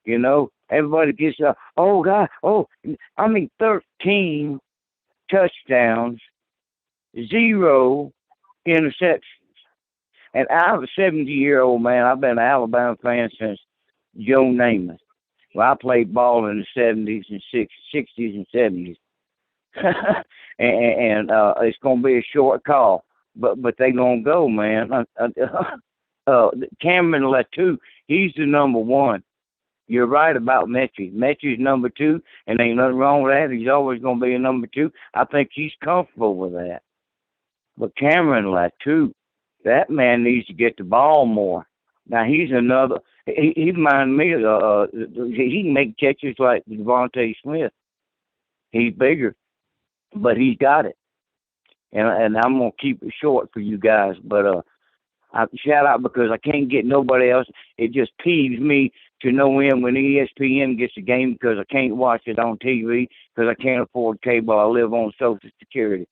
Everybody gets 13 touchdowns, 0 interceptions. And I'm a 70-year-old man. I've been an Alabama fan since Joe Namath. Well, I played ball in the 70s and 60s and 70s. and it's going to be a short call. But they're going to go, man. Cameron Latu, he's the number one. You're right about Mechie. Mechie's number two, and ain't nothing wrong with that. He's always going to be a number two. I think he's comfortable with that. But Cameron Latu, that man needs to get the ball more. Now, he's another. He reminds me of, he can make catches like Devontae Smith. He's bigger, but he's got it. And I'm going to keep it short for you guys. But I shout out because I can't get nobody else. It just peeves me to no end when ESPN gets a game because I can't watch it on TV because I can't afford cable. I live on Social Security.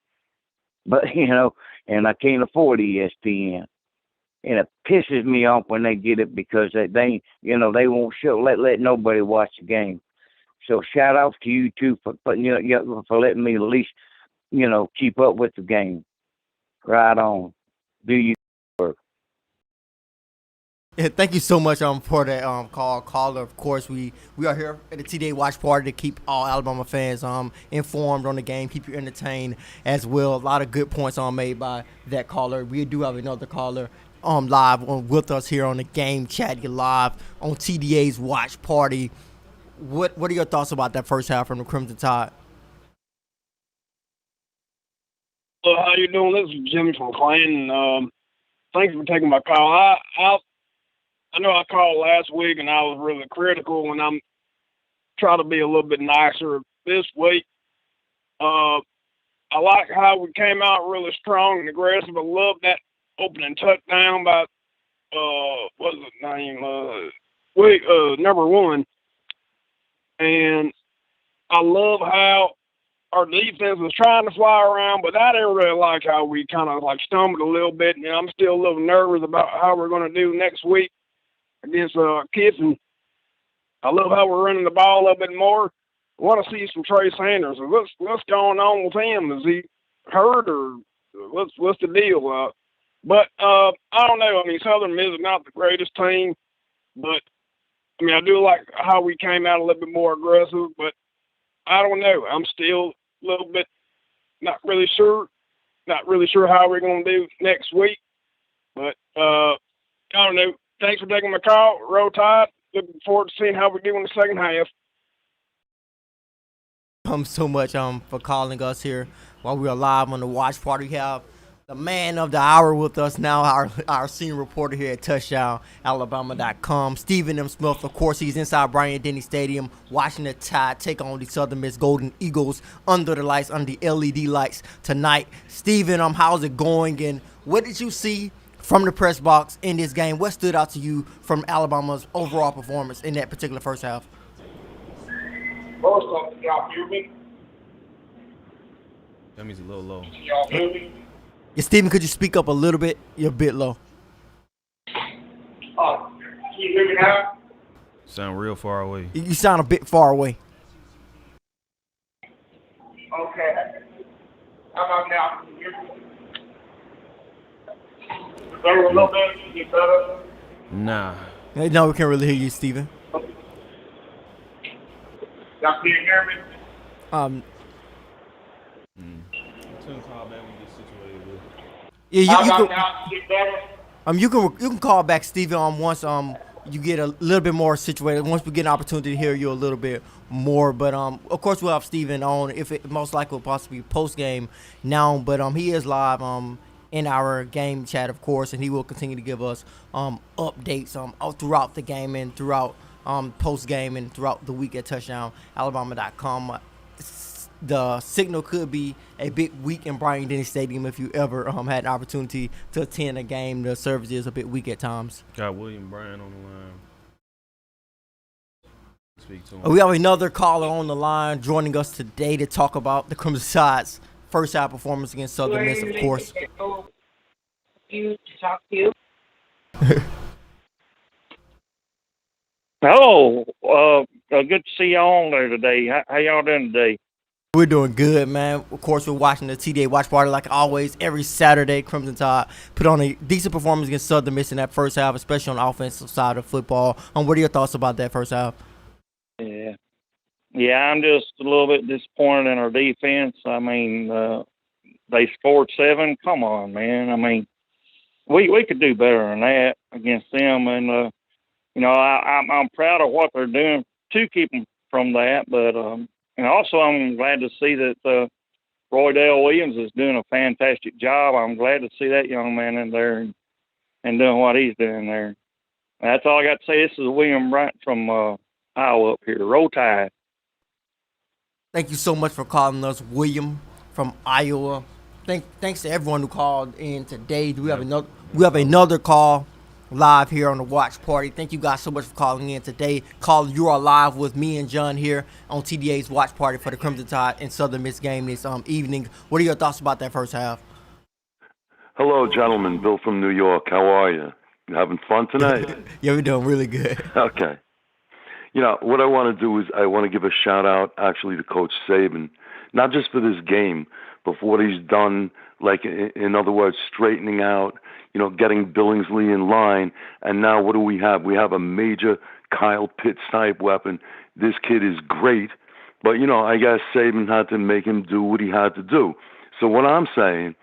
But, and I can't afford ESPN. And it pisses me off when they get it because they won't let nobody watch the game. So shout outs to you two for letting me at least, keep up with the game. Right on. Do you work? Yeah, thank you so much for that caller. Of course, we are here at the TDA Watch Party to keep all Alabama fans informed on the game, keep you entertained as well. A lot of good points made by that caller. We do have another caller live with us here on the Game Chat live on TDA's Watch Party. What are your thoughts about that first half from the Crimson Tide? How you doing? This is Jimmy from Clinton. Thanks for taking my call. I know I called last week and I was really critical, and I'm trying to be a little bit nicer this week. I like how we came out really strong and aggressive. I love that opening touchdown by what's his name? Number one. And I love how our defense was trying to fly around, but I didn't really like how we kind of like stumbled a little bit. And I'm still a little nervous about how we're going to do next week against Kiffin. I love how we're running the ball a little bit more. I want to see some Trey Sanders. What's going on with him? Is he hurt or what's the deal? But I don't know. I mean, Southern Miss is not the greatest team, but I mean, I do like how we came out a little bit more aggressive, but I don't know. I'm still a little bit not really sure how we're going to do next week. But I don't know. Thanks for taking my call. Roll Tide. Looking forward to seeing how we do in the second half. So much for calling us here while we are live on the Watch Party. We have the man of the hour with us now, our senior reporter here at TouchdownAlabama.com, Stephen M. Smith. Of course, he's inside Bryant-Denny Stadium watching the Tide take on the Southern Miss Golden Eagles under the lights, under the LED lights tonight. Stephen, how's it going, and what did you see from the press box in this game? What stood out to you from Alabama's overall performance in that particular first half? First off, can y'all hear me? That means a little low. Can y'all hear me? Yeah, Stephen, could you speak up a little bit? You're a bit low. Can you hear me now? Sound real far away. You sound a bit far away. Okay. How about now? Can you hear me? Is there a little bit? Is it better? Nah. No, we can't really hear you, Stephen. Y'all can hear me? Yeah, How you about can. now? Is it better? You can call back Stephen once you get a little bit more situated. Once we get an opportunity to hear you a little bit more, but of course we'll have Stephen on if it most likely will possibly post game now. But he is live in our game chat, of course, and he will continue to give us updates all throughout the game and throughout post game and throughout the week at TouchdownAlabama.com. The signal could be a bit weak in Bryant-Denny Stadium if you ever had an opportunity to attend a game. The service is a bit weak at times. Got William Bryan on the line. Speak to him. We have another caller on the line joining us today to talk about the Crimson Tide's first half performance against Southern Miss, of course. You to talk to you. Hello. Good to see y'all on there today. How y'all doing today? We're doing good, man. Of course, we're watching the TDA Watch Party like always. Every Saturday, Crimson Tide put on a decent performance against Southern Miss in that first half, especially on the offensive side of football. What are your thoughts about that first half? Yeah, I'm just a little bit disappointed in our defense. I mean, they scored 7. Come on, man. I mean, we could do better than that against them. And I'm proud of what they're doing to keep them from that. But and also I'm glad to see that Roy Dale Williams is doing a fantastic job. I'm glad to see that young man in there and doing what he's doing there. That's all I got to say. This is William Bryant from Iowa up here. Roll Tide. Thank you so much for calling us, William from Iowa. Thanks to everyone who called in today. We have another call live here on the Watch Party. Thank you guys so much for calling in today. You are live with me and John here on TDA's Watch Party for the Crimson Tide and Southern Miss game this evening. What are your thoughts about that first half? Hello, gentlemen. Bill from New York. How are you? You having fun tonight? Yeah, we're doing really good. Okay. What I want to do is I want to give a shout-out actually to Coach Saban, not just for this game, but for what he's done, like, in other words, straightening out, getting Billingsley in line. And now what do we have? We have a major Kyle Pitts-type weapon. This kid is great, but, I guess Saban had to make him do what he had to do. So what I'm saying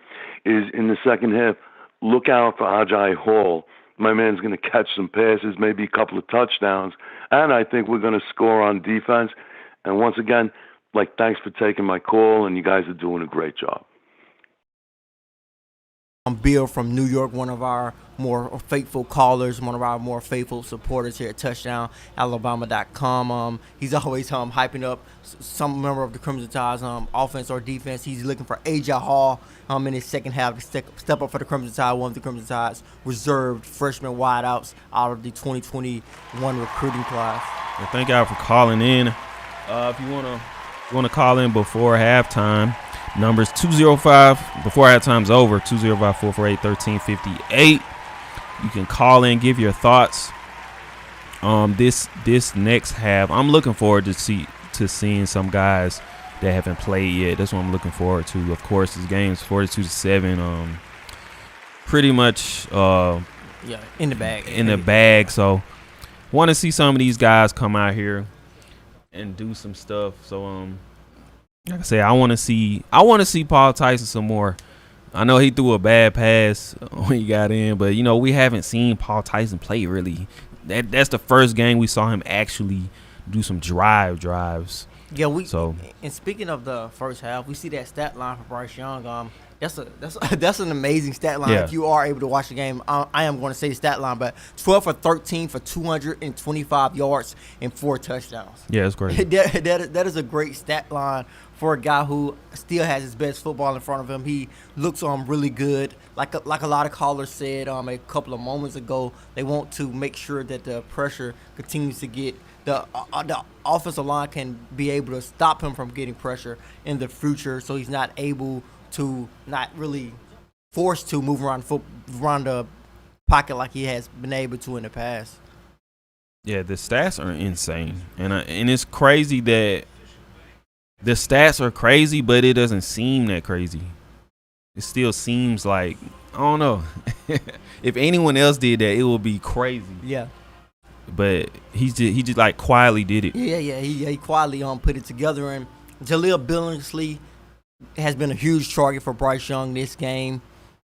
is in the second half, look out for Ajay Hall. My man's going to catch some passes, maybe a couple of touchdowns, and I think we're going to score on defense. And once again, thanks for taking my call, and you guys are doing a great job. I'm Bill from New York, one of our more faithful callers, one of our more faithful supporters here at TouchdownAlabama.com. He's always hyping up some member of the Crimson Tide's offense or defense. He's looking for A.J. Hall in his second half to step up for the Crimson Tide, one of the Crimson Tide's reserved freshman wideouts out of the 2021 recruiting class. Well, thank y'all for calling in. If you want to call in before halftime, numbers 205 before halftime's over, 205-448-1358. You can call in, give your thoughts. This next half, I'm looking forward to seeing some guys that haven't played yet. That's what I'm looking forward to. Of course, this game's 42-7. Pretty much in the bag. In the bag. So want to see some of these guys come out here and do some stuff. So like I say, I want to see Paul Tyson some more. I know he threw a bad pass when he got in, but we haven't seen Paul Tyson play really. That's the first game we saw him actually do some drives. Yeah, and speaking of the first half, we see that stat line for Bryce Young. That's an amazing stat line. Yeah. If you are able to watch the game, I am going to say the stat line, but 12 for 13 for 225 yards and 4 touchdowns. Yeah, that's great. That is a great stat line for a guy who still has his best football in front of him. He looks really good. Like a lot of callers said a couple of moments ago, they want to make sure that the pressure continues to get the offensive line can be able to stop him from getting pressure in the future, so he's not really forced to move around the pocket like he has been able to in the past. Yeah, the stats are insane, and it's crazy that the stats are crazy, but it doesn't seem that crazy. It still seems like, I don't know. If anyone else did that, it would be crazy. Yeah. But he just like quietly did it. Yeah. He quietly put it together. And Jaleel Billingsley has been a huge target for Bryce Young this game.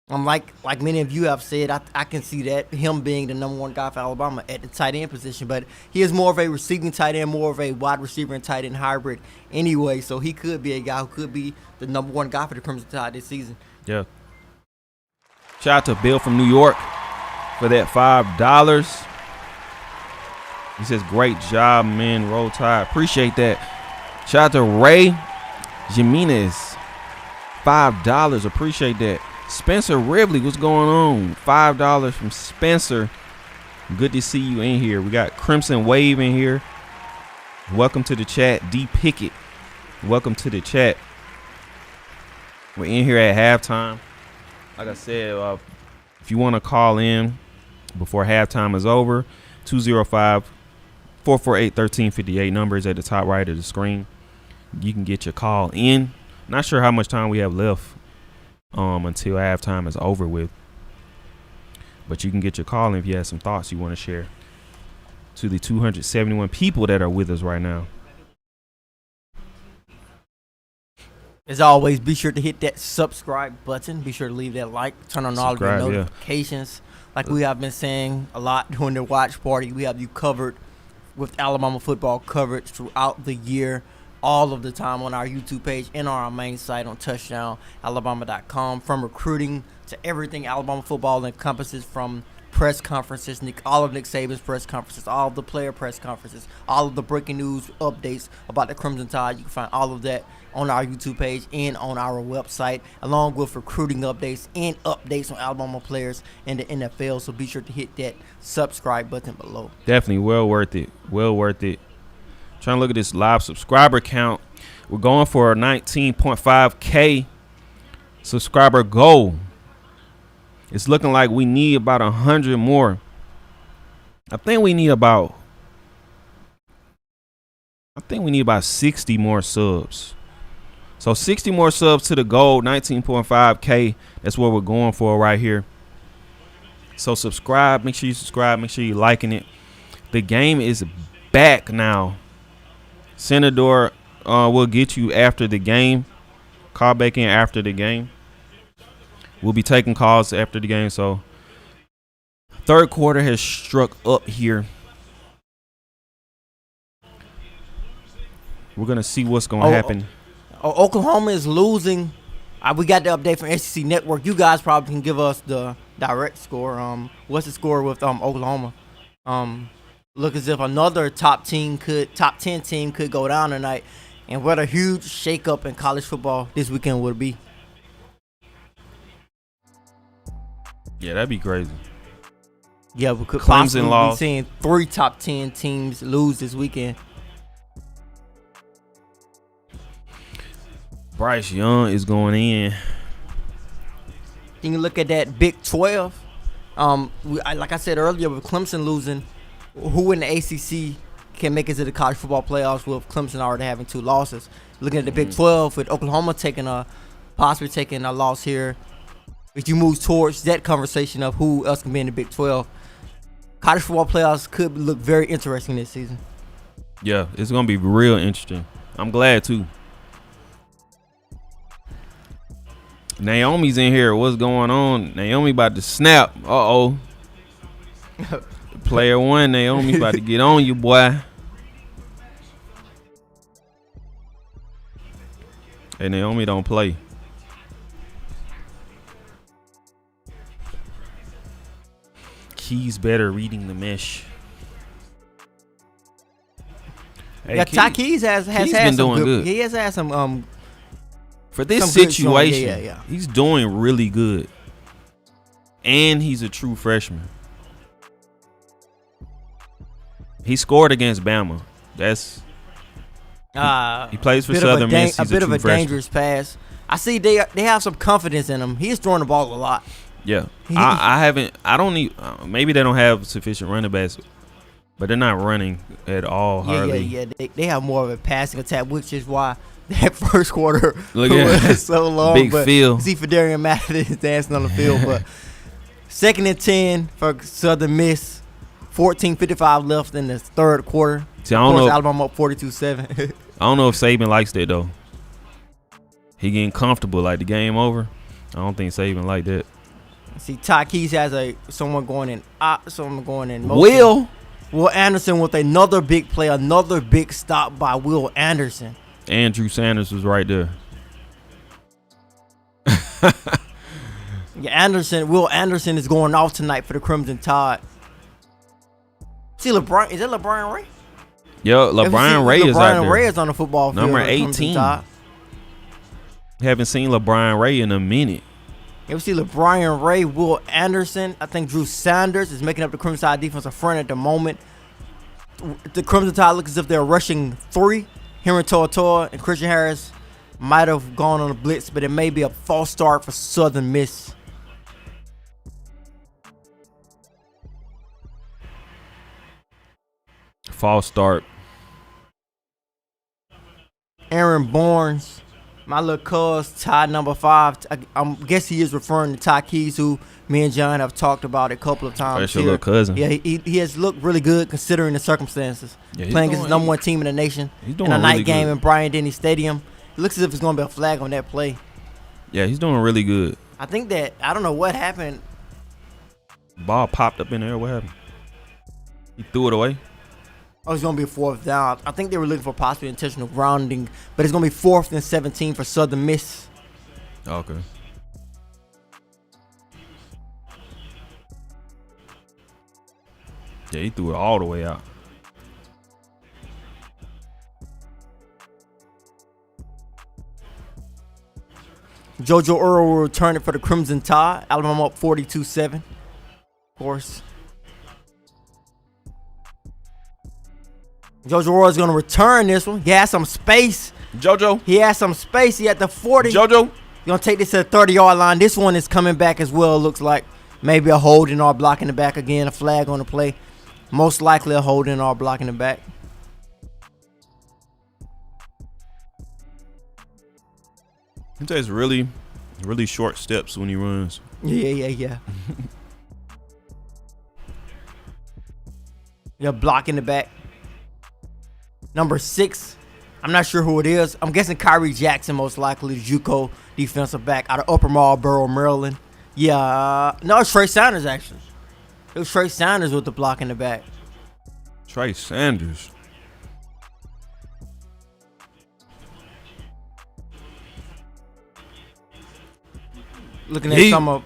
Like many of you have said, I can see that him being the number one guy for Alabama at the tight end position. But he is more of a receiving tight end, more of a wide receiver and tight end hybrid anyway. So he could be a guy who could be the number one guy for the Crimson Tide this season. Yeah. Shout out to Bill from New York for that $5. He says, great job, man. Roll Tide. Appreciate that. Shout out to Ray Jimenez. $5. Appreciate that. Spencer Ribley, what's going on? $5 from Spencer. Good to see you in here. We got Crimson Wave in here. Welcome to the chat. D Pickett, welcome to the chat. We're in here at halftime. Like I said, if you want to call in before halftime is over, 205-448-1358. Number is at the top right of the screen. You can get your call in. Not sure how much time we have left until halftime is over with. But you can get your call in if you have some thoughts you want to share to the 271 people that are with us right now. As always, be sure to hit that subscribe button. Be sure to leave that like. Turn on all of your notifications. Like we have been saying a lot during the watch party, we have you covered with Alabama football coverage throughout the year, all of the time on our YouTube page and on our main site on touchdownalabama.com. From recruiting to everything Alabama football encompasses, from press conferences, all of Nick Saban's press conferences, all of the player press conferences, all of the breaking news updates about the Crimson Tide. You can find all of that on our YouTube page and on our website, along with recruiting updates and updates on Alabama players in the NFL. So be sure to hit that subscribe button below. Definitely well worth it. Well worth it. Trying to look at this live subscriber count. We're going for a 19.5K subscriber goal. It's looking like we need about 100 more. I think we need about 60 more subs. So 60 more subs to the goal, 19.5K. That's what we're going for right here. So subscribe. Make sure you subscribe. Make sure you're liking it. The game is back now. Senador will get you after the game. Call back in after the game. We'll be taking calls after the game. So third quarter has struck up here. We're going to see what's going to happen. Oklahoma is losing. We got the update from SEC Network. You guys probably can give us the direct score. What's the score with Oklahoma? Look as if another top 10 team could go down tonight. And what a huge shakeup in college football this weekend would be. Yeah, that'd be crazy. Yeah, we could Clemson possibly be seeing 3 top 10 teams lose this weekend. Bryce Young is going in. You can look at that Big 12. Like I said earlier, with Clemson losing, who in the ACC can make it to the college football playoffs with Clemson already having 2 losses? Looking at the Big 12 with Oklahoma possibly taking a loss here. If you move towards that conversation of who else can be in the Big 12, college football playoffs could look very interesting this season. Yeah, it's going to be real interesting. I'm glad, too. Naomi's in here. What's going on? Naomi about to snap. Uh-oh. Player 1, Naomi about to get on you, boy. Hey, Naomi don't play. Key's better reading the mesh. Hey, Ty Keys has been had doing good. He has had some for this situation. He's doing really good, and he's a true freshman. He scored against Bama. That's he plays for Southern Miss. He's a bit of a freshman. Dangerous pass. I see they have some confidence in him. He's throwing the ball a lot. Yeah, I don't need. Maybe they don't have sufficient running backs, but they're not running at all. Hardly. Yeah. They have more of a passing attack, which is why that first quarter was so long. Big field. See Fedarian Mathis dancing on the field, but 2nd and 10 for Southern Miss. 14:55 left in the third quarter. See, I don't know. Alabama up 42-7. I don't know if Saban likes that though. He getting comfortable, like the game over. I don't think Saban like that. See, Ty Keys has someone going in motion. Will Anderson with another big play, another big stop by Will Anderson. Andrew Sanders was right there. Yeah, Will Anderson is going off tonight for the Crimson Tide. See, is that LeBron Ray? Yo, LeBron Ray is out there. LeBron Ray is on the football field. Number 18. Haven't seen LeBron Ray in a minute. You see LeBron Ray, Will Anderson. I think Drew Sanders is making up the Crimson Tide defensive front at the moment. The Crimson Tide look as if they're rushing 3. Henry To'oTo'o and Christian Harris might have gone on a blitz, but it may be a false start for Southern Miss. False start. Aaron Barnes, my little cuz, Ty number 5. I guess he is referring to Ty Keys, who me and John have talked about a couple of times. That's your little cousin. Yeah, he has looked really good considering the circumstances. Yeah, playing against the number 1 team in the nation in a night game in Bryant-Denny Stadium. It looks as if it's going to be a flag on that play. Yeah, he's doing really good. I think that, I don't know what happened. Ball popped up in the air. What happened? He threw it away. Oh, it's going to be a 4th down. I think they were looking for possibly intentional grounding, but it's going to be 4th and 17 for Southern Miss. Okay. Yeah, he threw it all the way out. JoJo Earl will return it for the Crimson Tide. Alabama up 42-7. Of course. JoJo Earl is going to return this one. He has some space. JoJo. He has some space. He at the 40. JoJo. He's going to take this to the 30-yard line. This one is coming back as well, looks like. Maybe a holding or blocking the back again. A flag on the play. Most likely a holding or blocking the back. He takes really, really short steps when he runs. Yeah. Yeah, blocking the back. Number 6. I'm not sure who it is. I'm guessing Kyrie Jackson, most likely, JUCO defensive back out of Upper Marlboro, Maryland. Yeah. No, it's Trey Sanders, actually. It was Trey Sanders with the block in the back. Trey Sanders. Looking at some of,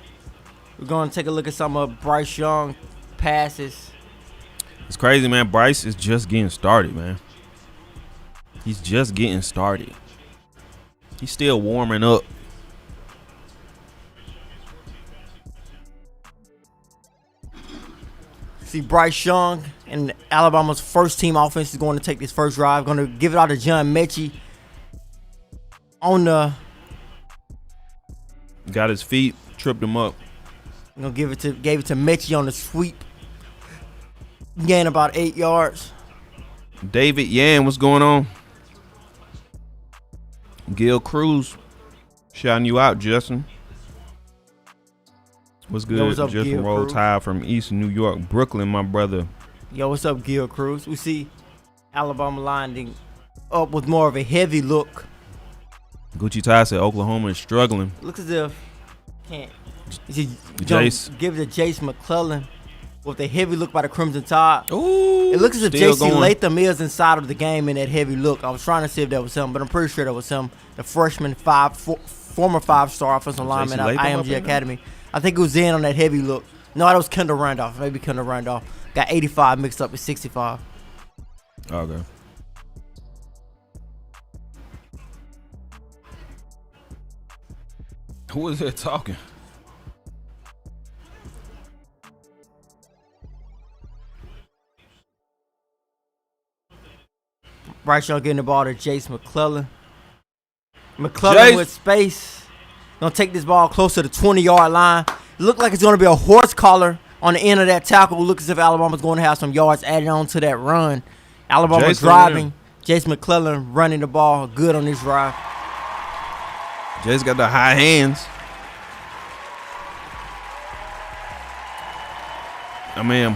we're going to take a look at some of Bryce Young passes. It's crazy, man. Bryce is just getting started, man. He's just getting started. He's still warming up. See, Bryce Young and Alabama's first team offense is going to take this first drive. Going to give it out to John Mechie on the. Got his feet, tripped him up. Gave it to Mechie on the sweep. Gained about 8 yards. David Yan, what's going on? Gil Cruz, shouting you out, Justin. What's good? Yo, what's up, Justin Gil Roll Cruz? Tide from East New York, Brooklyn, my brother. Yo, what's up, Gil Cruz? We see Alabama lining up with more of a heavy look. Gucci Tide said Oklahoma is struggling. Looks as if can't. Jace. Give it to Jace McClellan with a heavy look by the Crimson Tide. Ooh, it looks as if still J.C. going. Latham is inside of the game in that heavy look. I was trying to see if that was him, but I'm pretty sure that was him. The freshman former 5-star offensive lineman out of IMG Academy. I think it was in on that heavy look. No, that was Kendall Randolph. Maybe Kendall Randolph. Got 85 mixed up with 65. Okay. Who is that talking? Bryce Young getting the ball to Jace McClellan. McClellan with space. Gonna take this ball close to the 20-yard line. It looked like it's gonna be a horse collar on the end of that tackle. Looks as if Alabama's going to have some yards added on to that run. Alabama's driving. Jace McClellan running the ball good on this drive. Jace got the high hands. I mean,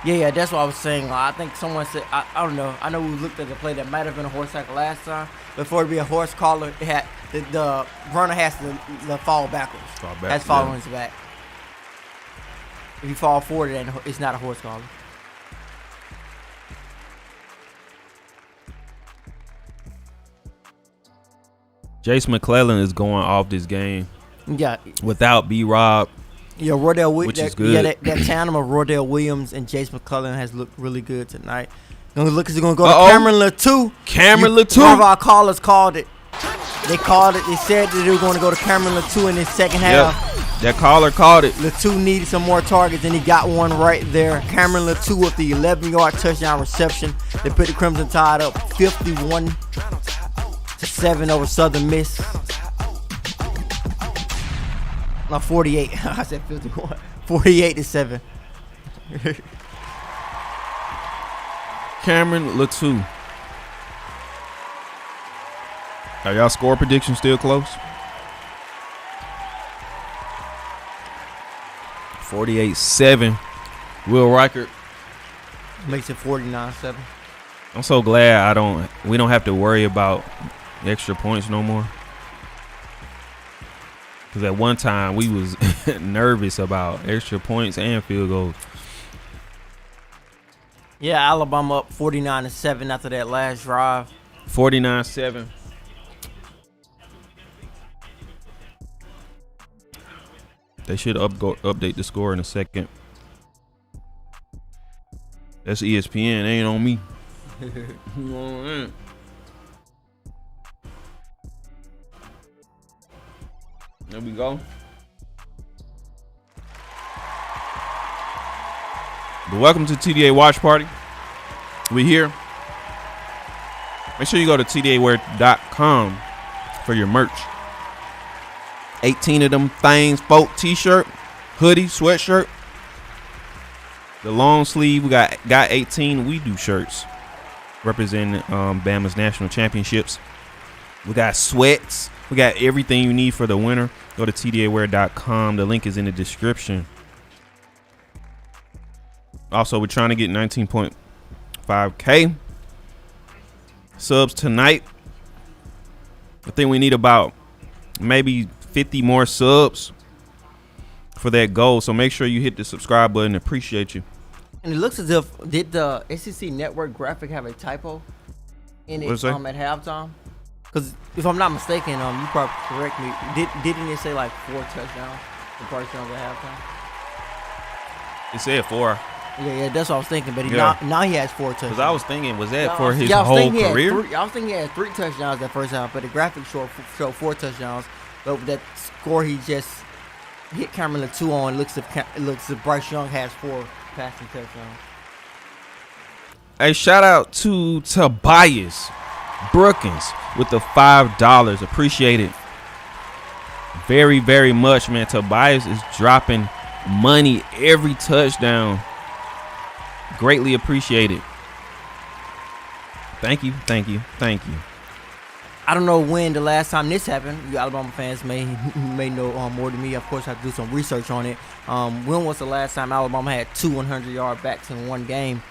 yeah, that's what I was saying. I think someone said, I don't know. I know we looked at the play that might have been a horse tackle last time. Before it be a horse collar, it had the runner has to fall backwards. That's following his back. If you fall forward, then it's not a horse collar. Jace McClellan is going off this game. Yeah. Without B-Rob. Yeah, Rodell Williams. Which is good. Yeah, that tandem of Rodell Williams and Jace McClellan has looked really good tonight. Gonna look, is it gonna go to Cameron Latou? Cameron Latou. One of our callers called it. They called it. They said that they were going to go to Cameron Latou in the second half. That caller called it. Latou needed some more targets, and he got one right there. Cameron Latou with the 11-yard touchdown reception. They put the Crimson Tide up 51-7 over Southern Miss. Not 48. I said 51. 48-7. Cameron Latou. Are y'all score predictions still close? 48-7. Will Reichert makes it 49-7. I'm so glad we don't have to worry about extra points no more. Because at one time we was nervous about extra points and field goals. Yeah, Alabama up 49-7 after that last drive. 49-7. They should update the score in a second. That's ESPN. They ain't on me. There we go. But welcome to TDA Watch Party. We here. Make sure you go to tdawear.com for your merch. 18 of them things, folk t-shirt, hoodie, sweatshirt. The long sleeve, we got 18. We do shirts representing Bama's national championships. We got sweats. We got everything you need for the winter. Go to tdawear.com. The link is in the description. Also, we're trying to get 19.5K subs tonight. I think we need about maybe 50 more subs for that goal. So make sure you hit the subscribe button. Appreciate you. And it looks as if, did the SEC Network graphic have a typo in it at halftime? Because if I'm not mistaken, you probably correct me. Didn't it say like 4 touchdowns for Bryce Young at halftime? It said 4. Yeah, that's what I was thinking. But now he has 4 touchdowns. Because I was thinking, was that for his whole career? I was thinking he had 3 touchdowns that first half, but the graphic showed 4 touchdowns. But that score he just hit camera 2 on, looks as Bryce Young has 4 passing touchdowns. Hey, shout out to Tobias Brookins with the $5. Appreciate it very, very much, man. Tobias is dropping money every touchdown. Greatly appreciated. Thank you. I don't know when the last time this happened. You Alabama fans may know more than me. Of course, I have to do some research on it. When was the last time Alabama had 2 100-yard backs in one game?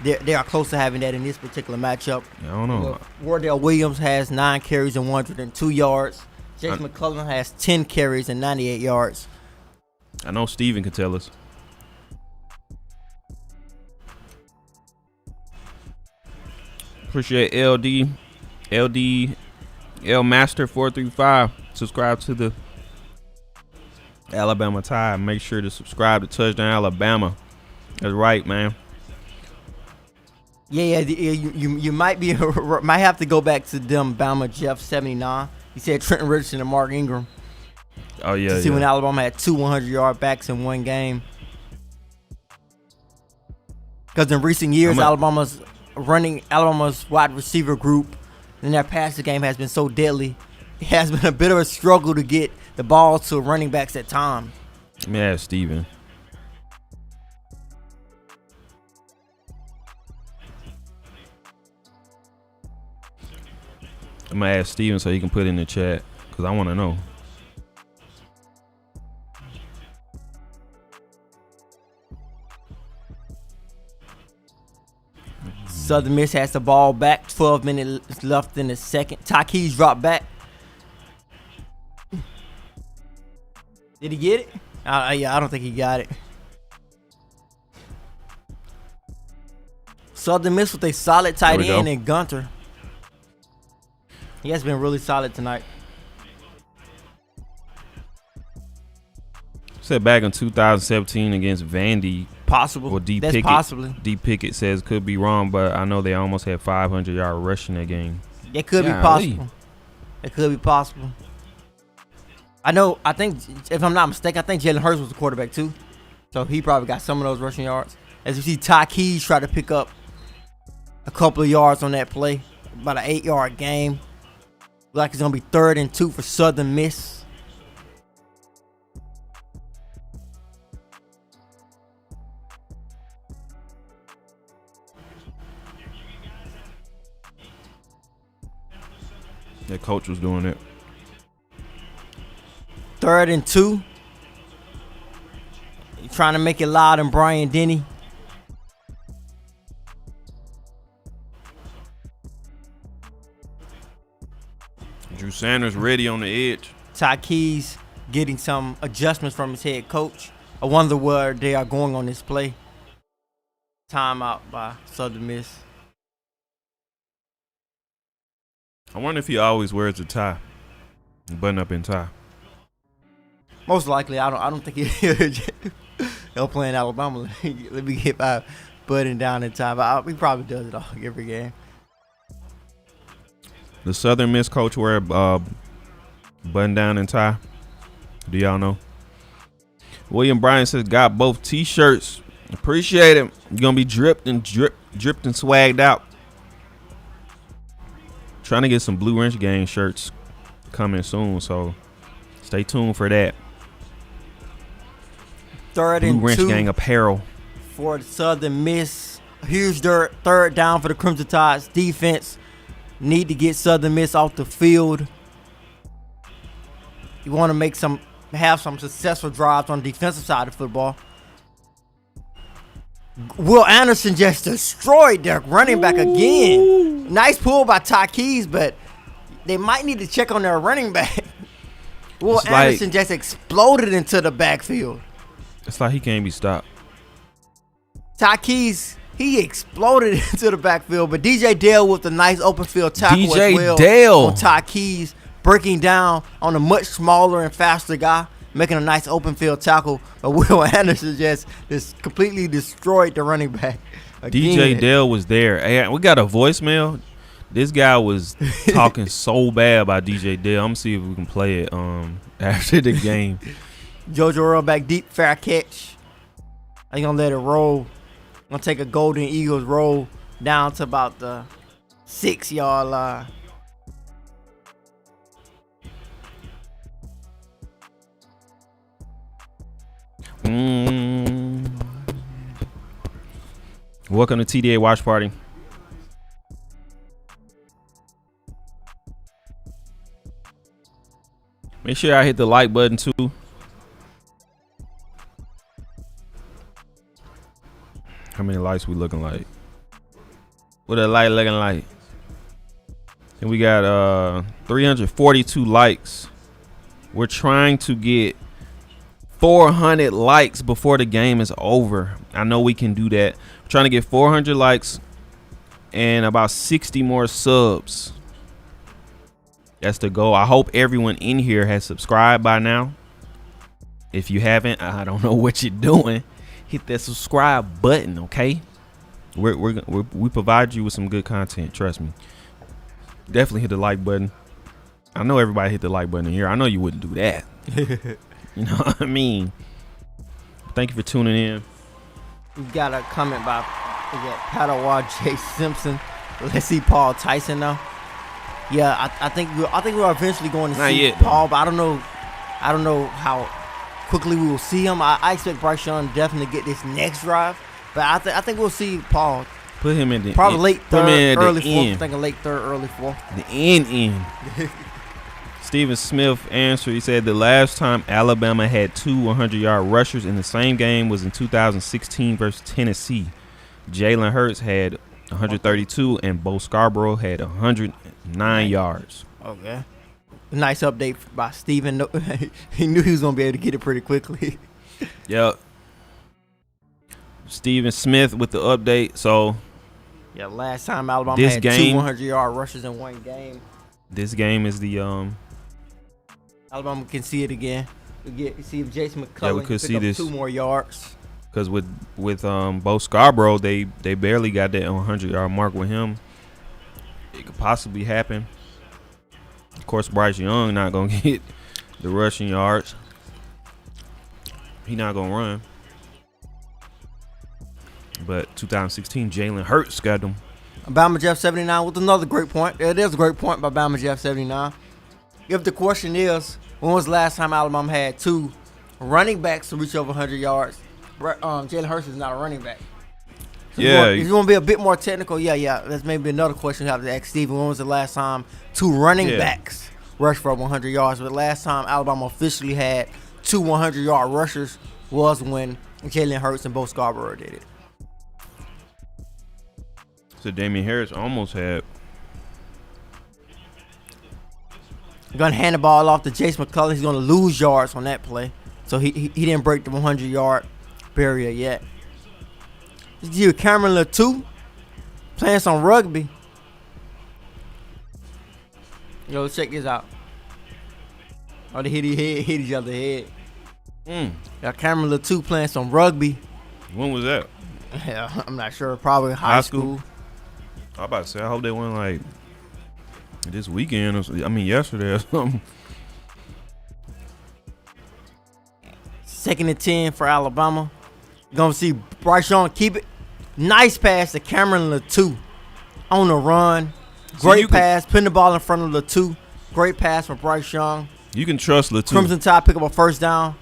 They are close to having that in this particular matchup. I don't know. Wardell Williams has 9 carries and 102 yards. Jake McClellan has 10 carries and 98 yards. I know Steven can tell us. Appreciate LD L Master 435. Subscribe to the Alabama Tide. Make sure to subscribe to Touchdown Alabama. That's right, man. Yeah. You might have to go back to them Bama Jeff 79. He said Trenton Richardson and Mark Ingram. Oh yeah. To see when Alabama had 2 100-yard backs in one game. Because in recent years, Alabama's wide receiver group and their passing game has been so deadly. It has been a bit of a struggle to get the ball to running backs at times. Let me ask Steven. I'm going to ask Steven so he can put it in the chat because I want to know. Southern Miss has the ball back. 12 minutes left in the second. Takee's dropped back. Did he get it? Yeah, I don't think he got it. Southern Miss with a solid tight end and Gunter. He has been really solid tonight. Said back in 2017 against Vandy. Possible. Or D. That's Pickett. possibly. D. Pickett says could be wrong, but I know they almost had 500-yard rushing that game. It could be possible. It could be possible. I think, if I'm not mistaken, I think Jalen Hurts was the quarterback too. So he probably got some of those rushing yards. As you see, Takee's try to pick up a couple of yards on that play. About an 8-yard game. Like it's going to be 3rd and 2 for Southern Miss. That coach was doing it. 3rd and 2. You're trying to make it loud and Brian Denny. Drew Sanders ready on the edge. Ty Keys getting some adjustments from his head coach. I wonder where they are going on this play. Timeout by Southern Miss. I wonder if he always wears a tie, button up and tie. Most likely, I don't think he'll play in Alabama. Let me get my button down and tie. But he probably does it all every game. The Southern Miss coach wear a button down and tie. Do y'all know? William Bryan says got both T-shirts. Appreciate it. You're gonna be dripped and swagged out. Trying to get some Blue Wrench Gang shirts coming soon, so stay tuned for that. Third Blue and Wrench 2 Gang apparel for the Southern Miss. Huge third down for the Crimson Tide's defense. Need to get Southern Miss off the field. You want to have some successful drives on the defensive side of football. Will Anderson just destroyed their running back again. Nice pull by Ty Keys, but they might need to check on their running back. Will Anderson just exploded into the backfield. It's like he can't be stopped. Ty Keys, he exploded into the backfield, but DJ Dale with a nice open field tackle as well Dale on Ty Keys, breaking down on a much smaller and faster guy, making a nice open field tackle. But Will Anderson just completely destroyed the running back again. DJ Dale was there. Hey, we got a voicemail. This guy was talking so bad about DJ Dale. I'm gonna see if we can play it after the game. JoJo Earl back deep, fair catch. I'm gonna let it roll. I'm gonna take a Golden Eagles roll down to about the 6-yard line. Welcome to TDA Watch Party. Make sure I hit the like button too. How many likes we looking like? What a light looking like? And we got 342 likes. We're trying to get 400 likes before the game is over. I know we can do that. We're trying to get 400 likes and about 60 more subs. That's the goal. I hope everyone in here has subscribed by now. If you haven't, I don't know what you're doing. Hit that subscribe button, okay? We provide you with some good content. Trust me. Definitely hit the like button. I know everybody hit the like button in here. I know you wouldn't do that. You know what I mean? Thank you for tuning in. We got a comment by Padawan J. Simpson. Let's see Paul Tyson now. Yeah, I think we're eventually going to see yet, Paul, but I don't know how quickly we will see him. I expect Bryce Young to definitely get this next drive, but I think we'll see Paul. Put him in the probably end. late Put third, early the fourth. end. I'm thinking late third, early fourth. The end. Stephen Smith answered. He said the last time Alabama had two 100-yard rushers in the same game was in 2016 versus Tennessee. Jalen Hurts had 132 and Bo Scarborough had 109 yards. Okay. Nice update by Stephen. He knew he was going to be able to get it pretty quickly. Yep. Stephen Smith with the update. So, yeah, last time Alabama this had game, two 100-yard rushes in one game. This game is the Alabama can see it again. See if Jason McCullough we could pick see up this 2 more yards. Because with Bo Scarborough, they barely got that 100-yard mark with him. It could possibly happen. Of course, Bryce Young not going to get the rushing yards. He not going to run. But 2016, Jalen Hurts got them. Bama Jeff 79 with another great point. It is a great point by Bama Jeff 79. If the question is, when was the last time Alabama had 2 running backs to reach over 100 yards? Jalen Hurts is not a running back. So yeah. If you want to be a bit more technical, that's maybe another question you have to ask Steven. When was the last time 2 running backs rushed for 100 yards? But the last time Alabama officially had 2 100-yard rushers was when Jalen Hurts and Bo Scarborough did it. So Damian Harris almost had Gonna hand the ball off to Jace McCullough. He's gonna lose yards on that play. So he didn't break the 100-yard barrier yet. Let's give Cameron Latu playing some rugby. Yo, let's check this out. Oh, they hit each other head. Got Cameron Latu playing some rugby. When was that? Yeah, I'm not sure. Probably high school. I about to say, I hope they went like this weekend or something. I mean, yesterday or something. 2nd and 10 for Alabama. Gonna see Bryce Young keep it. Nice pass to Cameron Latu on the run. Great pass, putting the ball in front of Latu. Great pass from Bryce Young. You can trust Latu. Crimson Tide pick up a first down.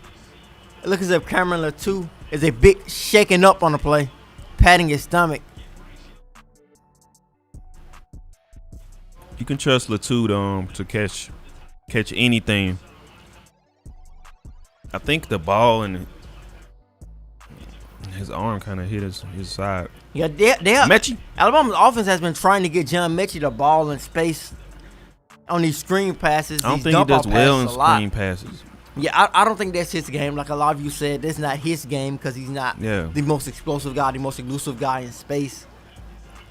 It looks as if Cameron Latu is a big shaking up on the play, patting his stomach. You can trust Latu to catch anything. I think the ball and his arm kind of hit his side. Yeah, Mechie. Alabama's offense has been trying to get John Mechie the ball in space on these screen passes. I don't think he does well in screen passes. Yeah, I don't think that's his game. Like a lot of you said, that's not his game because he's not the most explosive guy, the most elusive guy in space.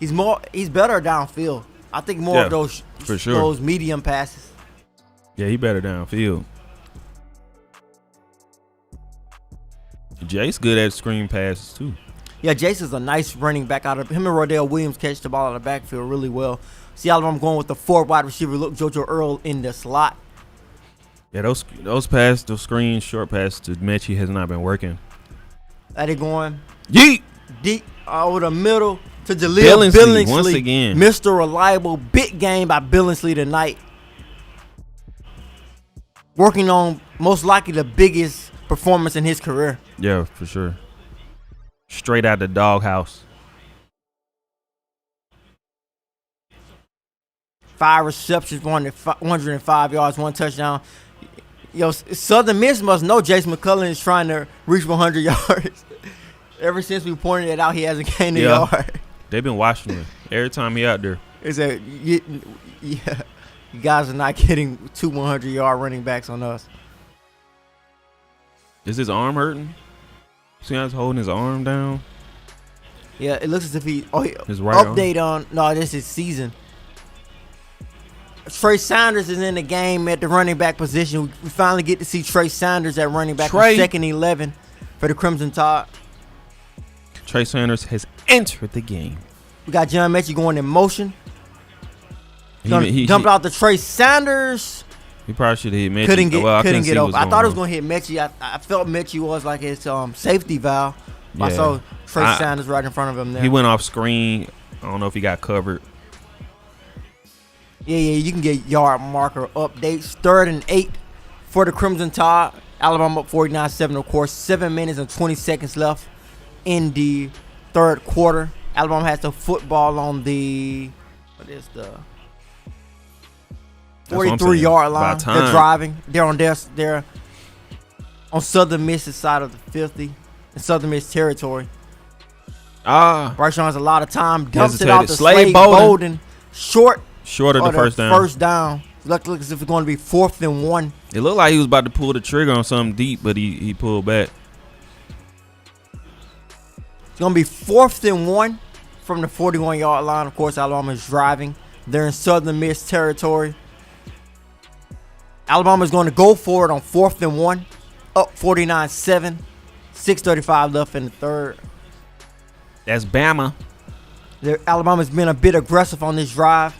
He's better downfield. I think more of those for sure. Those medium passes. Yeah, he better downfield. Jace good at screen passes too. Yeah, Jace is a nice running back out of him and Rodale Williams catch the ball out of the backfield really well. See Alabama going with the 4th wide receiver. Look, JoJo Earl in the slot. Yeah, those screen short passes to Mechie has not been working. That it going yeet deep over the middle to Jaleel Billingsley once again. Mr. Reliable, big game by Billingsley tonight. Working on most likely the biggest performance in his career. Yeah, for sure. Straight out the doghouse. 5 receptions, 105 yards, 1 touchdown. Yo, Southern Miss must know Jace McCullough is trying to reach 100 yards. Ever since we pointed it out, he hasn't gained a yard. They've been watching him every time he out there. It's you guys are not getting 2 100-yard running backs on us. Is his arm hurting? See how he's holding his arm down? Yeah, it looks as if his right update arm. No, this is season. Trey Sanders is in the game at the running back position. We finally get to see Trey Sanders at running back on 2nd and 11 for the Crimson Tide. Trey Sanders has entered the game. We got John Mechie going in motion. Dumped out to Trey Sanders. He probably should have hit Mechie. Couldn't get over. I thought it was going to hit Mechie. I felt Mechie was like his safety valve. Yeah. I saw Trey Sanders right in front of him there. He went off screen. I don't know if he got covered. Yeah, you can get yard marker updates. 3rd and 8 for the Crimson Tide. Alabama up 49-7, of course. 7 minutes and 20 seconds left in the 3rd quarter. Alabama has the football on the 43-yard line. They're driving. They're on Southern Miss's side of the 50 in Southern Miss territory. Bryce Young has a lot of time. Dumps it out to Slade Bolden. Short of the first down. First down. Looks as if it's going to be 4th and 1. It looked like he was about to pull the trigger on something deep, but he pulled back. It's going to be 4th and 1 from the 41-yard line. Of course, Alabama is driving. They're in Southern Miss territory. Alabama is going to go for it on 4th and 1. Up 49-7. 6:35 left in the 3rd. That's Bama. Alabama's been a bit aggressive on this drive.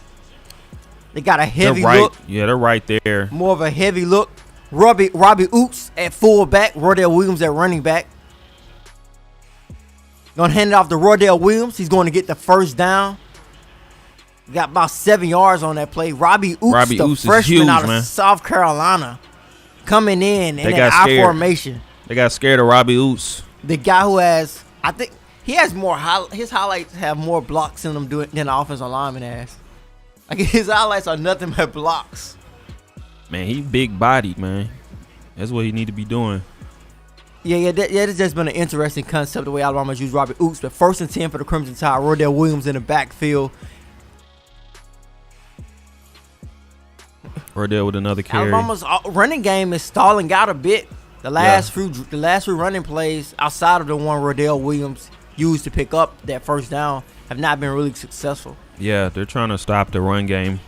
They got a heavy look. Yeah, they're right there. More of a heavy look. Robbie Oops at fullback. Rodale Williams at running back. Going to hand it off to Rodale Williams. He's going to get the first down. Got about 7 yards on that play. Robbie Oops, the freshman out of South Carolina, coming in that I formation. They got scared of Robbie Oops. The guy who has, I think, he has more. His highlights have more blocks in them than the offensive lineman has. Like his highlights are nothing but blocks. Man, he big bodied, man. That's what he need to be doing. Yeah. It's just been an interesting concept the way Alabama's used Robbie Oops. But 1st and 10 for the Crimson Tide. Rodale Williams in the backfield. Rodell with another carry. Alabama's running game is stalling out a bit. The last few running plays outside of the one Rodell Williams used to pick up that first down have not been really successful. Yeah, they're trying to stop the run game.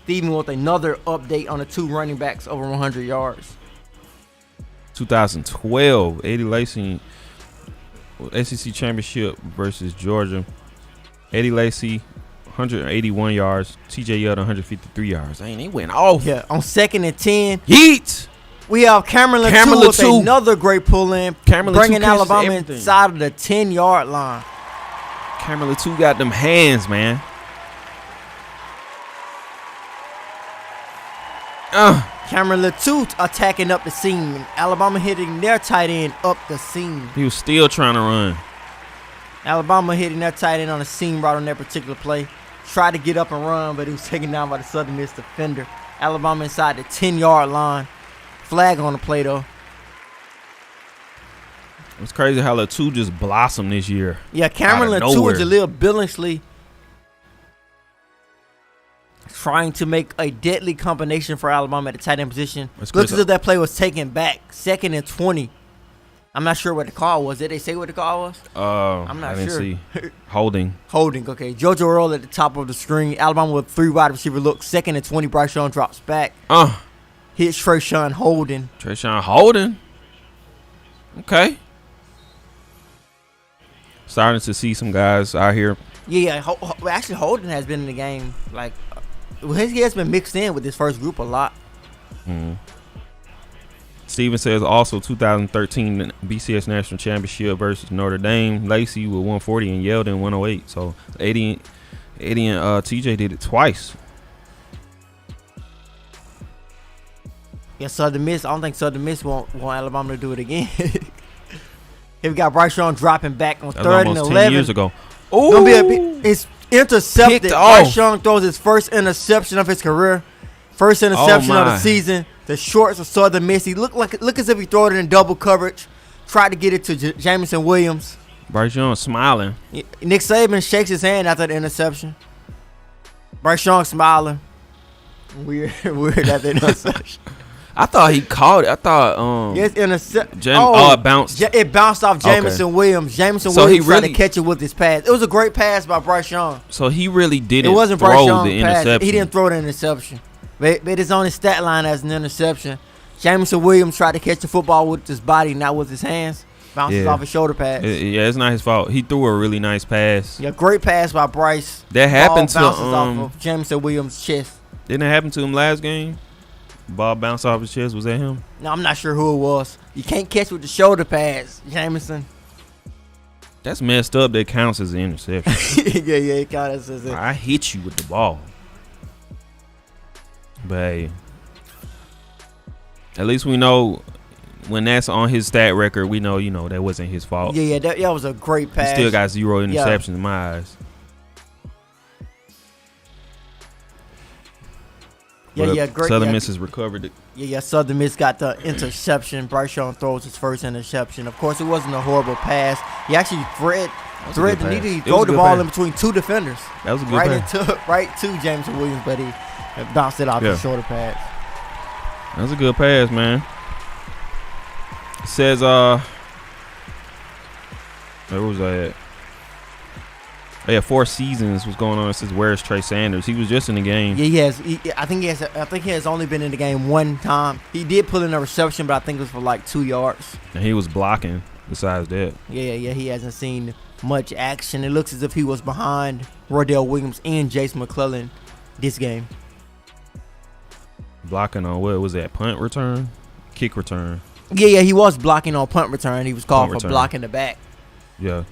Steven with another update on the 2 running backs over 100 yards. 2012, Eddie Lacy, SEC Championship versus Georgia. Eddie Lacy, 181 yards. TJ Yeldon, 153 yards. Dang, they went off. Yeah, on 2nd and 10. Yeet! We have Cameron Latou with another great pull-in, bringing Alabama inside of the 10-yard line. Cameron Latou got them hands, man. Cameron Latou attacking up the seam. Alabama hitting their tight end up the seam. He was still trying to run. Alabama hitting their tight end on the seam right on that particular play. Tried to get up and run, but he was taken down by the Southern Miss defender. Alabama inside the 10-yard line. Flag on the play, though. It's crazy how Latou just blossomed this year. Yeah, Cameron Latou and Jaleel Billingsley trying to make a deadly combination for Alabama at the tight end position. Looks as if that play was taken back. 2nd and 20. I'm not sure what the call was. Did they say what the call was? I'm not sure. See. Holding. Holding, okay. JoJo Earl at the top of the screen. Alabama with 3 wide receiver look. 2nd and 20. Bryce Young drops back. Hits Trayshawn Holden. Trayshawn Holden? Okay. Starting to see some guys out here. Yeah. Actually, Holden has been in the game. Like, he has been mixed in with this first group a lot. Steven says also 2013 BCS National Championship versus Notre Dame. Lacey with 140 and Yeldon 108. So 80 and TJ did it twice. Yeah, Southern Miss. I don't think Southern Miss want Alabama to do it again. Here we got Bryce Young dropping back on 3rd and 11. 10 years ago. Ooh. It's intercepted. Bryce Young throws his first interception of his career. First interception of the season. The shorts of Southern Miss. He look as if he threw it in double coverage. Tried to get it to Jamison Williams. Bryce Young smiling. Nick Saban shakes his hand after the interception. Bryce Young smiling. Weird after the interception. I thought he caught it. I thought it bounced. It bounced off Jamison Williams. Jamison Williams tried to catch it with his pass. It was a great pass by Bryce Young. So he really didn't. It wasn't throw Bryce Young's the interception. Pass. He didn't throw the interception. But it's on his stat line as an interception. Jamison Williams tried to catch the football with his body, not with his hands. Bounces off his shoulder pads. Yeah, it's not his fault. He threw a really nice pass. Yeah, great pass by Bryce. That happened to bounces off of Jamison Williams' chest. Didn't it happen to him last game? Ball bounced off his chest. Was that him? No, I'm not sure who it was. You can't catch with the shoulder pads, Jamison. That's messed up. That counts as an interception. yeah, it counts as I hit you with the ball. But hey, at least we know when that's on his stat record, we know, that wasn't his fault. Yeah, that was a great pass. He still got 0 interceptions in my eyes. Great. Southern Miss has recovered it. Southern Miss got the interception. Bryce Young throws his first interception. Of course, it wasn't a horrible pass. He actually thread the needle. He threw the ball in between 2 defenders. That was a good pass. Right to Jameson Williams, but he bounced it off his shoulder pads. That was a good pass, man. It says, where was I at? Oh, yeah, 4 seasons was going on. It says, where's Trey Sanders? He was just in the game. Yeah, he has. I think he has only been in the game 1 time. He did pull in a reception, but I think it was for like 2 yards. And he was blocking besides that. Yeah, he hasn't seen much action. It looks as if he was behind Rodell Williams and Jason McClellan this game. Blocking on what was that? Punt return? Kick return? Yeah, he was blocking on punt return. He was called for blocking the back. Yeah.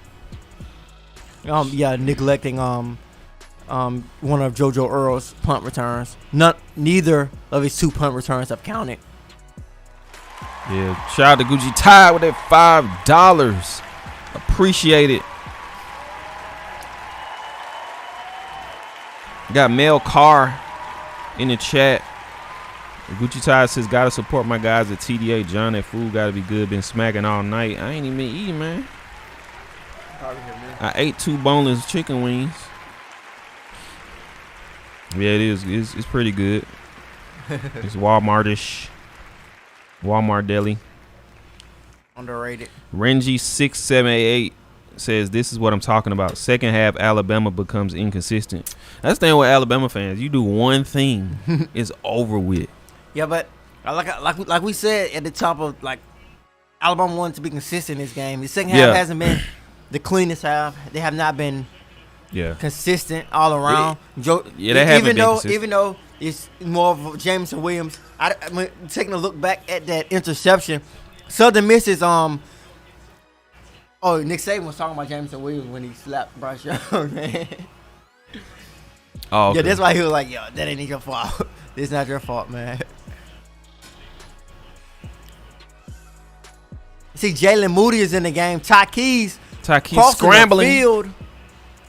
Neglecting one of JoJo Earl's punt returns. Neither of his 2 punt returns have counted. Yeah, shout out to Gucci Tide with that $5. Appreciate it. Got Mel Carr in the chat. Gucci Tide says, gotta support my guys at TDA. John, that food gotta be good. Been smacking all night. I ain't even been eating, man. I ate 2 boneless chicken wings. Yeah, it is. It's pretty good. It's Walmartish. Walmart Deli. Underrated. Renji 6788 says this is what I'm talking about. Second half, Alabama becomes inconsistent. That's the thing with Alabama fans. You do one thing, it's over with. Yeah, but like we said at the top of Alabama wanted to be consistent in this game. The second half hasn't been the cleanest half. They have not been consistent all around. They haven't been consistent. Even though it's more of Jameson Williams. I mean, taking a look back at that interception, Southern Miss is Oh, Nick Saban was talking about Jameson Williams when he slapped Bryce Young, man. Oh, okay. Yeah, that's why he was like, yo, that ain't your fault. This not your fault, man. See, Jalen Moody is in the game. Ty Keys scrambling. The field.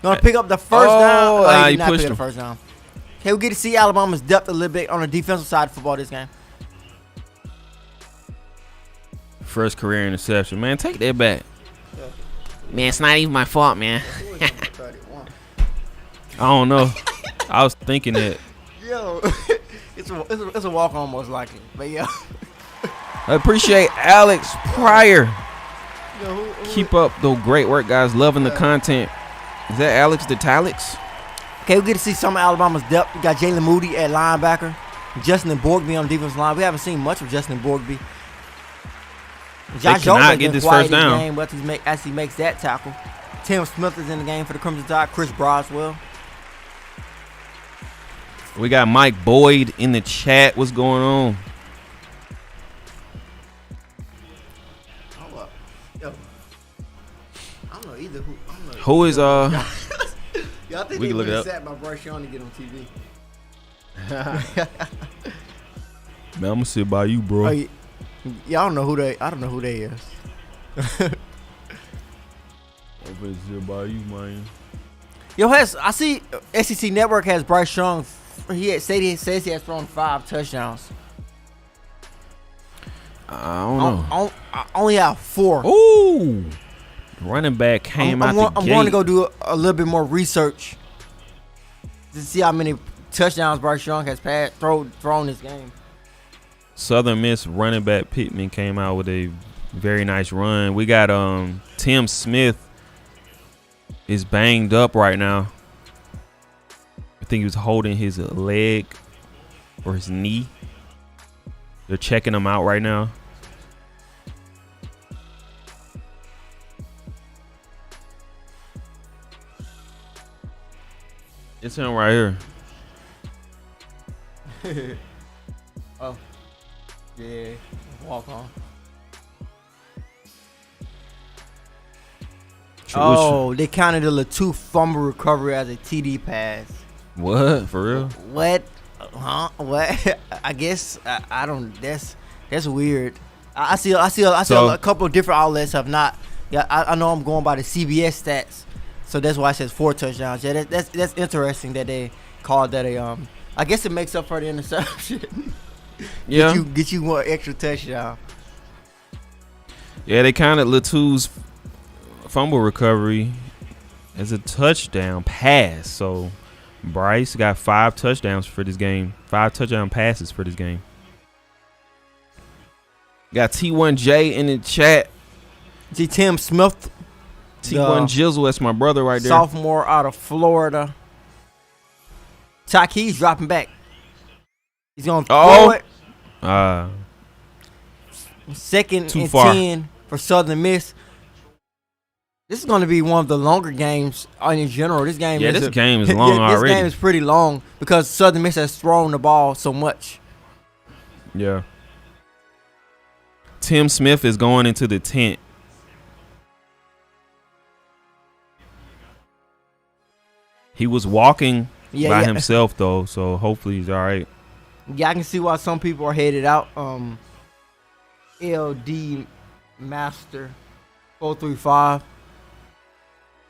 Gonna pick up the first down. He did not pushed pick up him. the first down. Okay, we get to see Alabama's depth a little bit on the defensive side of football this game. First career interception. Man, take that back. Man, it's not even my fault, man. I don't know. I was thinking that. Yo, it's a walk almost likely. But yeah. I appreciate Alex Pryor. Keep up the great work, guys. Loving the content. Is that Alex the Talix? Okay, we get to see some of Alabama's depth. We got Jalen Moody at linebacker. Justin Borgby on the defensive line. We haven't seen much of Justin Borgby. Josh cannot get this first down. Game, but as he makes that tackle. Tim Smith is in the game for the Crimson Tide. Chris Broswell. We got Mike Boyd in the chat. What's going on? Yo, I don't know either. Who is Y'all think we can look it up. Sat by Bryce Young to get on TV. Man, I'm gonna sit by you, bro. Yeah, I don't know who they is. I'm gonna sit by you, man. Yo, I see SEC Network has Bryce Young. He says he has thrown 5 touchdowns. I don't know. I only have 4. Ooh, running back came out the gate. I'm going to go do a little bit more research to see how many touchdowns Bryce Young has thrown this game. Southern Miss running back Pittman came out with a very nice run. We got Tim Smith is banged up right now. I think he was holding his leg or his knee. They're checking him out right now. It's him right here. Oh. Yeah. Walk on. Oh, they counted the Latu fumble recovery as a TD pass. What? For real? What? Huh? What? I guess I don't. That's weird. I see a couple of different outlets have not. Yeah, I know I'm going by the CBS stats, so that's why it says 4 touchdowns. Yeah, that's interesting that they called that a I guess it makes up for the interception. Yeah. Get you one extra touchdown. Yeah, they counted Latu's fumble recovery as a touchdown pass. So Bryce got 5 touchdowns for this game. 5 touchdown passes for this game. Got T1J in the chat. See Tim Smith. T1 Jizzle, that's my brother right there. Sophomore out of Florida. Ty Keys dropping back. He's going to throw it. Second and 10 for Southern Miss. This is going to be one of the longer games in general. This game is long already. This game is pretty long because Southern Miss has thrown the ball so much. Yeah. Tim Smith is going into the tent. He was walking by himself, though, so hopefully he's all right. Yeah, I can see why some people are headed out. LD Master 435.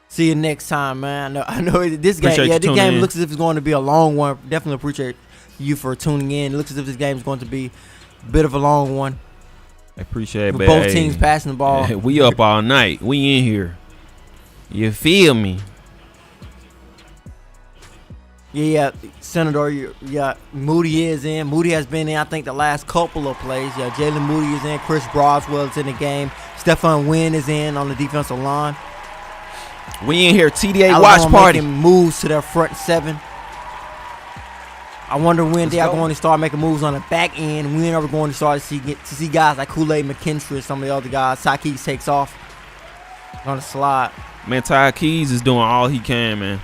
See you next time, man. I know this game. Appreciate this game looks as if it's going to be a long one. Definitely appreciate you for tuning in. It looks as if this game is going to be a bit of a long one. I appreciate it. Both teams passing the ball. We up all night. We in here. You feel me? Yeah, Senator, Moody is in. Moody has been in, I think, the last couple of plays. Yeah, Jalen Moody is in. Chris Broswell is in the game. Stephon Wynn is in on the defensive line. We in here, TDA Alabama watch party. making moves to their front seven. I wonder when they are going to start making moves on the back end. When are we going to start to see guys like Kool-Aid McKinstry and some of the other guys? Tykees takes off on the slide. Man, Ty Keys is doing all he can, man.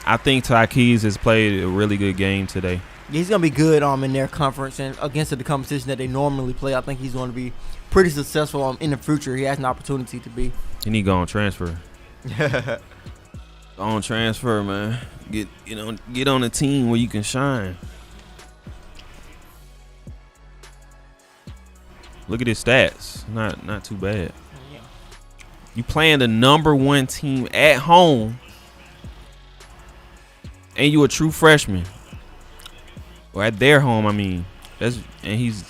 I think Ty Keys has played a really good game today. Yeah, he's going to be good in their conference and against the competition that they normally play. I think he's going to be pretty successful in the future. He has an opportunity to be. He need to go on transfer. Go on transfer, man. Get on a team where you can shine. Look at his stats. Not too bad. Yeah. You playing the number 1 team at home, and you a true freshman. Or at their home, I mean. He's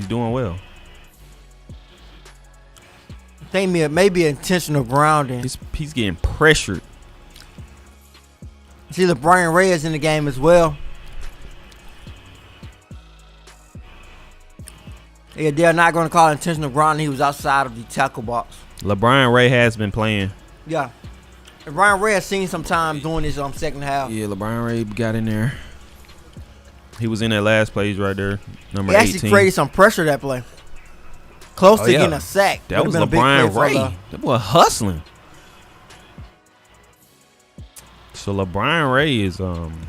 doing well. I think maybe intentional grounding. He's getting pressured. See, Brian Ray is in the game as well. Yeah, they're not going to call it intentional grounding. He was outside of the tackle box. LeBron Ray has been playing. Yeah. And Brian Ray has seen some time doing this second half. Yeah, LeBron Ray got in there. He was in that last plays right there, number 18. He actually created some pressure that play. Close to getting a sack. That was LeBron Ray. That boy hustling. So LeBron Ray is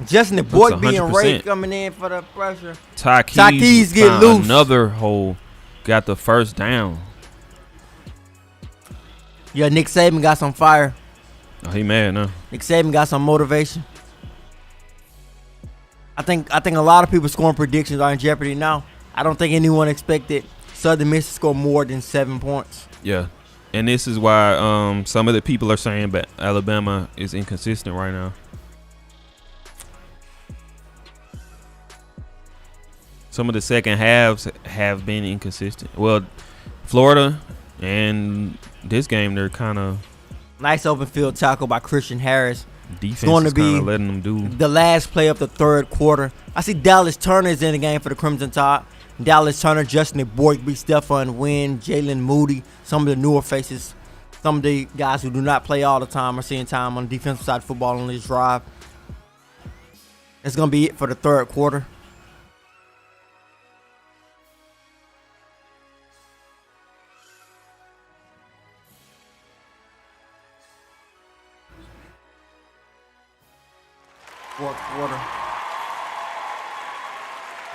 Justin the boy being Ray coming in for the pressure. Tykees get loose. Another hole. Got the first down. Yeah, Nick Saban got some fire. Oh, he mad now. Nick Saban got some motivation. I think a lot of people scoring predictions are in jeopardy now. I don't think anyone expected Southern Miss to score more than 7 points. Yeah. And this is why some of the people are saying that Alabama is inconsistent right now. Some of the second halves have been inconsistent. Well, Florida and this game, they're kind of... Nice open field tackle by Christian Harris. Defense going to is be letting them do the last play of the third quarter. I see Dallas Turner is in the game for the Crimson Tide. Dallas Turner, Justin Boyd, Stephon Wynn, Jalen Moody, some of the newer faces, some of the guys who do not play all the time are seeing time on the defensive side of football on this drive. That's going to be it for the third quarter. Fourth quarter.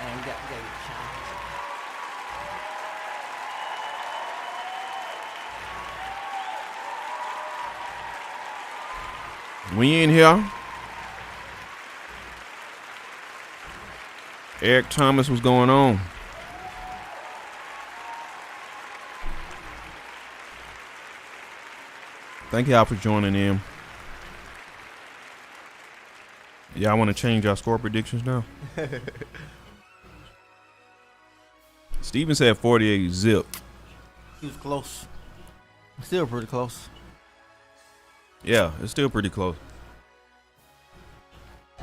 And we got we in here. Eric Thomas, what's going on? Thank y'all for joining in. Y'all want to change our score predictions now? Steven said 48 zip. He was close. Still pretty close. Yeah, it's still pretty close.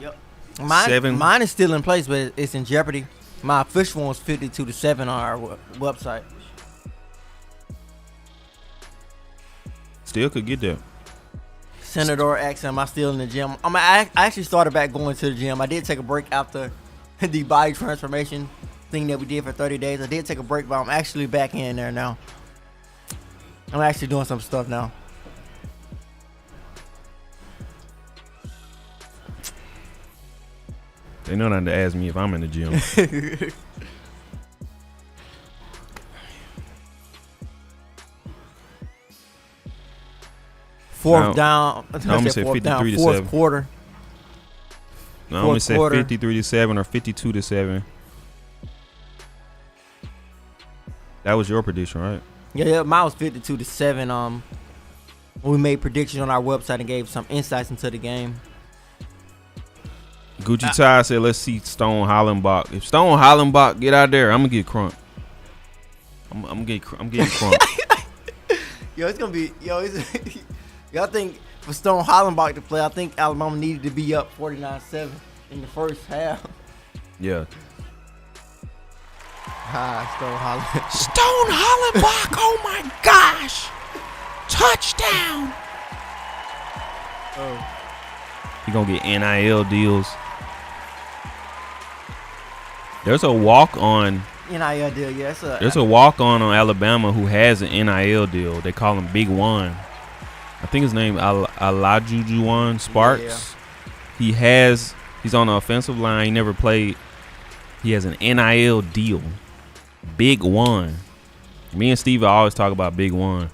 Yep. Mine is still in place, but it's in jeopardy. My official one was 52-7 on our website. Still could get there. Senator asks, am I still in the gym? I actually started back going to the gym. I did take a break after the body transformation thing that we did for 30 days. I did take a break, but I'm actually back in there now. I'm actually doing some stuff now. They know not to ask me if I'm in the gym. Fourth down. No, I'm say 53 to 7. Fourth quarter. No, I'm gonna say 53-7 or 52-7. That was your prediction, right? Yeah, mine was 52-7. When we made predictions on our website and gave some insights into the game. Gucci Ty said, "Let's see Stone Hollenbach. If Stone Hollenbach get out there, I'm gonna get crunk. I'm getting crunk." Yo, it's gonna be y'all think for Stone Hollenbach to play. I think Alabama needed to be up 49-7 in the first half. Yeah. Stone Hollenbach, oh my gosh. Touchdown. Oh. He gonna get NIL deals. There's a walk-on. NIL deal, yes. There's a walk-on Alabama who has an NIL deal. They call him Big One. I think his name Olajuwon Sparks. Yeah. He's on the offensive line. He never played. He has an NIL deal. Big One. Me and Steve always talk about Big One.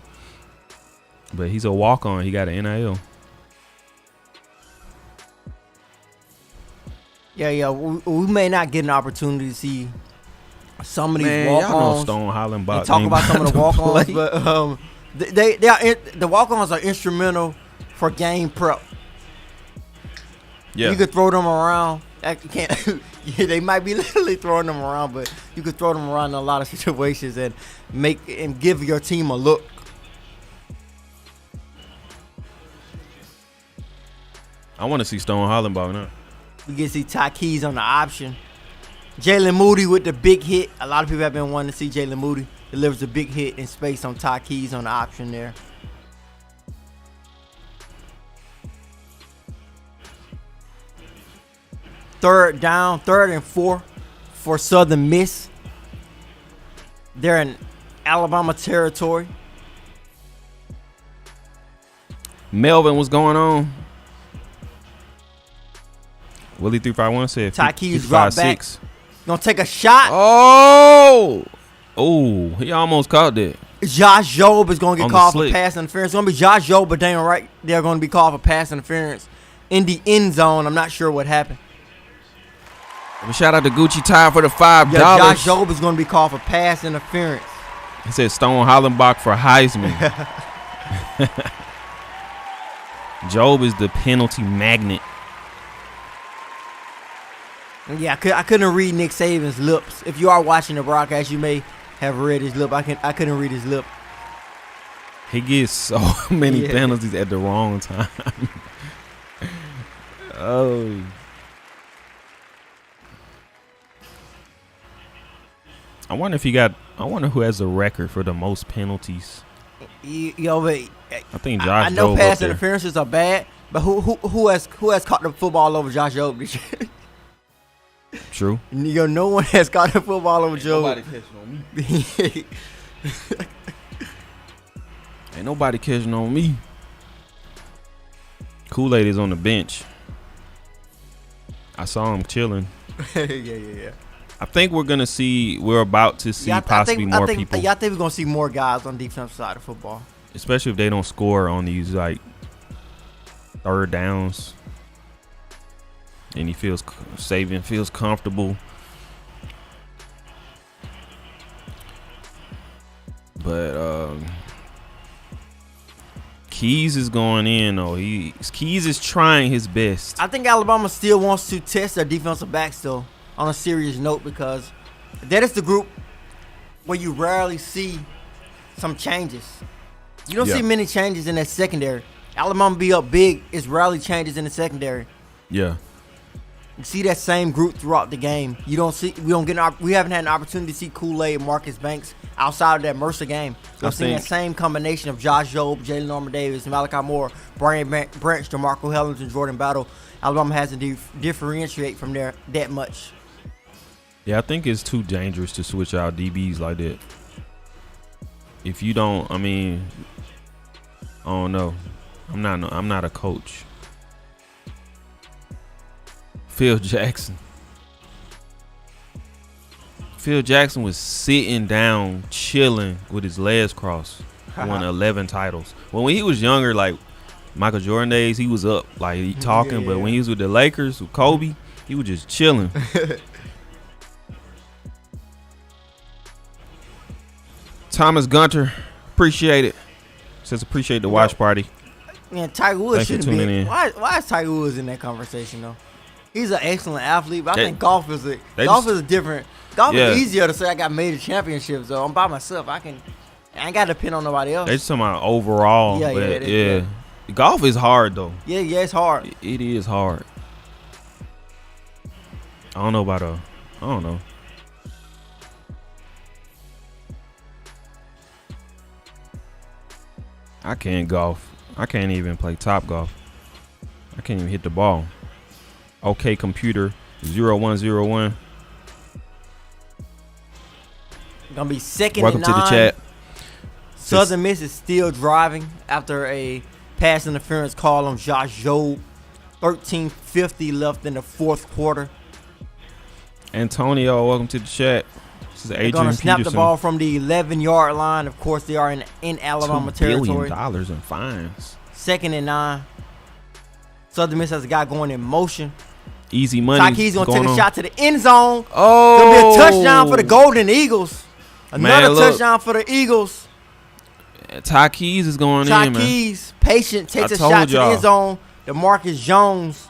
But he's a walk-on. He got an NIL. Yeah. We may not get an opportunity to see some of these Y'all walk-ons. know Stone Hollenbach. Talk about some of the walk-ons, but the walk-ons are instrumental for game prep. Yeah, you could throw them around. You can't. Yeah, they might be literally throwing them around, but you could throw them around in a lot of situations and give your team a look. I want to see Stone Hollenbach now. We get to see Ty Keys on the option. Jalen Moody with the big hit. A lot of people have been wanting to see Jalen Moody delivers a big hit in space on Ty Keys on the option there. Third and 4 for Southern Miss. They're in Alabama territory. Melvin, what's going on? Willie 351 said Ty Keys dropped back. Gonna take a shot. Oh, he almost caught that. Josh Jobe is gonna get called for pass interference. It's gonna be Josh Jobe, but Daniel Wright. They're gonna be called for pass interference in the end zone. I'm not sure what happened. Shout out to Gucci Time for the $5. Yeah, Josh Jobe is gonna be called for pass interference. He said Stone Hollenbach for Heisman. Jobe is the penalty magnet. Yeah, I couldn't read Nick Saban's lips. If you are watching the broadcast, you may have read his lip. I couldn't read his lip. He gets so many penalties at the wrong time. Oh. I wonder who has the record for the most penalties. I think Josh. I know pass interferences are bad, but who has caught the football over Josh Jobe this year? True. No one has caught the football over Jobe. Nobody catching on me. Ain't nobody catching on me. Kool-Aid is on the bench. I saw him chilling. Yeah. I think we're about to see possibly more people. Yeah, I think we're gonna see more guys on the defensive side of football. Especially if they don't score on these like third downs. And Saban feels comfortable. But Keys is going in though. Keys is trying his best. I think Alabama still wants to test their defensive backs though, on a serious note, because that is the group where you rarely see some changes. You don't see many changes in that secondary. Alabama be up big, it's rarely changes in the secondary. Yeah. You see that same group throughout the game. We haven't had an opportunity to see Kool-Aid and Marcus Banks outside of that Mercer game. We've seen that same combination of Josh Jobe, Jalen Norman Davis, Malachi Moore, Brian Branch, DeMarco Hellens, and Jordan Battle. Alabama hasn't differentiate from there that much. Yeah, I think it's too dangerous to switch out DBs like that. If you don't, I don't know. I'm not a coach. Phil Jackson was sitting down, chilling with his legs crossed. Won 11 titles. When he was younger, like Michael Jordan days, he was up, like he talking. But when he was with the Lakers, with Kobe, he was just chilling. Thomas Gunter, appreciate it. Says appreciate the watch party. Man, Tiger Woods shouldn't be. Why is Tiger Woods in that conversation though? He's an excellent athlete, but I think golf is different. Golf is easier to say. I got major championships, though. I'm by myself. I ain't got to depend on nobody else. They just talking about overall. Golf is hard though. Yeah, it's hard. It is hard. I don't know about I don't know. I can't golf. I can't even play top golf. I can't even hit the ball. Okay, computer 0101. Gonna be second Welcome and to 9. the chat. Southern Miss is still driving after a pass interference call on Josh Jobe. 13:50 left in the fourth quarter. Antonio, welcome to the chat. This is They're Adrian gonna snap Peterson. the ball from the 11-yard line. Of course, they are in Alabama territory. $2 billion in fines. Second and 9. Southern Miss has a guy going in motion. Easy money. Tyke's gonna take a on. shot to the end zone. Oh, Gonna be a touchdown for the Golden Eagles. Another Man, look. touchdown for the Eagles. Ty Keys is going Ty in, man. Keys, patient, takes I a told shot to the y'all. end zone. DeMarcus Jones.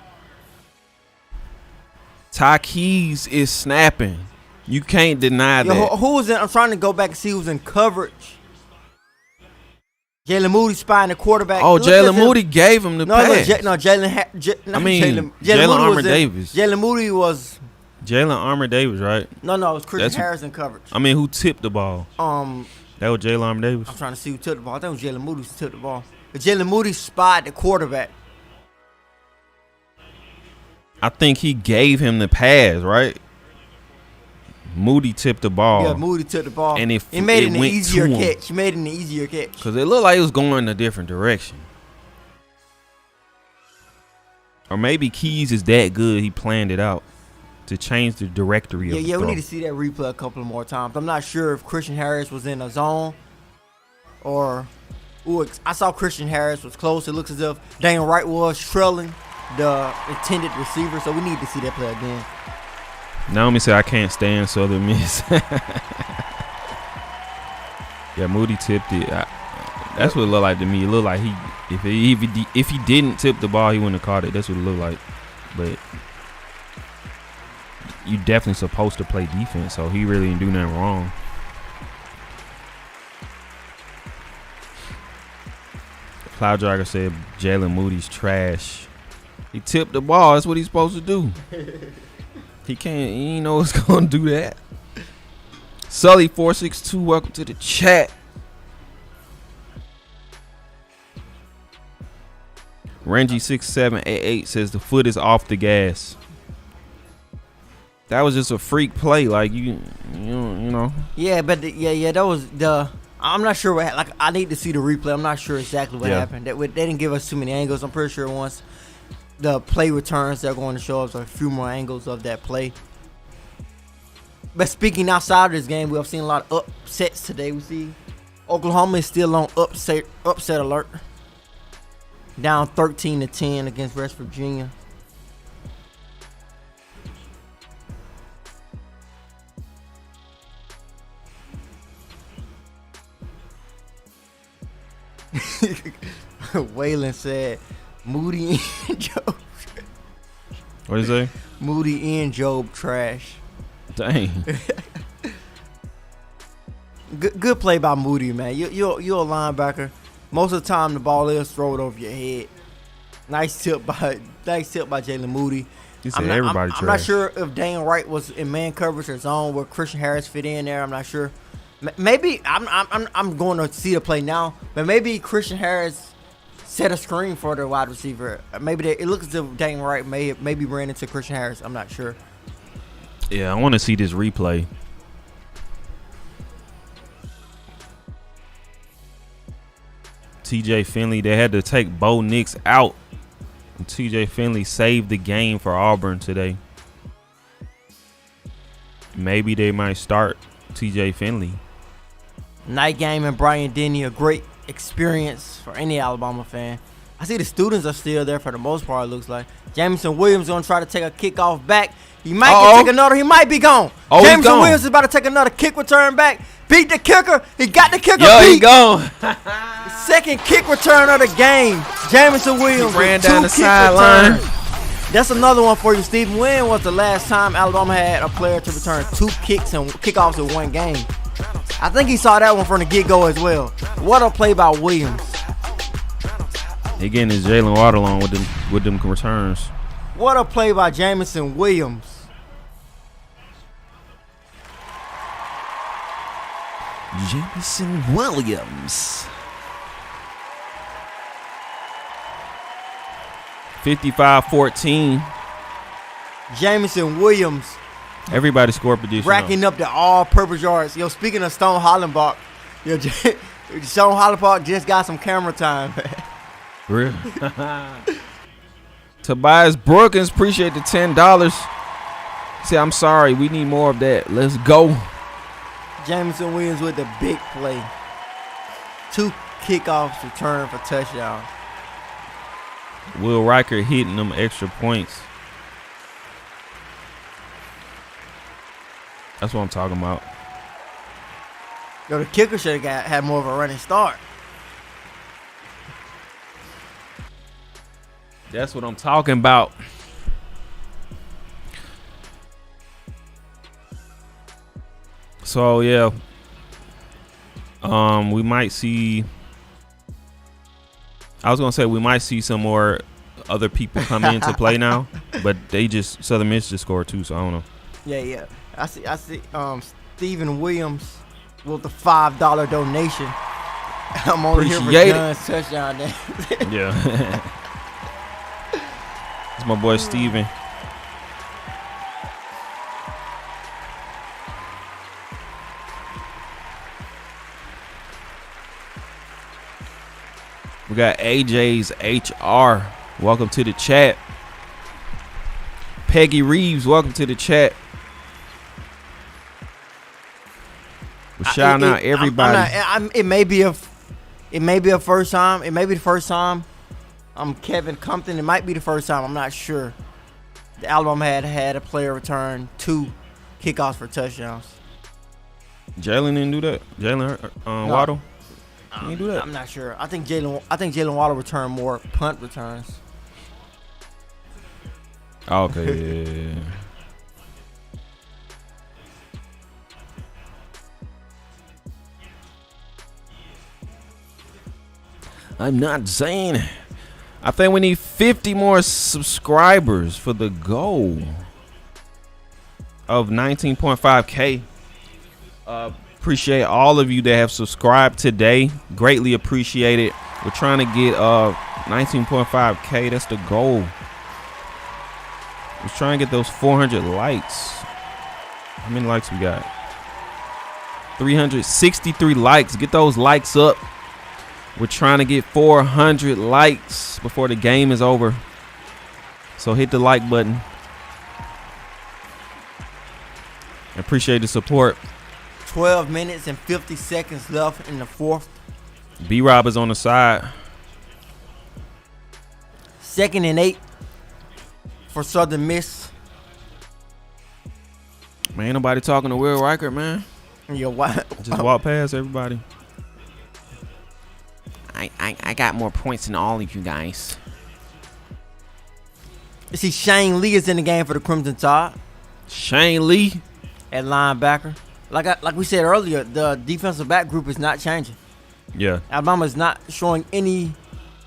Ty Keys is snapping. You can't deny Yo, that. who was in? I'm trying to go back and see who's in coverage. Jalen Moody spying the quarterback. Oh, Look Jalen at him. Moody gave him the pass. Jalen. Jalen Moody Armour was in- Davis. Jalen Moody was. Jalen Armour Davis, right? No, it was Christian That's who- Harris in coverage. I mean, who tipped the ball? That was Jalen Armour Davis. I'm trying to see who took the ball. I think it was Jalen Moody who took the ball. But Jalen Moody spied the quarterback. I think he gave him the pass, right? Moody tipped the ball. Yeah, Moody took the ball. And he made it an went easier to him. catch. He made it an easier catch. Because it looked like it was going in a different direction. Or maybe Keys is that good, he planned it out to change the directory of the We throw. need to see that replay a couple of more times. I'm not sure if Christian Harris was in a zone or. Ooh, I saw Christian Harris was close. It looks as if Daniel Wright was trailing the intended receiver, so we need to see that play again. Naomi said, I can't stand Southern Miss. Yeah, Moody tipped it. That's what it looked like to me. It looked like if he didn't tip the ball, he wouldn't have caught it. That's what it looked like. But you definitely supposed to play defense, so he really didn't do nothing wrong. Cloud Jogger said Jalen Moody's trash. He tipped the ball. That's what he's supposed to do. He ain't know what's going to do that. Sully462, welcome to the chat. Renji6788 says the foot is off the gas. That was just a freak play, like you know. Yeah, but that was the. I'm not sure what. Like, I need to see the replay. I'm not sure exactly what happened. They didn't give us too many angles. I'm pretty sure once the play returns, they're going to show us a few more angles of that play. But speaking outside of this game, we have seen a lot of upsets today. We see Oklahoma is still on upset alert. Down 13-10 against West Virginia. Waylon said, Moody and Job. What did he say? Moody and Job trash. Dang. Good play by Moody, man. You're a linebacker. Most of the time, the ball is thrown over your head. Nice tip by Jalen Moody. He said everybody I'm not trash. sure if Daniel Wright was in man coverage or zone where Christian Harris fit in there. I'm not sure. Maybe I'm going to see the play now, but maybe Christian Harris set a screen for the wide receiver. Maybe it looks as if Daniel Wright maybe ran into Christian Harris. I'm not sure. Yeah, I want to see this replay. TJ Finley, they had to take Bo Nix out. And TJ Finley saved the game for Auburn today. Maybe they might start TJ Finley. Night game and Bryant-Denny, a great experience for any Alabama fan. I see the students are still there for the most part, it looks like. Jamison Williams going to try to take a kickoff back. He might take another. He might be gone. Jamison Williams is about to take another kick return back. Beat the kicker. He got the kicker beat. He gone. Second kick return of the game. Jamison Williams He ran with down two the kick sideline. returns. That's another one for you, Stephen. When was the last time Alabama had a player to return two kicks and kickoffs in one game? I think he saw that one from the get-go as well. What a play by Williams. He getting his Jalen Waddle on with them returns. What a play by Jamison Williams. Jamison Williams. 55-14. Jamison Williams. Everybody scored position. Racking up the all-purpose yards. Yo, speaking of Stone Hollenbach, yo, Stone Hollenbach just got some camera time. Real. Tobias Brookins, appreciate the $10. Say, I'm sorry, we need more of that. Let's go. Jamison Williams with the big play. 2 kickoffs return for touchdown. Will Riker hitting them extra points. That's what I'm talking about. Yo, the kicker should have had more of a running start. That's what I'm talking about. So yeah, we might see. I was gonna say we might see some more other people come into play now, but Southern Miss just scored 2, so I don't know. Yeah. I see. Stephen Williams with the $5 donation. I'm only here for John's touchdown. Yeah. It's my boy Steven. We got AJ's HR. Welcome to the chat. Peggy Reeves, welcome to the chat. We're shouting out everybody. It may be a first time. It may be the first time. I'm Kevin Compton. It might be the first time. I'm not sure. The Alabama had a player return 2 kickoffs for touchdowns. Jalen didn't do that. Jalen Waddle. He didn't do that. I'm not sure. I think Jalen Waddle returned more punt returns. Okay. Yeah. I'm not saying. I think we need 50 more subscribers for the goal of 19.5K. Appreciate all of you that have subscribed today. Greatly appreciate it. We're trying to get 19.5K. That's the goal. We're trying to get those 400 likes. How many likes we got? 363 likes. Get those likes up. We're trying to get 400 likes before the game is over. So hit the like button. Appreciate the support. 12 minutes and 50 seconds left in the fourth. B-Rob is on the side. 2nd and 8 for Southern Miss. Man, ain't nobody talking to Will Riker, man. Yo, what? Just walk past everybody. I got more points than all of you guys. You see, Shane Lee is in the game for the Crimson Tide. Shane Lee at linebacker. Like we said earlier, the defensive back group is not changing. Yeah. Alabama is not showing any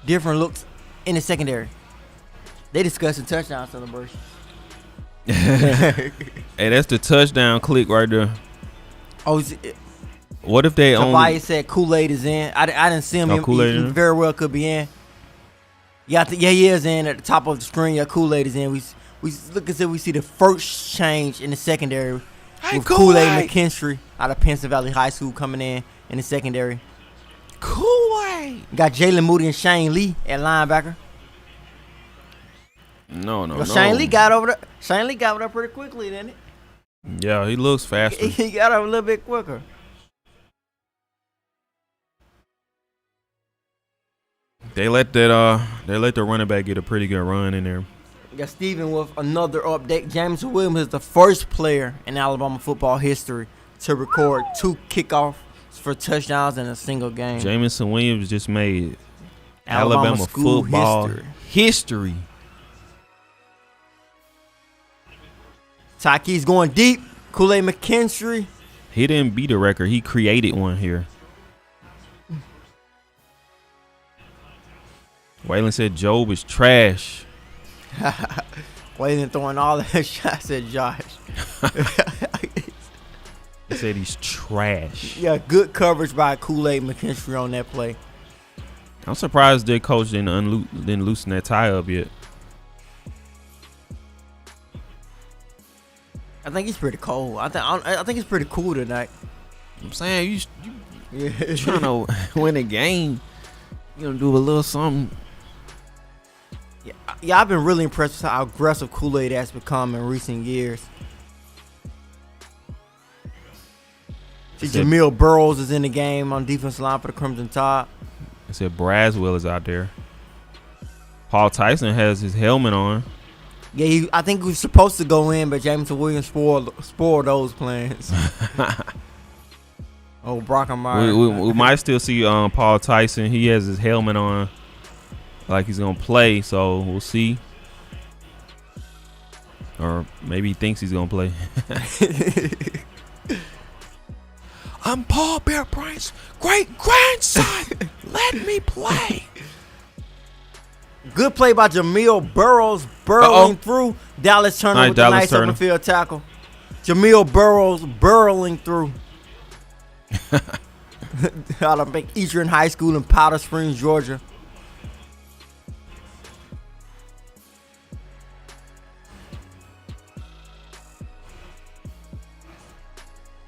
different looks in the secondary. They discussing touchdown celebrations. Hey, that's the touchdown click right there. Oh, what if they only? Tobias said Kool-Aid is in. I didn't see him. He very well could be in. Yeah, he is in at the top of the screen. Yeah, Kool-Aid is in. We look as if we see the first change in the secondary with Kool-Aid McKinstry out of Pensacola Valley High School coming in the secondary. Kool-Aid. Got Jalen Moody and Shane Lee at linebacker. No. Shane Lee got over there. Shane Lee got over there pretty quickly, didn't it? Yeah, he looks faster. He got over a little bit quicker. They let the running back get a pretty good run in there. Got Steven with another update. James Williams is the first player in Alabama football history to record 2 kickoffs for touchdowns in a single game. Jamison Williams just made Alabama football history. Taki's going deep. Kool-Aid McKinstry. He didn't beat a record. He created one here. Waylon said Job is trash. Waylon throwing all the shots at Josh. He said he's trash. Yeah, good coverage by Kool-Aid McKinstry on that play. I'm surprised their coach didn't loosen that tie up yet. I think he's pretty cold. I think it's pretty cool tonight. I'm saying you trying to win a game. You gonna do a little something. Yeah, I've been really impressed with how aggressive Kool-Aid has become in recent years. Jamil Burrows is in the game on defensive line for the Crimson Tide. I said Braswell is out there. Paul Tyson has his helmet on. Yeah, I think he was supposed to go in, but Jameson Williams spoiled those plans. Oh, Brockenmeyer. We might still see Paul Tyson. He has his helmet on like he's going to play, so we'll see. Or maybe he thinks he's going to play. I'm Paul Bear Bryant's great-grandson. Let me play. Good play by Jamil Burrows, burrowing through. Dallas Turner with a nice open field tackle. Jamil Burrows burrowing through. Out of Eastern High School in Powder Springs, Georgia.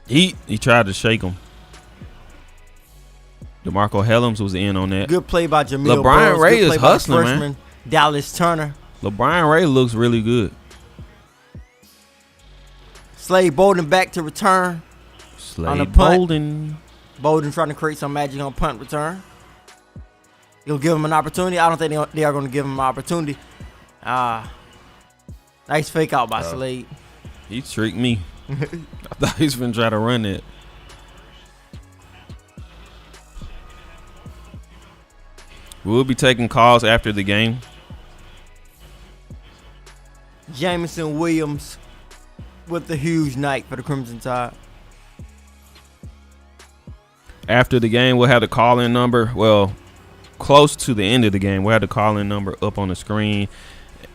He tried to shake him. DeMarco Helms was in on that. Good play by Jamil LeBron Burrows. Ray is hustling, man. Dallas Turner. LeBron Ray looks really good. Slade Bolden back to return. Slade Bolden. Bolden trying to create some magic on punt return. You'll give him an opportunity. I don't think they are going to give him an opportunity. Nice fake out by Slade. He tricked me. I thought he was going to try to run it. We'll be taking calls after the game. Jameson Williams with the huge night for the Crimson Tide. After the game, we'll have the call-in number. Well, close to the end of the game, we'll have the call-in number up on the screen,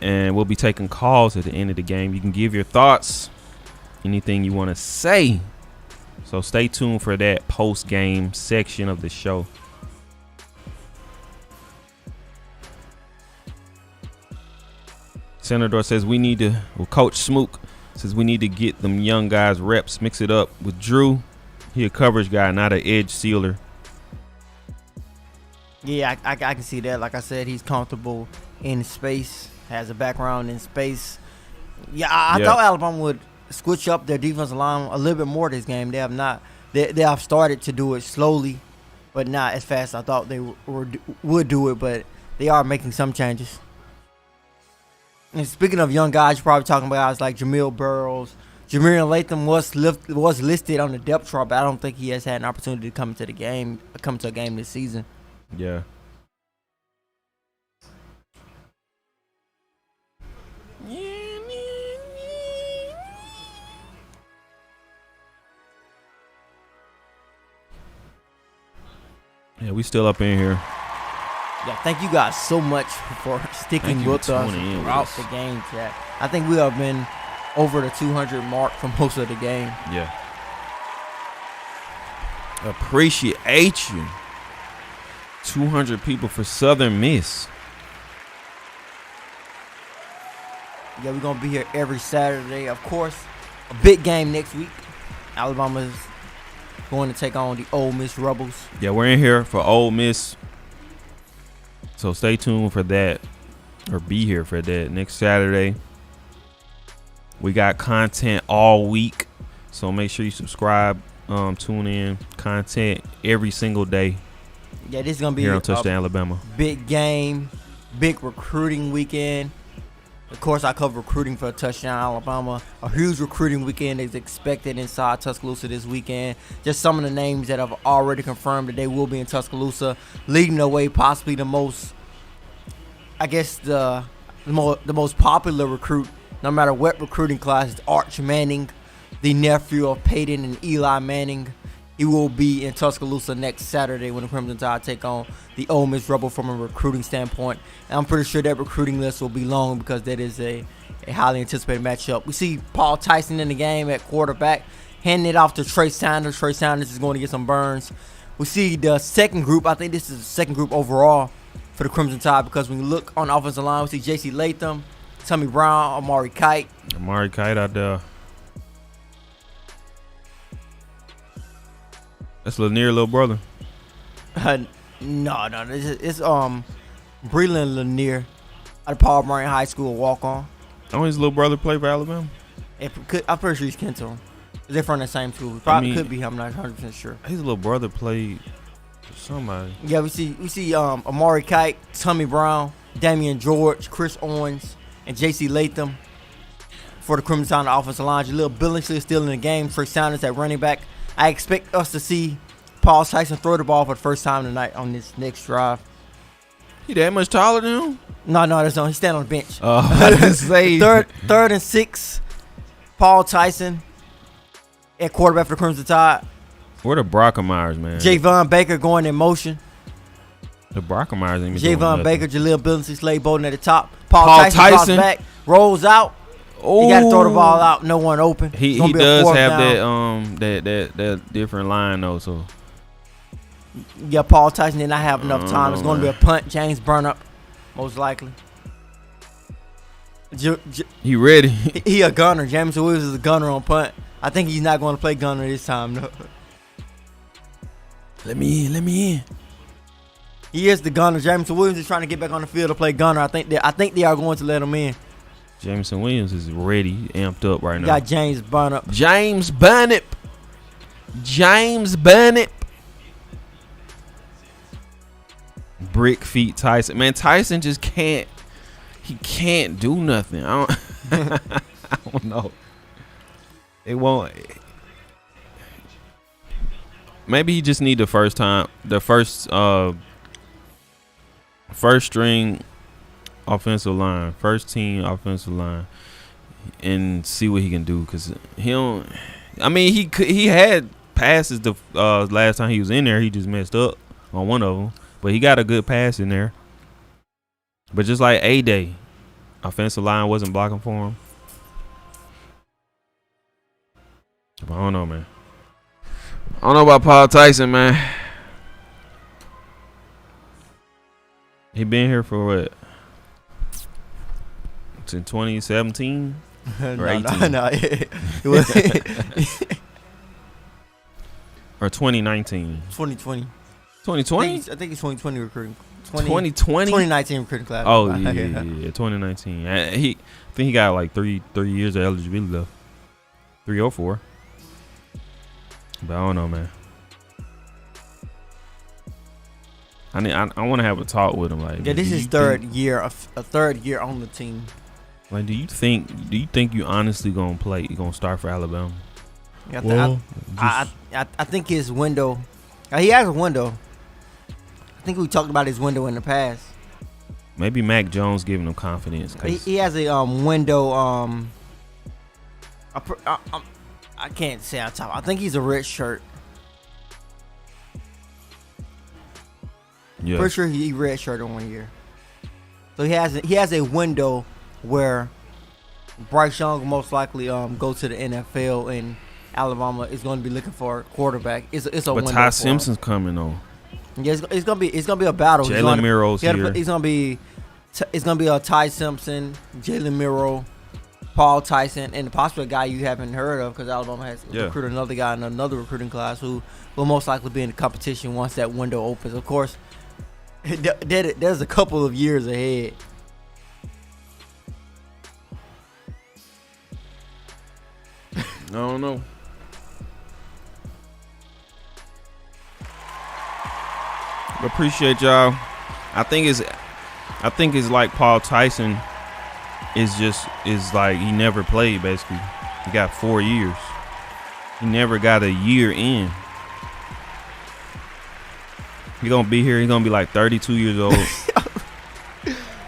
and we'll be taking calls at the end of the game. You can give your thoughts, anything you want to say. So stay tuned for that post-game section of the show. Senator says Coach Smook says we need to get them young guys reps, mix it up with Drew. He a coverage guy, not an edge sealer. Yeah, I can see that. Like I said, he's comfortable in space, has a background in space. Yeah, I thought Alabama would switch up their defensive line a little bit more this game. They have not. They have started to do it slowly, but not as fast as I thought they would do it. But they are making some changes. And speaking of young guys, you're probably talking about guys like Jamil Burrows. Jamir Latham was listed on the depth chart, but I don't think he has had an opportunity to come to a game this season. Yeah. Yeah, we still up in here. Yeah, thank you guys so much for sticking with us throughout the game, chat. I think we have been over the 200 mark for most of the game. Yeah. Appreciate you. 200 people for Southern Miss. Yeah, we're going to be here every Saturday. Of course, a big game next week. Alabama's going to take on the Ole Miss Rebels. Yeah, we're in here for Ole Miss. So stay tuned for that, or be here for that next Saturday. We got content all week, so make sure you subscribe, tune in. Content every single day. Yeah, this is going to be here on Touchdown Alabama. Big game, big recruiting weekend. Of course, I cover recruiting for Touchdown Alabama. A huge recruiting weekend is expected inside Tuscaloosa this weekend. Just some of the names that have already confirmed that they will be in Tuscaloosa, leading the way, possibly the most, I guess, the most popular recruit, no matter what recruiting class, is Arch Manning, the nephew of Peyton and Eli Manning. He will be in Tuscaloosa next Saturday when the Crimson Tide take on the Ole Miss Rebel from a recruiting standpoint. And I'm pretty sure that recruiting list will be long because that is a highly anticipated matchup. We see Paul Tyson in the game at quarterback, handing it off to Trey Sanders. Trey Sanders is going to get some burns. We see the second group. I think this is the second group overall for the Crimson Tide because when you look on the offensive line, we see J.C. Latham, Tommy Brown, Amari Kite. Amari Kite out there. That's Lanier little brother. No, it's Breland Lanier out of Paul Martin High School, walk-on. Oh, his little brother play for Alabama? I'm pretty sure he's kin to him. They're from the same school. Probably could be him. I'm not 100% sure. His little brother played for somebody. Yeah, we see Amari Kite, Tommy Brown, Damian George, Chris Owens, and J.C. Latham for the Crimson Tide offensive line. Jaleel Billingsley is still in the game. Trey Sanders at running back. I expect us to see Paul Tyson throw the ball for the first time tonight on this next drive. He that much taller than him? No, that's not. He's standing on the bench. I didn't say. Third and 6. Paul Tyson at quarterback for the Crimson Tide. Where the Brockermeyers, man? Javon Baker going in motion. The Brockermeyers ain't Javon Baker, Jaleel Billingsley, Slade Bolden at the top. Paul Tyson drops back, rolls out. He got to throw the ball out. No one open. He does have that different line though. So yeah, Paul Tyson did not have enough time. It's going to be a punt. James Burnup, most likely. He ready? He a gunner. James Williams is a gunner on punt. I think he's not going to play gunner this time. No. Let me in. He is the gunner. James Williams is trying to get back on the field to play gunner. I think they are going to let him in. Jameson Williams is ready, amped up right now. Got James Burnup. James Burnup. Brick feet Tyson. Man, Tyson just can't. He can't do nothing. I don't know. It won't. Maybe he just need the first string offensive line, first team offensive line, and see what he can do. Cause he don't. I mean, he had passes the last time he was in there. He just messed up on one of them, but he got a good pass in there. But just like A-Day, offensive line wasn't blocking for him. But I don't know, man. I don't know about Paul Tyson, man. He been here for what? Since 2017 or 18? No. Or 2019? 2020. 2020? I think it's 2020 recruiting. 2020? 2019 recruiting class. Oh, yeah, 2019. I think he got like three years of eligibility left. 3 or 4. But I don't know, man. I want to have a talk with him. Like, yeah, this is third year on the team. Like, do you think you honestly gonna play? You gonna start for Alabama? Yeah, I think his window. He has a window. I think we talked about his window in the past. Maybe Mac Jones giving him confidence. He has a window. I can't say on top. I think he's a red shirt. Yeah. Pretty sure he red shirted 1 year. So he has a window where Bryce Young will most likely go to the NFL, and Alabama is going to be looking for a quarterback. It's a but window. Ty Simpson's coming on. Yeah, it's gonna be a battle. Jalen Miro's here. It's gonna be a Ty Simpson, Jalen Miro, Paul Tyson, and possibly a guy you haven't heard of because Alabama has recruited another guy in another recruiting class who will most likely be in the competition once that window opens. Of course, there's a couple of years ahead. I don't know. Appreciate y'all. I think it's like Paul Tyson is like he never played. Basically, he got 4 years. He never got a year in. He gonna be here. He gonna be like 32 years old,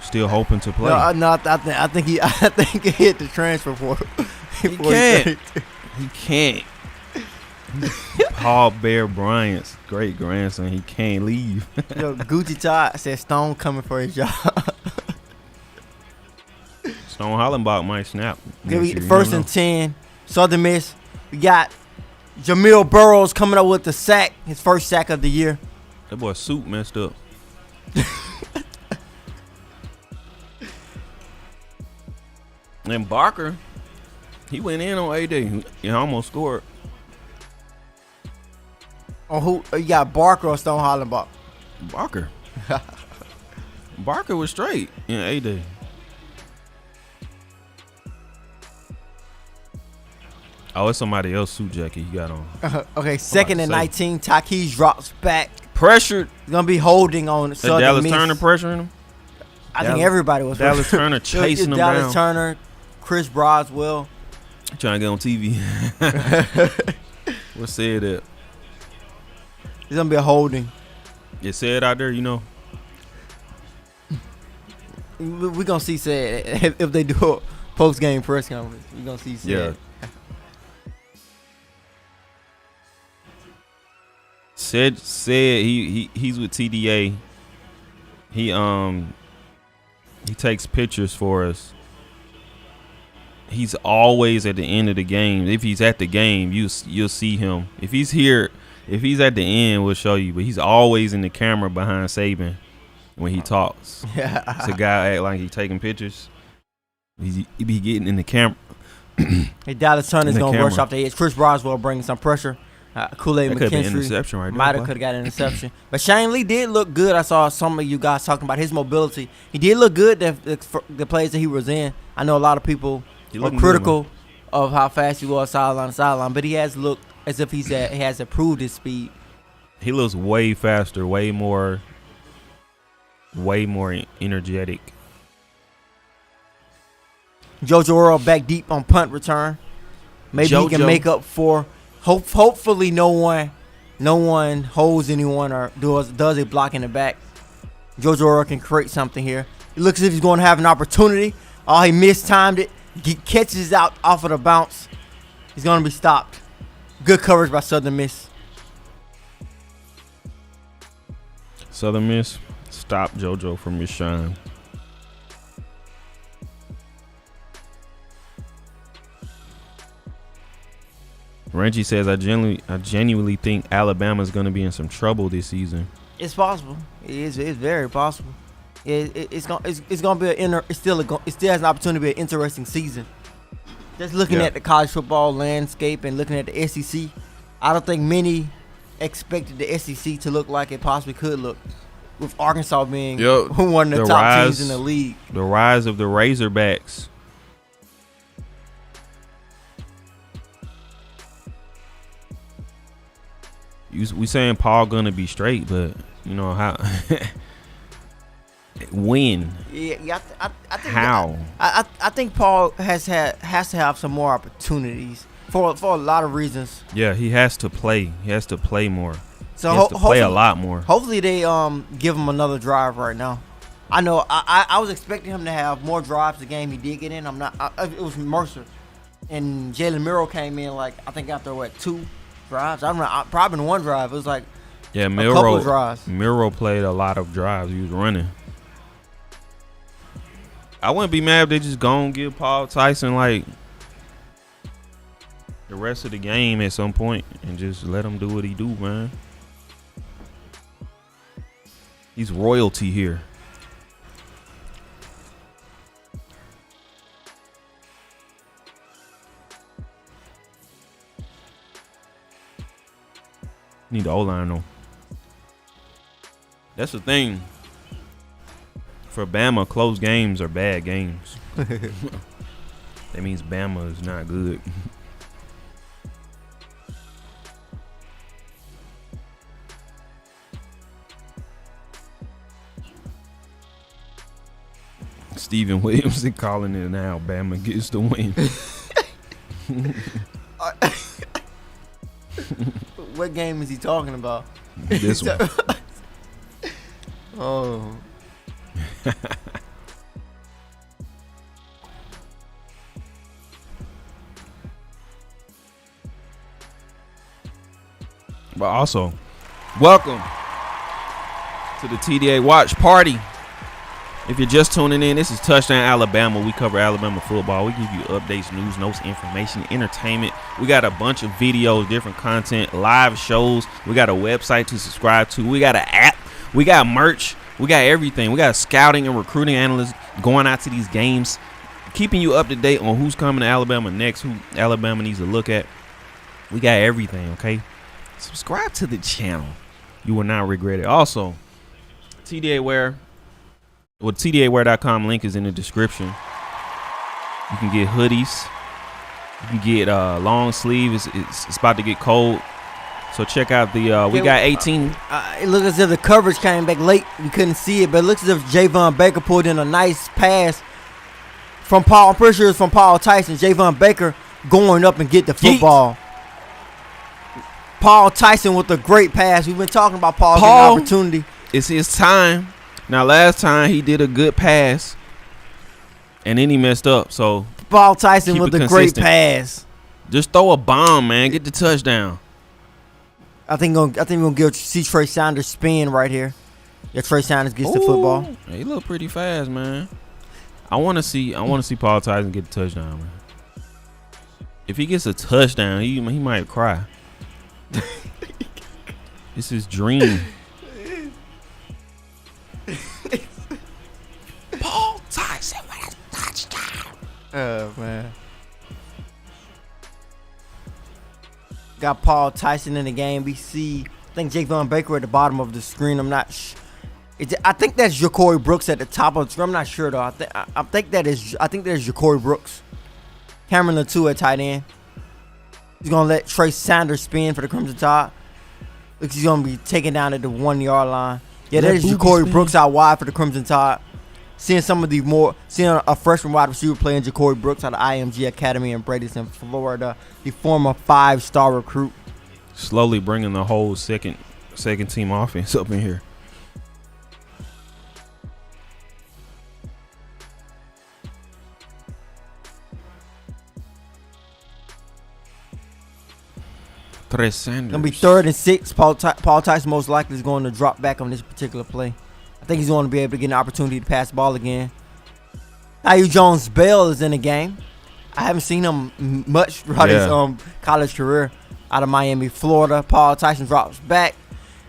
still hoping to play. I think he hit the transfer portal. He can't. He can't. Paul Bear Bryant's great grandson. He can't leave. Yo, Gucci Todd said Stone coming for his job. Stone Hollenbach might snap. First and 10, Southern Miss. We got Jamil Burrows coming up with the sack, his first sack of the year. That boy suit messed up. And Barker, he went in on A-Day. He almost scored. On who? You got Barker or Stone Hollenbach? Barker. Barker was straight in A-Day. Oh, it's somebody else suit jacket he got on. Okay, second and 19. Takis drops back. Pressured. He's going to be holding on Southern Dallas Miss. Turner pressuring him? I think everybody was. Dallas Turner chasing him Dallas down. Turner, Chris Broswell. Trying to get on TV. What said that? It's going to be a holding. It said out there, you know. We're going to see said if they do a post-game press conference. We're going to see said. Yeah. Said he's with TDA. He takes pictures for us. He's always at the end of the game. If he's at the game, you'll see him. If he's here, if he's at the end, we'll show you. But he's always in the camera behind Saban when he talks. Yeah. It's a guy act like he's taking pictures. He be getting in the camera. Hey, Dallas Turner's going to rush off the edge. Chris Broswell bringing some pressure. Kool-Aid That could have been McKinstry interception right there, might have boy. could have got an interception. But Shane Lee did look good. I saw some of you guys talking about his mobility. He did look good the plays that he was in. I know a lot of people are critical of how fast he was sideline to sideline, but he has looked as if he has improved his speed. He looks way faster, way more energetic. JoJo Earl back deep on punt return. Maybe he can make up for. Hopefully no one holds anyone or does a block in the back. JoJo Earl can create something here. It looks as if he's going to have an opportunity. Oh, he mistimed it. Catches out off of the bounce. He's going to be stopped. Good coverage by Southern Miss. Southern Miss stopped JoJo from his shine. Renchi says, I genuinely think Alabama's going to be in some trouble this season. It's possible. It's very possible. It's gonna be it still has an opportunity to be an interesting season. Just looking at the college football landscape and looking at the SEC, I don't think many expected the SEC to look like it possibly could look, with Arkansas being one of the top teams in the league. The rise of the Razorbacks. We saying Paul gonna be straight, but you know how when? Yeah. I think how? I think Paul has to have some more opportunities for a lot of reasons. Yeah, he has to play. He has to play more. So he has to play a lot more. Hopefully they give him another drive right now. I know I was expecting him to have more drives the game he did get in. It was Mercer and Jalen Miro came in I think after 2 drives. I don't know, probably in 1 drive. It was a couple of drives. Miro played a lot of drives. He was running. I wouldn't be mad if they just go and give Paul Tyson the rest of the game at some point and just let him do what he do, man. He's royalty here. Need the O-line though. That's the thing. For Bama, close games are bad games. That means Bama is not good. Steven Williamson calling it now. Bama gets the win. What game is he talking about? This one. Oh. But also, welcome to the TDA Watch Party. If you're just tuning in, this is Touchdown Alabama. We cover Alabama football. We give you updates, news, notes, information, entertainment. We got a bunch of videos, different content, live shows. We got a website to subscribe to. We got an app. We got merch. We got everything. We got scouting and recruiting analysts going out to these games, keeping you up to date on who's coming to Alabama next, who Alabama needs to look at. We got everything, okay? Subscribe to the channel. You will not regret it. Also, TDA Wear. Well, TDAwear.com link is in the description. You can get hoodies. You can get long sleeve. It's about to get cold. So check out the we got 18. It looks as if the coverage came back late. We couldn't see it, but it looks as if Javon Baker pulled in a nice pass from Paul. I'm pretty sure it's from Paul Tyson. Javon Baker going up and get the football. Paul Tyson with a great pass. We've been talking about Paul getting an opportunity. It's his time. Now, last time he did a good pass, and then he messed up. So Paul Tyson with a great pass. Just throw a bomb, man. Get the touchdown. I think we're gonna see Trey Sanders spin right here. Yeah, Trey Sanders gets the football. He look pretty fast, man. I want to see Paul Tyson get the touchdown, man. If he gets a touchdown, he might cry. It's his dream. Paul Tyson with a touchdown. Oh, man. Got Paul Tyson in the game. We see, I think Javon Baker at the bottom of the screen. I'm not I think that's Ja'Cory Brooks at the top of the screen. I'm not sure, though. I think that is Ja'Cory Brooks. Cameron Latou at tight end. He's going to let Trey Sanders spin for the Crimson Tide. Looks he's going to be taken down at the 1 yard line. Yeah, that is Ja'Cory Brooks out wide for the Crimson Tide. Seeing a freshman wide receiver playing Ja'Cory Brooks out of IMG Academy in Bradenton, Florida, the former 5-star recruit. Slowly bringing the whole second team offense up in here. Trey Sanders. Gonna be 3rd and 6. Paul Tyson most likely is going to drop back on this particular play. I think he's going to be able to get an opportunity to pass the ball again. Ayu Jones-Bell is in the game. I haven't seen him much throughout his college career out of Miami, Florida. Paul Tyson drops back.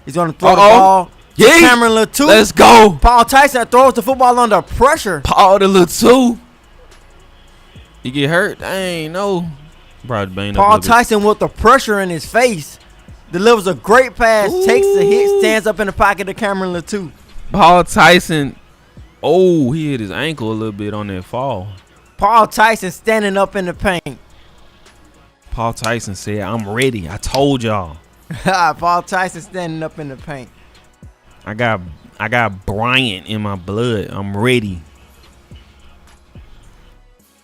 He's going to throw the ball. Yeah. Cameron Latou. Let's go. Paul Tyson throws the football under pressure. Paul the Latou. He get hurt? I ain't know. Paul Tyson with the pressure in his face delivers a great pass, takes the hit, stands up in the pocket of Cameron Latou. Paul Tyson, he hit his ankle a little bit on that fall. Paul Tyson standing up in the paint. Paul Tyson said, "I'm ready. I told y'all." Paul Tyson standing up in the paint. I got Bryant in my blood. I'm ready.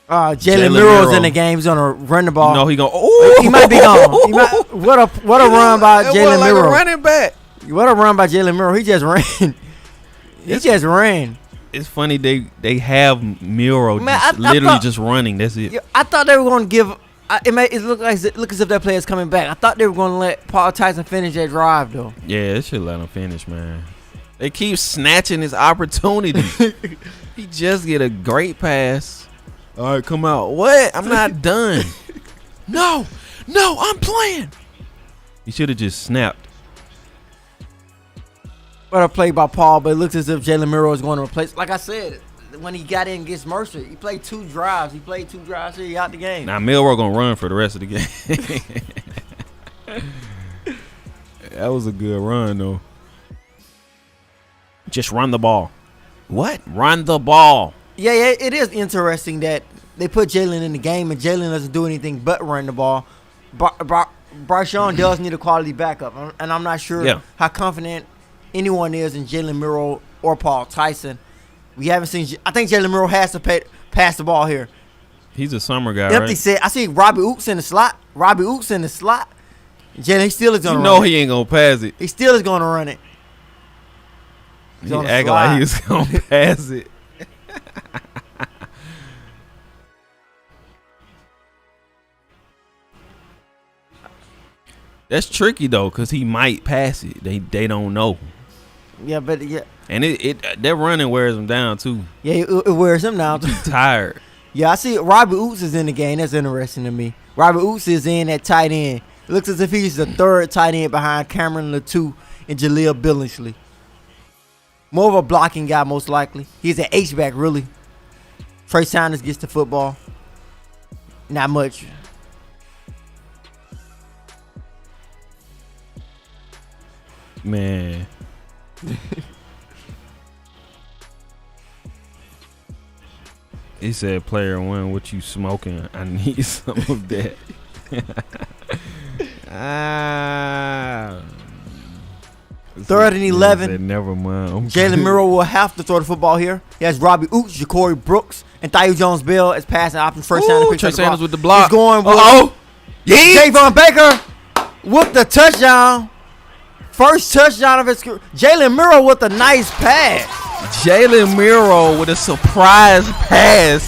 Jalen Miro's in the game. He's gonna run the ball. No, he gonna. He might be gone. What a run by Jalen Miro. Like a running back. What a run by Jalen Miro. He just ran. He just ran. It's funny they have Miro literally just running. That's it. I thought they were gonna give. It look as if that player's coming back. I thought they were gonna let Paul Tyson finish that drive though. Yeah, they should let him finish, man. They keep snatching his opportunity. He just get a great pass. All right, come out. What? I'm not done. No, I'm playing. He should have just snapped. What a play by Paul, but it looks as if Jalen Miro is going to replace. Like I said, when he got in against Mercer, he played 2 drives. He out the game. Now Milroe gonna run for the rest of the game. That was a good run though. Just run the ball. What? Run the ball. Yeah, it is interesting that they put Jalen in the game and Jalen doesn't do anything but run the ball. Bryce Young does need a quality backup, and I'm not sure how confident anyone is in Jalen Miro or Paul Tyson. We haven't seen. I think Jalen Miro has to pass the ball here. He's a summer guy, Empty right? said, I see Robbie Oops in the slot. Jalen, he still is going to run it. You know he ain't going to pass it. He still is going to run it. He acting like he was going to pass it. That's tricky though, cause he might pass it. They don't know. Yeah, but yeah. And that running wears him down too. Yeah, it wears him down. He's tired. Yeah, I see Robert Oots is in the game. That's interesting to me. Robert Oots is in at tight end. It looks as if he's the third tight end behind Cameron Latou and Jaleel Billingsley. More of a blocking guy, most likely. He's an H-back, really. Trey Sanders gets the football. Not much. Man. He said, "Player one, what you smoking? I need some of that." Third and 11. Said, never mind. Jalen Miro will have to throw the football here. He has Robbie Oots, Ja'Cory Brooks, and Thayou Jones-Bell as passing options. Trey Sanders with the block. He's going with yeah. Javon Baker with the touchdown. First touchdown of his career. Jalen Miro with a nice pass. Jalen Miro with a surprise pass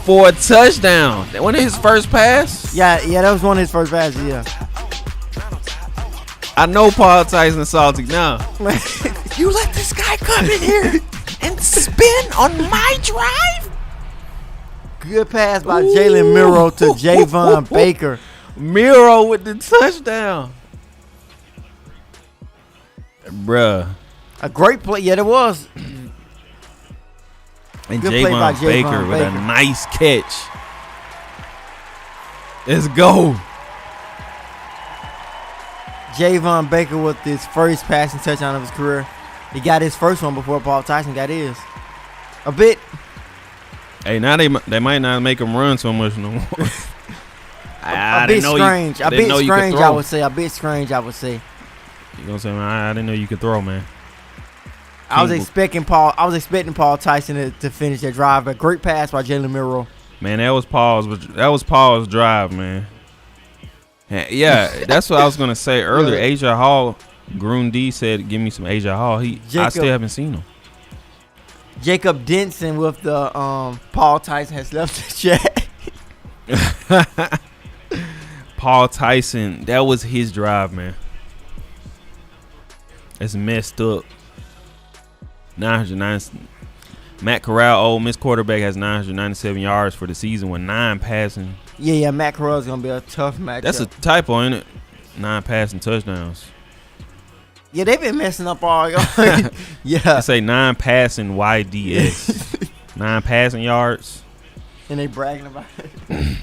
for a touchdown. Wasn't it his first pass? Yeah, that was one of his first passes, yeah. I know Paul Tyson salty now. You let this guy come in here and spin on my drive? Good pass by Jalen Miro to Javon Baker. Miro with the touchdown. Bruh. A great play. Yeah, it was. And Good play by Javon Baker with a nice catch. Let's go. Javon Baker with his first passing touchdown of his career. He got his first one before Paul Tyson got his. A bit. Hey, now they might not make him run so much no more. A bit strange. A bit strange, I would say. A bit strange, I would say. You know what I'm saying? I didn't know you could throw, man. I was expecting Paul Tyson to finish that drive. A great pass by Jalen Miro. Man, that was Paul's drive, man. Yeah, that's what I was gonna say earlier. Asia Hall, Grundy said, "Give me some Asia Hall." I still haven't seen him. Jacob Denson with the Paul Tyson has left the chat. Paul Tyson, that was his drive, man. It's messed up. 909. Matt Corral, Ole Miss quarterback, has 997 yards for the season with 9 passing. Yeah, Matt Corral's gonna be a tough matchup. That's a typo, ain't it? 9 passing touchdowns. Yeah, they've been messing up all. Yeah, they say 9 passing YDS. 9 passing yards. And they bragging about it.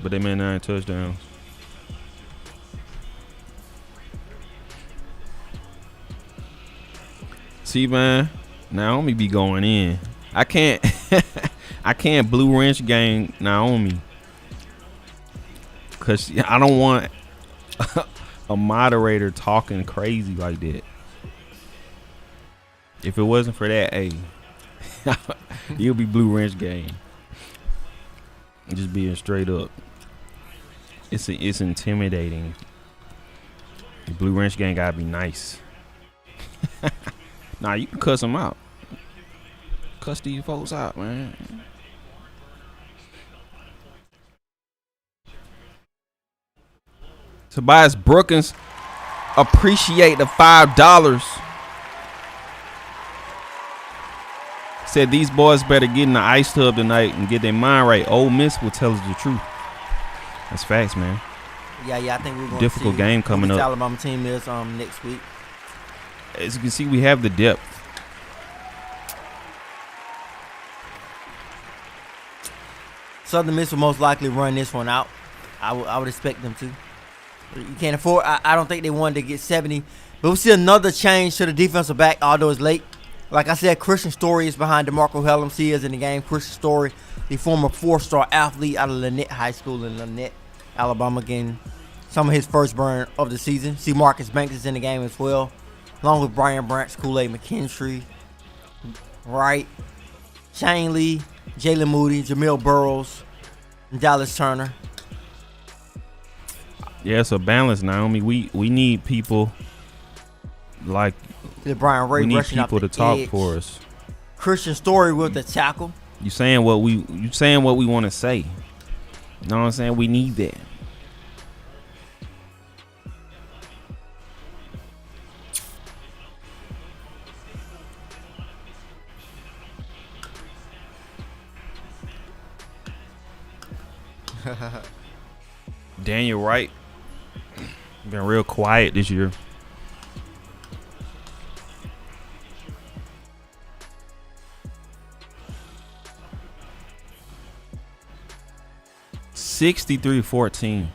But they made 9 touchdowns. See, man, Naomi be going in. I can't blue wrench gang Naomi, cause I don't want a moderator talking crazy like that. If it wasn't for that, hey, you'll be blue wrench gang. Just being straight up. It's intimidating. The blue wrench gang gotta be nice. Nah, you can cuss them out. Cuss these folks out, man. Tobias Brookins, appreciate the $5. Said these boys better get in the ice tub tonight and get their mind right. Ole Miss will tell us the truth. That's facts, man. Yeah, I think we're going difficult to see game coming who the up. Alabama team is next week. As you can see, we have the depth. Southern Miss will most likely run this one out. I would expect them to. You can't afford. I don't think they wanted to get 70. But we'll see another change to the defensive back, although it's late. Like I said, Christian Story is behind DeMarco Hellams. He is in the game. Christian Story, the former 4-star athlete out of Lynette High School in Lynette, Alabama, getting some of his first burn of the season. See Marcus Banks is in the game as well, along with Brian Branch, Kool-Aid McKinstry, Wright, Shane Lee, Jalen Moody, Jamil Burrows, and Dallas Turner. Yeah, it's a balance, Naomi. We need people like Brian Ray. We need rushing people off the to talk edge. for us. Christian Story with the tackle. You saying what we want to say. You know what I'm saying? We need that. Daniel Wright been real quiet this year. $63-14.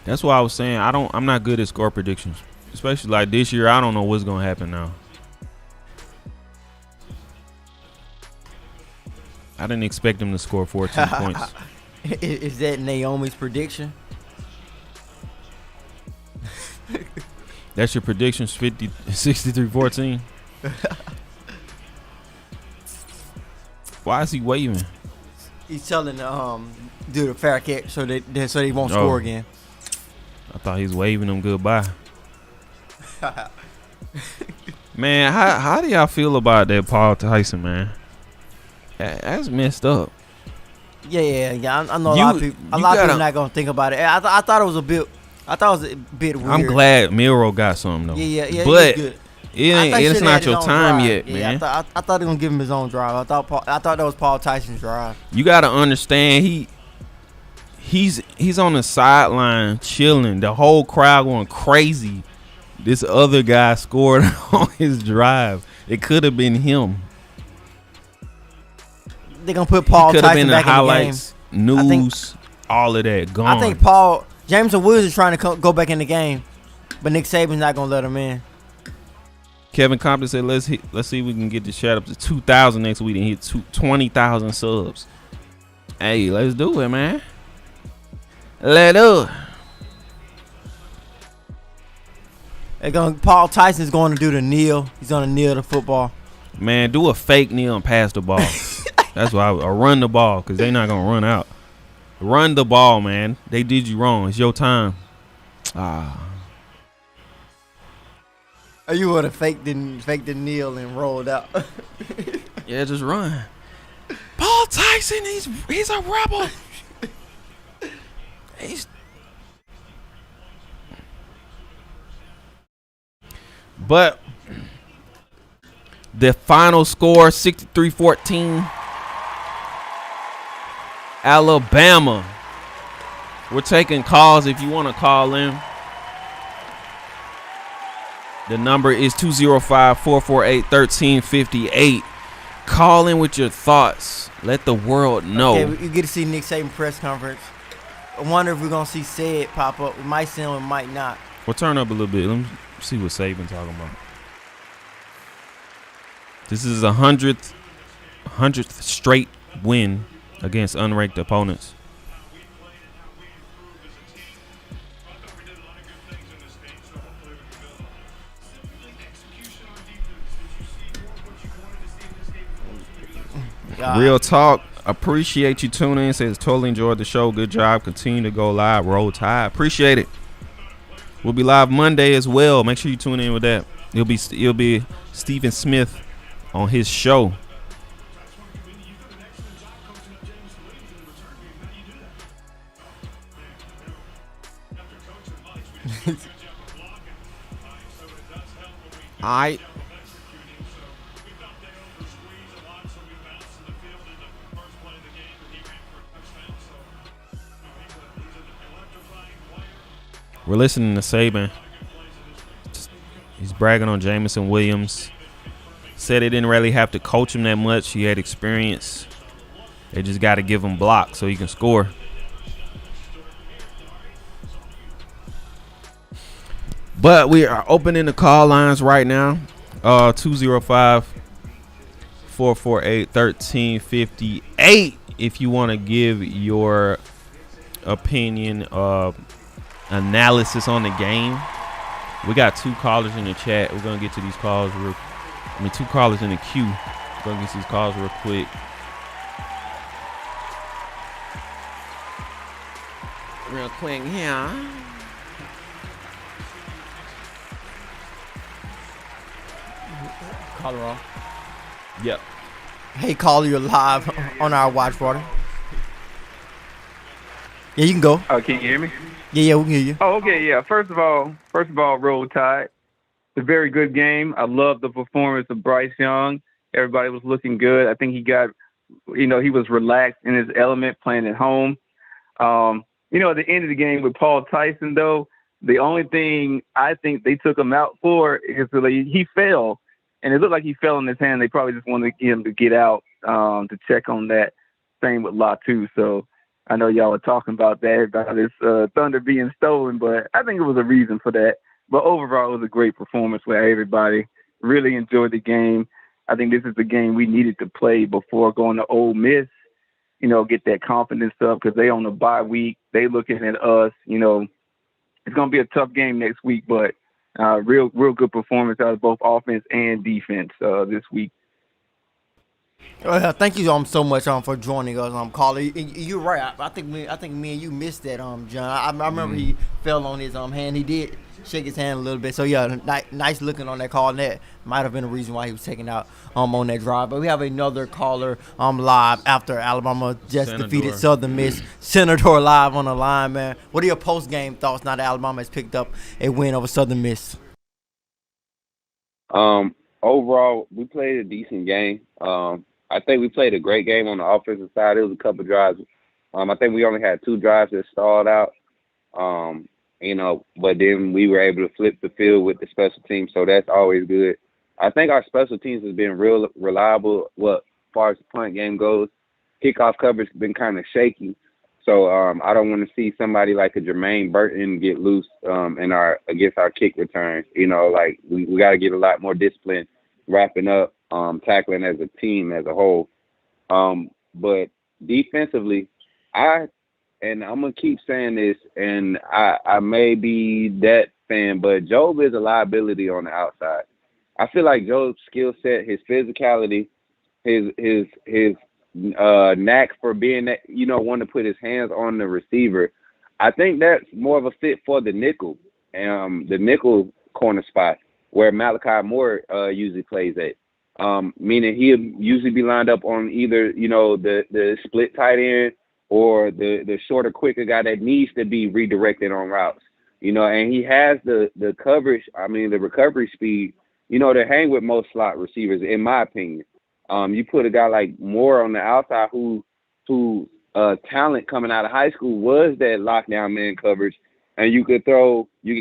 That's why I was saying I'm not good at score predictions. Especially like this year, I don't know what's gonna happen now. I didn't expect him to score 14 points. Is that Naomi's prediction? That's your predictions, 63-14. Why is he waving? He's telling do the fair catch so they won't score again. I thought he was waving them goodbye. Man, how do y'all feel about that Paul Tyson, man? That's messed up. Yeah. I know a lot of people not gonna think about it. I thought it was a bit. I thought it was a bit weird. I'm glad Miro got something though. Yeah. But good. it's not your time yet, man. I thought they were gonna give him his own drive. I thought that was Paul Tyson's drive. You gotta understand he's on the sideline chilling. The whole crowd going crazy. This other guy scored on his drive. It could have been him. They're gonna put Paul Tyson back in the game. News, all of that gone. I think Jameson Woods is trying to go back in the game, but Nick Saban's not gonna let him in. Kevin Compton said, "Let's see if we can get the chat up to 2,000 next week and hit 20,000 subs." Hey, let's do it, man. Let's do it. Paul Tyson's going to do the kneel. He's gonna kneel the football. Man, do a fake kneel and pass the ball. That's why I run the ball because they're not gonna run out. Run the ball, man. They did you wrong. It's your time. You would have faked the kneel and rolled out. Yeah, just run. Paul Tyson, he's a rebel. But the final score, 63-14. Alabama. We're taking calls if you want to call in. The number is 205-448-1358. Call in with your thoughts. Let the world know. Okay, you get to see Nick Saban press conference. I wonder if we're going to see Said pop up. We might see him, we might not. Well, turn up a little bit. Let me see what Saban's talking about. This is a 100th straight win against unranked opponents. Real talk. Appreciate you tuning in. Says totally enjoyed the show. Good job. Continue to go live. Roll Tide. Appreciate it. We'll be live Monday as well. Make sure you tune in with that. It'll be Stephen Smith on his show. I We're listening to Saban. He's bragging on Jameson Williams. Said they didn't really have to coach him that much. He had experience. They just got to give him blocks so he can score. But we are opening the call lines right now. 205-448-1358. If you want to give your opinion analysis on the game. We got 2 callers in the chat. We're going to get to these calls 2 callers in the queue. We're going to get to these calls real quick. Real quick, yeah. Caller on. Yep. Hey, caller, you're live on our watch party. Yeah, you can go. Oh, can you hear me? Yeah, we can hear you. Oh, okay, yeah. First of all, Roll Tide. It's a very good game. I love the performance of Bryce Young. Everybody was looking good. I think he got, he was relaxed in his element playing at home. At the end of the game with Paul Tyson, though, the only thing I think they took him out for is that he fell, and it looked like he fell in his hand. They probably just wanted him to get out to check on that. Same with Latu. So I know y'all were talking about that, about his thunder being stolen, but I think it was a reason for that. But overall, it was a great performance where everybody really enjoyed the game. I think this is the game we needed to play before going to Ole Miss, get that confidence up because they on a bye week. They looking at us, it's going to be a tough game next week, but real good performance out of both offense and defense this week. Thank you so much for joining us, caller. You're right. I think me and you missed that, John. I remember he fell on his hand. He did shake his hand a little bit. So yeah, nice looking on that call. And that might have been the reason why he was taken out on that drive. But we have another caller live after Alabama just defeated Southern Miss. Senator live on the line, man. What are your post game thoughts now that Alabama has picked up a win over Southern Miss? Overall, we played a decent game. I think we played a great game on the offensive side. It was a couple drives. I think we only had 2 drives that stalled out. But then we were able to flip the field with the special teams, so that's always good. I think our special teams has been real reliable as far as the punt game goes. Kickoff coverage has been kind of shaky, so I don't want to see somebody like a Jermaine Burton get loose against our kick returns. We got to get a lot more discipline wrapping up, tackling as a team as a whole. But defensively, and I'm going to keep saying this, and I may be that fan, but Job is a liability on the outside. I feel like Job's skill set, his physicality, his knack for being that, wanting to put his hands on the receiver, I think that's more of a fit for the nickel corner spot where Malachi Moore usually plays at. Meaning he'll usually be lined up on either, the split tight end or the shorter, quicker guy that needs to be redirected on routes. And he has the coverage, the recovery speed, to hang with most slot receivers, in my opinion. You put a guy like Moore on the outside who talent coming out of high school was that lockdown man coverage, and you could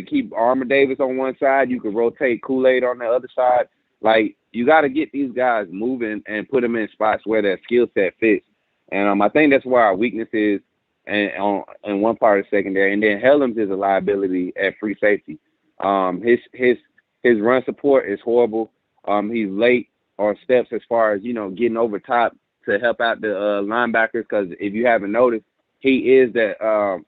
keep Armour Davis on one side, you could rotate Kool-Aid on the other side. Like, you got to get these guys moving and put them in spots where their skill set fits. And I think that's where our weakness is in one part of the secondary. And then Helms is a liability at free safety. His run support is horrible. He's late on steps as far as, getting over top to help out the linebackers, because if you haven't noticed, he is that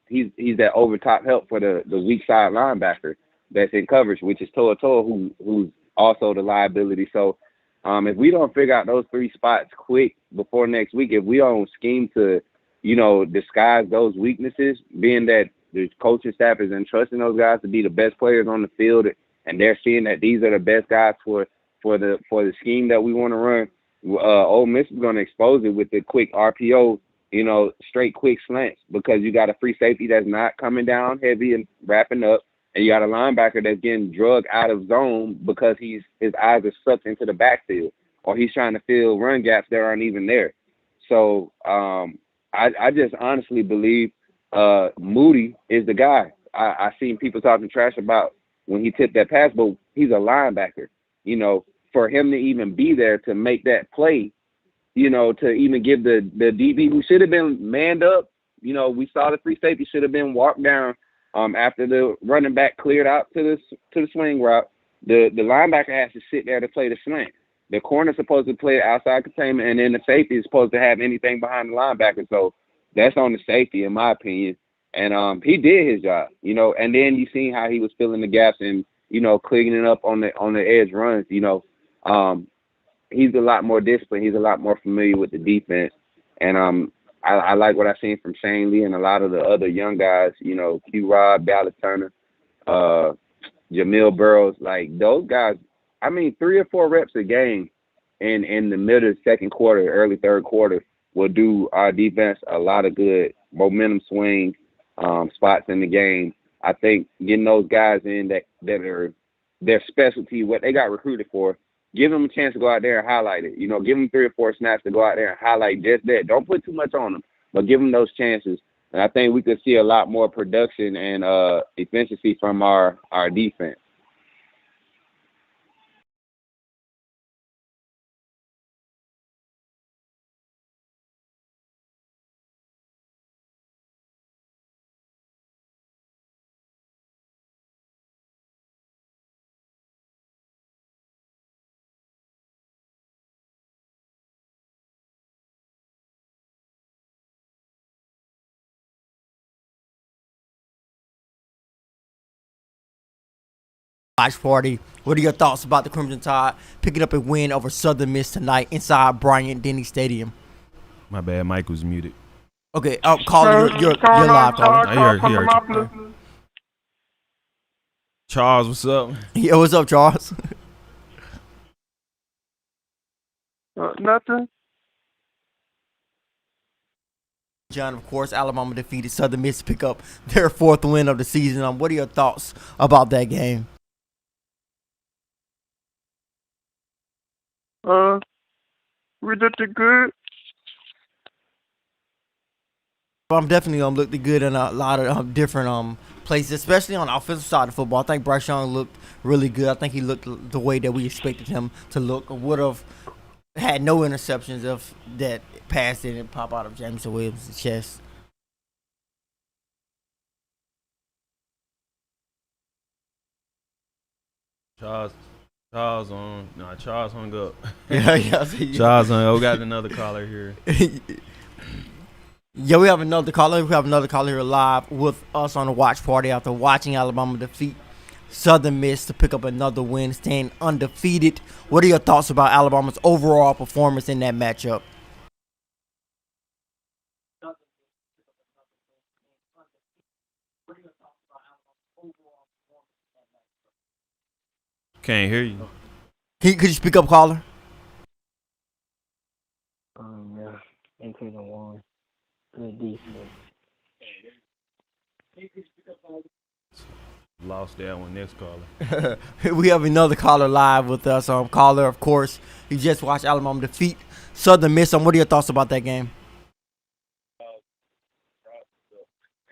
he's that over top help for the weak side linebacker that's in coverage, which is Toa who's also the liability. So if we don't figure out those 3 spots quick before next week, if we don't scheme to, disguise those weaknesses, being that the coaching staff is entrusting those guys to be the best players on the field, and they're seeing that these are the best guys for the scheme that we want to run, Ole Miss is going to expose it with the quick RPO, straight quick slants, because you got a free safety that's not coming down heavy and wrapping up, and you got a linebacker that's getting drugged out of zone because his eyes are sucked into the backfield, or he's trying to fill run gaps that aren't even there. So I just honestly believe Moody is the guy. I seen people talking trash about when he tipped that pass, but he's a linebacker. For him to even be there to make that play, to even give the DB who should have been manned up, we saw the free safety should have been walked down after the running back cleared out to the swing route. The linebacker has to sit there to play the slant. The corner's supposed to play outside containment, and then the safety is supposed to have anything behind the linebacker. So that's on the safety, in my opinion. And he did his job, and then you seen how he was filling the gaps and, cleaning up on the edge runs. He's a lot more disciplined. He's a lot more familiar with the defense. And I like what I've seen from Shane Lee and a lot of the other young guys, Q-Rob, Dallas Turner, Jamil Burrows. Like, those guys, 3 or 4 reps a game in the middle of the second quarter, early third quarter will do our defense a lot of good. Momentum swing, spots in the game. I think getting those guys in that are their specialty, what they got recruited for, give them a chance to go out there and highlight it. Give them 3 or 4 snaps to go out there and highlight just that. Don't put too much on them, but give them those chances. And I think we could see a lot more production and efficiency from our defense. Watch party. What are your thoughts about the Crimson Tide picking up a win over Southern Miss tonight inside Bryant-Denny Stadium? My bad, Mike was muted. Okay, caller, you're live, caller. Charles, what's up? Yeah, what's up, Charles? Nothing. John, of course, Alabama defeated Southern Miss to pick up their 4th win of the season. What are your thoughts about that game? We did it good. I'm definitely looked good in a lot of different places, especially on the offensive side of football. I think Bryce Young looked really good. I think he looked the way that we expected him to look. Would have had no interceptions if that pass didn't pop out of Jameson Williams' chest. Charles hung up. Yeah. Charles hung up. We got another caller here. Yeah, we have another caller. We have another caller here live with us on the watch party after watching Alabama defeat Southern Miss to pick up another win, staying undefeated. What are your thoughts about Alabama's overall performance in that matchup? Can't hear you. Could you speak up, caller? Yeah, they could have won. Good defense. Lost that one. Next caller. We have another caller live with us. Caller, of course, you just watched Alabama defeat Southern Miss. What are your thoughts about that game?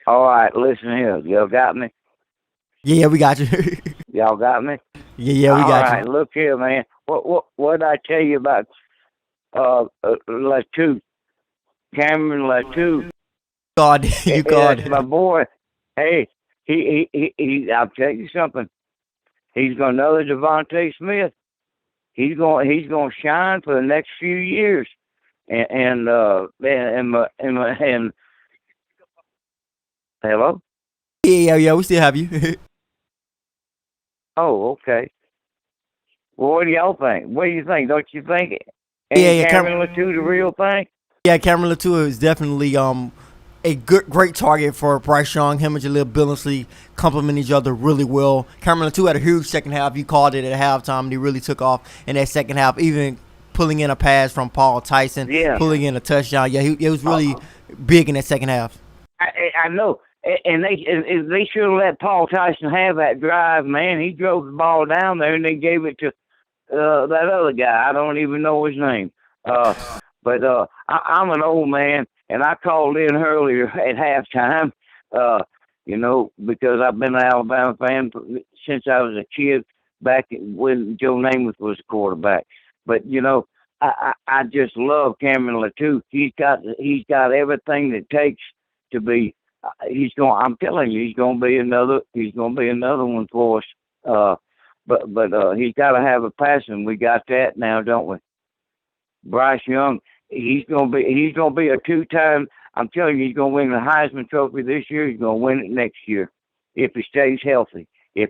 All right, listen here. Y'all got me? Yeah, we got you. Y'all got me? Yeah, we got you. All right, look here, man. What did I tell you about Latu? Cameron Latu. God, you got it. My boy. Hey, he I'll tell you something. He's got another Devontae Smith. He's going to shine for the next few years. And hello? Yeah, we still have you. Oh, okay. Well, what do y'all think? What do you think? Don't you think Cameron Latu the real thing? Yeah, Cameron Latu is definitely a great target for Bryce Young. Him and Jaleel Billingsley complement each other really well. Cameron Latu had a huge second half. You called it at halftime, and he really took off in that second half, even pulling in a pass from Paul Tyson, pulling in a touchdown. Yeah, he was really big in that second half. I know. And they should have let Paul Tyson have that drive, man. He drove the ball down there, and they gave it to that other guy. I don't even know his name. But I'm an old man, and I called in earlier at halftime, because I've been an Alabama fan since I was a kid, back when Joe Namath was the quarterback. But, I just love Cameron Latu. He's got everything that takes to be. I'm telling you, he's gonna be another one for us. But he's got to have a passing. We got that now, don't we? Bryce Young, he's gonna be a 2-time. I'm telling you, he's gonna win the Heisman Trophy this year. He's gonna win it next year if he stays healthy. Yeah,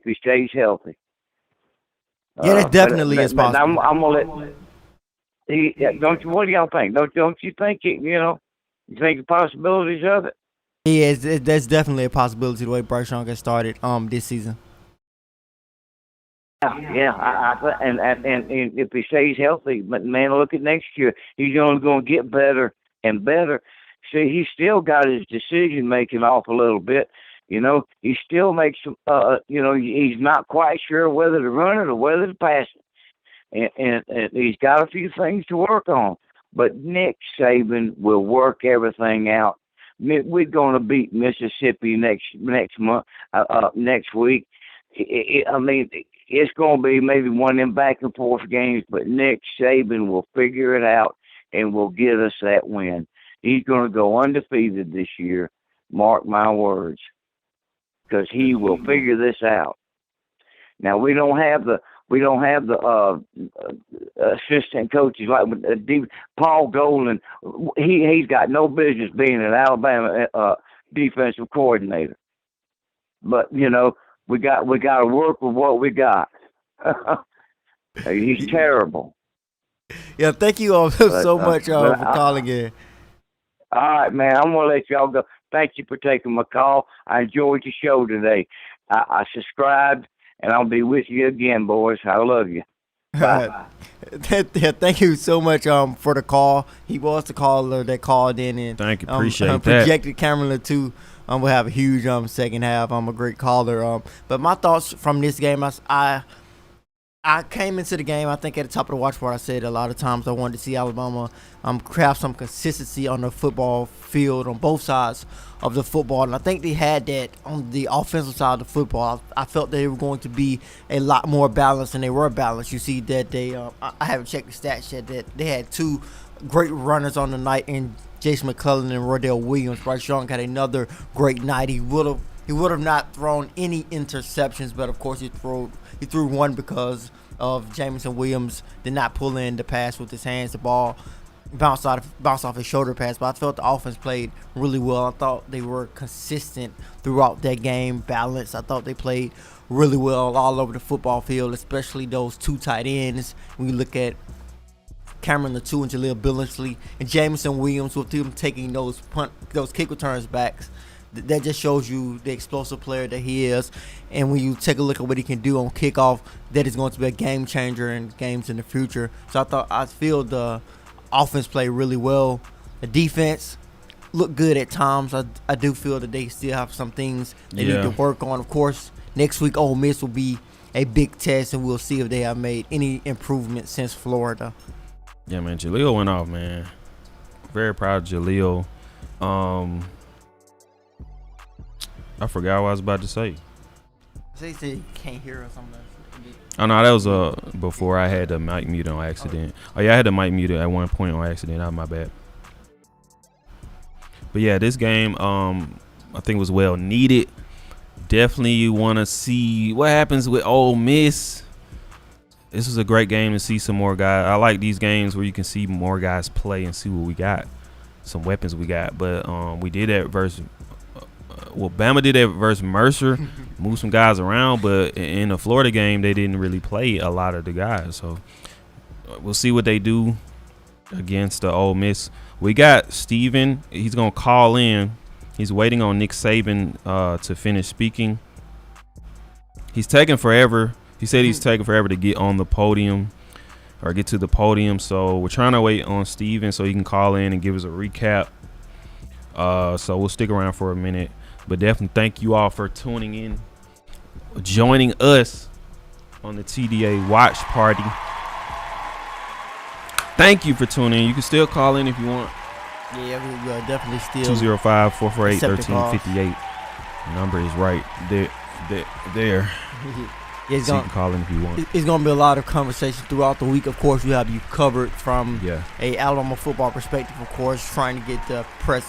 that definitely is possible. I'm gonna let. Don't you? What do y'all think? Don't you think it? You think the possibilities of it? Yeah, that's definitely a possibility the way Bryce Young got started this season. Yeah, and if he stays healthy, but man, look at next year. He's only going to get better and better. See, he still got his decision making off a little bit. He still makes he's not quite sure whether to run it or whether to pass it. And he's got a few things to work on. But Nick Saban will work everything out. We're going to beat Mississippi next week. It's going to be maybe one of them back and forth games, but Nick Saban will figure it out and will get us that win. He's going to go undefeated this year. Mark my words, because he will figure this out. Now we don't have the assistant coaches like Paul Golden. He's got no business being an Alabama defensive coordinator. But we got to work with what we got. He's terrible. Yeah, thank you all so much for calling in. All right, man. I'm gonna let y'all go. Thank you for taking my call. I enjoyed your show today. I subscribed, and I'll be with you again, boys. I love you. Bye. Thank you so much for the call. He was the caller that called in, and thank you. Appreciate that. Projected Cameron too. We'll have a huge second half. I'm a great caller. But my thoughts from this game, I came into the game, I think at the top of the watch part, I said a lot of times I wanted to see Alabama craft some consistency on the football field on both sides of the football. And I think they had that on the offensive side of the football. I felt they were going to be a lot more balanced, and they were balanced. You see that they I haven't checked the stats yet, that they had two great runners on the night in Jason McClellan and Rodell Williams. Bryce Young had another great night. He would have not thrown any interceptions, but of course he threw one because of Jamison Williams did not pull in the pass with his hands. The ball bounced off his shoulder pass. But I felt the offense played really well. I thought they were consistent throughout that game, balanced. I thought they played really well all over the football field, especially those two tight ends. When you look at Cameron the two and Jaleel Billingsley and Jamison Williams, with them taking those kick returns backs. That just shows you the explosive player that he is. And when you take a look at what he can do on kickoff, that is going to be a game changer in games in the future. So I feel the offense played really well. The defense looked good at times. I do feel that they still have some things they need to work on. Of course, next week Ole Miss will be a big test, and we'll see if they have made any improvement since Florida. Yeah, man, Jaleel went off, man. Very proud of Jaleel. I forgot what I was about to say. They said you can't hear or something. Oh, no, that was before I had the mic mute on accident. Oh, yeah, I had the mic muted at one point on accident. That was my bad. But, yeah, this game I think was well needed. Definitely want to see what happens with Ole Miss. This was a great game to see some more guys. I like these games where you can see more guys play and see what we got, some weapons we got. But we did that versus Bama did that versus Mercer, moved some guys around, but in the Florida game, they didn't really play a lot of the guys. So we'll see what they do against the Ole Miss. We got Steven. He's going to call in. He's waiting on Nick Saban to finish speaking. He's taking forever. He said he's taking forever to get on the podium or get to the podium. So we're trying to wait on Steven so he can call in and give us a recap. So we'll stick around for a minute. But definitely thank you all for tuning in, joining us on the TDA watch party. Thank you for tuning in. You can still call in if you want. Yeah, we are definitely still 205-448-1358. The number is right there. Yeah, so you can call in if you want. It's going to be a lot of conversation throughout the week. Of course, we have you covered from a Alabama football perspective, of course, trying to get the press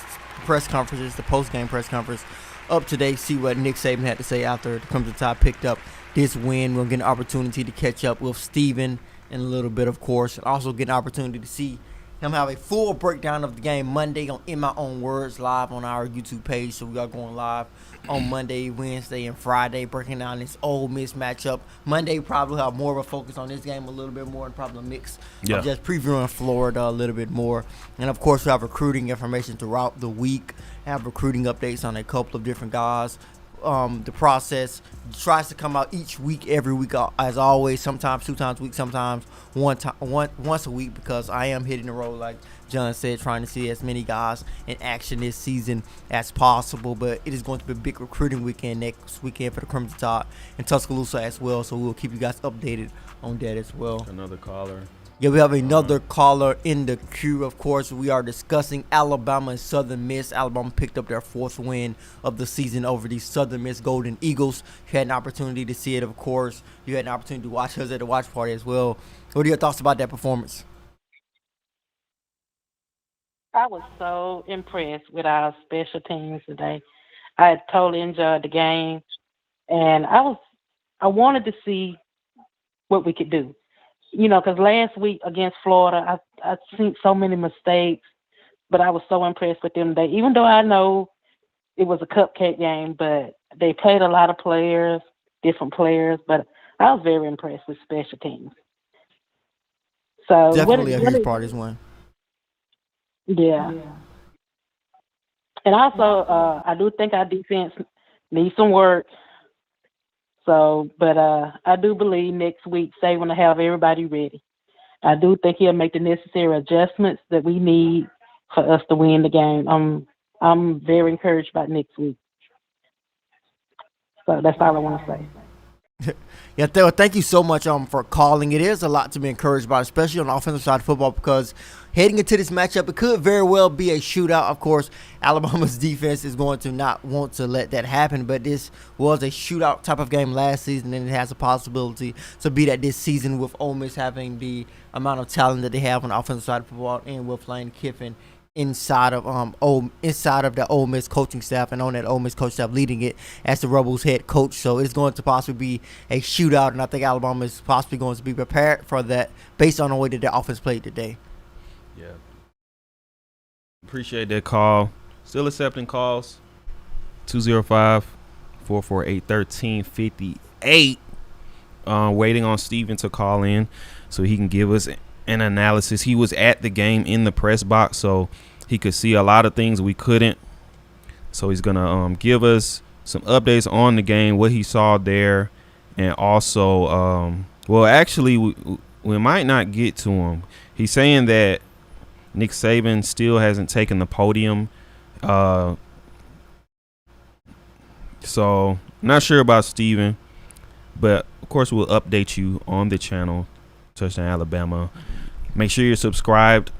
conferences, the post-game press conference up to date, see what Nick Saban had to say after the Crimson Tide picked up this win. We'll get an opportunity to catch up with Steven in a little bit, of course, and also get an opportunity to see him have a full breakdown of the game Monday on In My Own Words live on our YouTube page. So we are going live on Monday, Wednesday, and Friday, breaking down this Ole Miss matchup. Monday probably have more of a focus on this game a little bit more, and probably a mix of just previewing Florida a little bit more. And of course, we have recruiting information throughout the week. Have recruiting updates on a couple of different guys. the process. Tries to come out each week, every week, as always. Sometimes 2 times a week, sometimes once a week, because I am hitting the road, like John said, trying to see as many guys in action this season as possible. But it is going to be a big recruiting weekend next weekend for the Crimson Tide in Tuscaloosa as well. So we'll keep you guys updated on that as well. Another caller. Yeah, we have another caller in the queue. Of course, we are discussing Alabama and Southern Miss. Alabama picked up their 4th win of the season over the Southern Miss Golden Eagles. You had an opportunity to see it, of course. You had an opportunity to watch us at the watch party as well. What are your thoughts about that performance? I was so impressed with our special teams today. I totally enjoyed the game, and I wanted to see what we could do. Because last week against Florida, I seen so many mistakes, but I was so impressed with them today. Even though I know it was a cupcake game, but they played a lot of players, different players, but I was very impressed with special teams. So definitely a huge part of this one. Yeah. And also, I do think our defense needs some work. So, but I do believe next week Saban will have everybody ready. I do think he'll make the necessary adjustments that we need for us to win the game. I'm very encouraged about next week. So that's all I want to say. Yeah, Theo, thank you so much for calling. It is a lot to be encouraged about, especially on the offensive side of football, because heading into this matchup, it could very well be a shootout. Of course, Alabama's defense is going to not want to let that happen, but this was a shootout type of game last season, and it has a possibility to be that this season with Ole Miss having the amount of talent that they have on the offensive side of football, and with Lane Kiffin inside of the Ole Miss coaching staff, and on that Ole Miss coaching staff leading it as the Rebels head coach. So it's going to possibly be a shootout, and I think Alabama is possibly going to be prepared for that based on the way that their offense played today. Yeah. Appreciate that call. Still accepting calls. 205-448-1358. Waiting on Steven to call in so he can give us an analysis. He was at the game in the press box, so he could see a lot of things we couldn't. So he's gonna give us some updates on the game, what he saw there, and also, well, actually, we might not get to him. He's saying that Nick Saban still hasn't taken the podium. So not sure about Steven, but of course we'll update you on the channel, Touchdown Alabama. Make sure you're subscribed.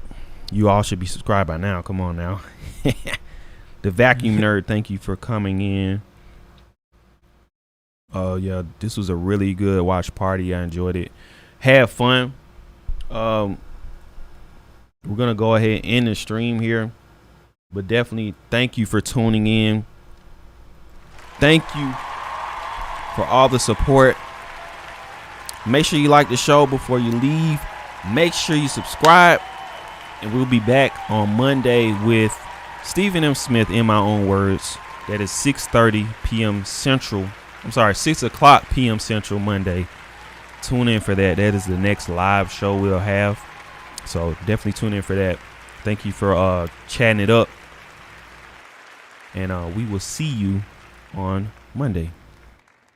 You all should be subscribed by now. Come on now. The Vacuum Nerd, thank you for coming in. Yeah, this was a really good watch party. I enjoyed it. Had fun. We're gonna go ahead and end the stream here, but definitely thank you for tuning in. Thank you for all the support. Make sure you like the show before you leave. Make sure you subscribe, and we'll be back on Monday with Stephen M. Smith, in my own words. That is 6:30 p.m. Central. I'm sorry, 6 o'clock p.m. Central Monday. Tune in for that. That is the next live show we'll have. So definitely tune in for that. Thank you for chatting it up. And we will see you on Monday.